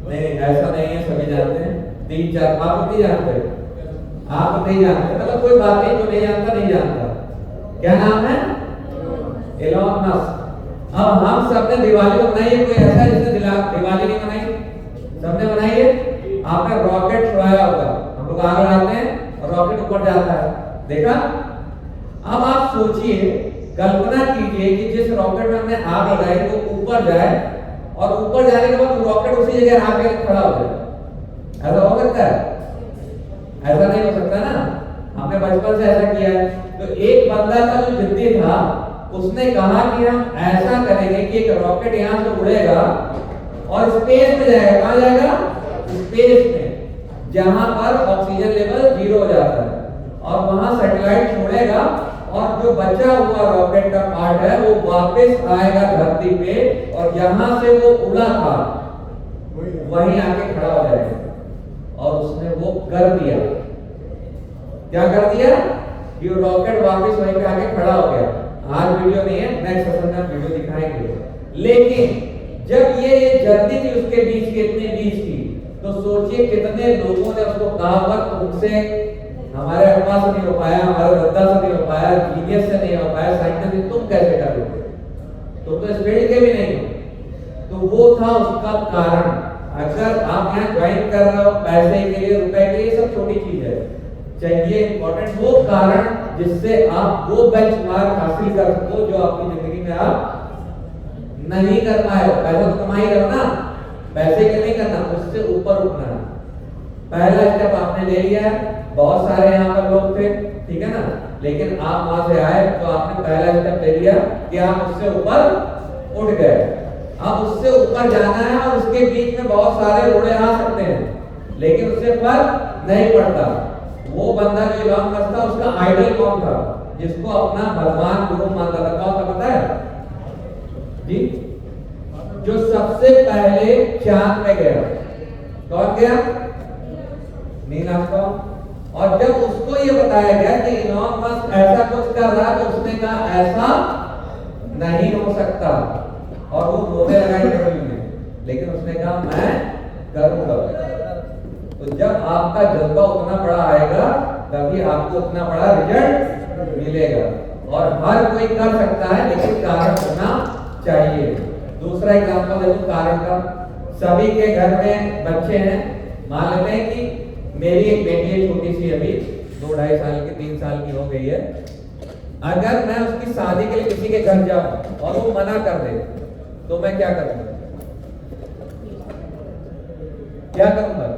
नहीं, ऐसा नहीं है, सभी जानते हैं। 3-4 आप नहीं जानते, आप नहीं जानते, मतलब कोई बात नहीं, जो नहीं जानता नहीं जानता। क्या नाम है? Elon Musk. अब हम सबने दिवाली मनाई है, कोई ऐसा जिसने दिवाली नहीं मनाई? सबने मनाई है। आपने रॉकेट छुड़ाया होगा, हम लोग आग लगाते हैं और रॉकेट ऊपर जाता है, देखा? अब आप सोचिए, कल्पना कीजिए कि जिस रॉकेट में हमने आग लगाई वो ऊपर जाए और ऊपर जाने के बाद रॉकेट उसी जगह आके खड़ा हो जाए। ऐसा हो सकता है? ऐसा नहीं हो सकता ना। हमने बचपन से ऐसा किया है। तो एक बंदा का जो जिद्दी था, उसने कहा कि हम ऐसा करेंगे कि एक रॉकेट यहाँ से उड़ेगा और स्पेस में जाएगा। कहाँ जाएगा? स्पेस में, जहां पर ऑक्सीजन लेवल 0 हो जाता है, और वहां सैटेलाइट छोड़ेगा और जो बचा हुआ रॉकेट का पार्ट है वो वापस आएगा धरती पे, और जहां से वो उड़ा था वहीं आके खड़ा हो जाएगा। और उसने वो कर दिया। क्या कर दिया? कि रॉकेट वापस वहीं पे आके खड़ा हो गया। आज वीडियो नहीं है, नेक्स्ट सेशन में वीडियो दिखाएंगे। लेकिन जब ये जर्नी थी उसके बीच के, इतने बीच की, तो सोचिए कितने लोगों ने उसको कहा, तुमसे हमारे अम्मा से नहीं हो पाया, हमारे दादा से नहीं हो पाया, जीनियस से नहीं हो पाया, साइंटिस्ट से, तुम कैसे कर लोगे? तुम तो इस फील्ड के भी नहीं हो। तो वो था उसका कारण। अगर आप यहाँ ज्वाइन कर रहे हो पैसे के लिए, रुपए के लिए, सब छोटी चीज है, चाहिए इंपॉर्टेंट वो कारण जिससे आप वो बेंचमार्क हासिल कर सको जो आपकी जिंदगी में आप नहीं कर पाए हो। पैसा तो कमा ही रहे हो ना, पैसे के नहीं करना, उससे ऊपर उठना है। पहला स्टेप आपने ले लिया है। बहुत सारे यहाँ पर लोग थे, ठीक है ना, लेकिन आप वहां से आए तो आपने पहला स्टेप ले लिया कि आप उससे ऊपर उठ गए। अब उससे ऊपर जाना है और उसके बीच में बहुत सारे रोड़े आ सकते हैं, लेकिन उससे फर्क नहीं पड़ता। वो बंदा जो एलॉन मस्क था, उसका आइडल कौन था? जिसको अपना भगवान गुरु मानता था। कौन था पता है जी? जो सबसे पहले चांद पे गया। कौन गया? Neil Armstrong. और जब उसको ये बताया गया कि एलॉन मस्क ऐसा कुछ कर रहा है, तो उसने कहा ऐसा नहीं हो सकता, और वो रोने लगा इंटरव्यू में, लेकिन उसने कहा मैं करूंगा। तो जब आपका जज्बा उतना बड़ा आएगा, तभी आपको उतना बड़ा रिजल्ट मिलेगा। और हर कोई कर सकता है, लेकिन कारण होना चाहिए। दूसरा एग्जांपल देखो कारण का। सभी के घर में बच्चे हैं। मान लेते हैं कि मेरी एक बेटी है, छोटी सी, अभी 2-2.5 साल की, 3 साल की हो गई है। अगर मैं उसकी शादी के लिए किसी के घर जाऊं और वो मना कर दे, तो मैं क्या करूंगा? क्या करूंगा?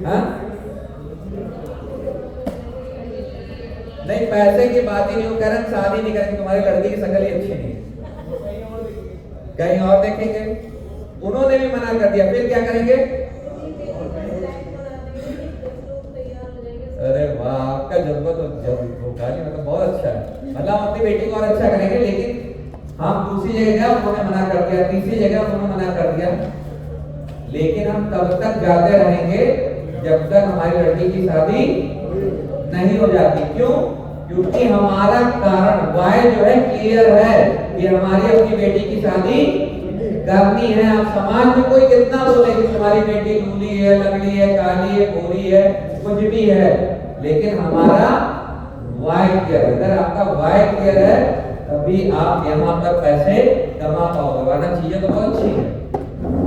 हाँ? नहीं, पैसे की बात ही नहीं हो, कह रहे शादी नहीं करेंगे, तुम्हारी लड़की की शक्ल ही अच्छी नहीं है, कहीं और देखेंगे। उन्होंने भी मना कर दिया, फिर क्या करेंगे? अरे वाह, आपका जज्बा तो मतलब बहुत अच्छा है। मतलब हम अपनी बेटी को और अच्छा करेंगे, लेकिन हम दूसरी जगह गए, उन्होंने मना कर दिया, तीसरी जगह उन्होंने मना कर दिया। लेकिन हम तब तक जाते रहेंगे जब तक हमारी लड़की की शादी नहीं हो जाती। क्यों? क्योंकि हमारा कारण वाय जो है क्लियर है कि हमारी अपनी बेटी की शादी करनी है। अब समाज में कोई कितना बोले कि तुम्हारी बेटी लूली है, लंगड़ी है, काली है, गोरी है, कुछ भी है, लेकिन हमारा वाय क्लियर है। अगर आपका वाय क्लियर है, तभी आप यहाँ पर पैसे कमा पाओगे, वरना चीजें तो बहुत अच्छी है।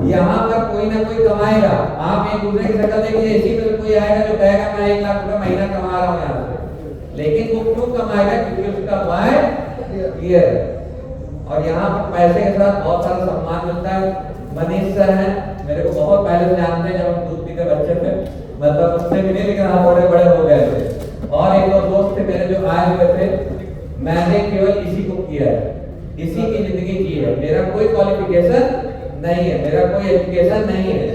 यहाँ पर कोई ना कोई कमाएगा। आप एक दूसरे की शक्ल देखिए, इसी में कोई आएगा जो कहेगा मैं 1 लाख रुपए महीना कमा रहा हूँ यहाँ से, लेकिन वो क्यों कमाएगा? क्योंकि उसका वाय क्लियर है। और यहाँ पर पैसे के साथ बहुत सारा सम्मान मिलता है। मनीष सर हैं, मेरे को बहुत पहले से जानते हैं, जब हम दूध पीते बच्चे थे, मतलब उससे भी नहीं, लेकिन आप बड़े बड़े हो गए थे। और एक दो दोस्त थे मेरे जो आए हुए थे, मैंने केवल इसी को किया है, इसी की जिंदगी की है। मेरा कोई क्वालिफिकेशन नहीं है, मेरा कोई एजुकेशन नहीं है,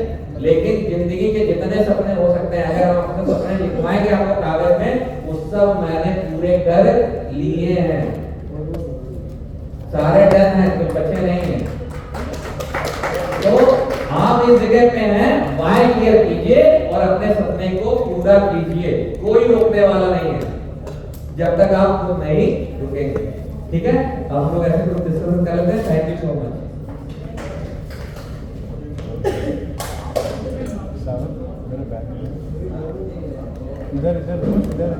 लेकिन जिंदगी के जितने सपने हो सकते हैं, अगर हम अपने सपने लिखवाएंगे आपको कागज में, वो सब मैंने पूरे कर लिए हैं, सारे डन हैं, कुछ बचे नहीं हैं। तो आप जिस जगह पे हैं वहां क्लियर कीजिए और अपने सपने को पूरा कीजिए, कोई रोकने वाला नहीं है जब तक आप खुद नहीं रुकेंगे। ठीक है, आप लोग ऐसे ग्रुप डिस्कशन कर लेते हैं। Thank you so much. इधर इधर इधर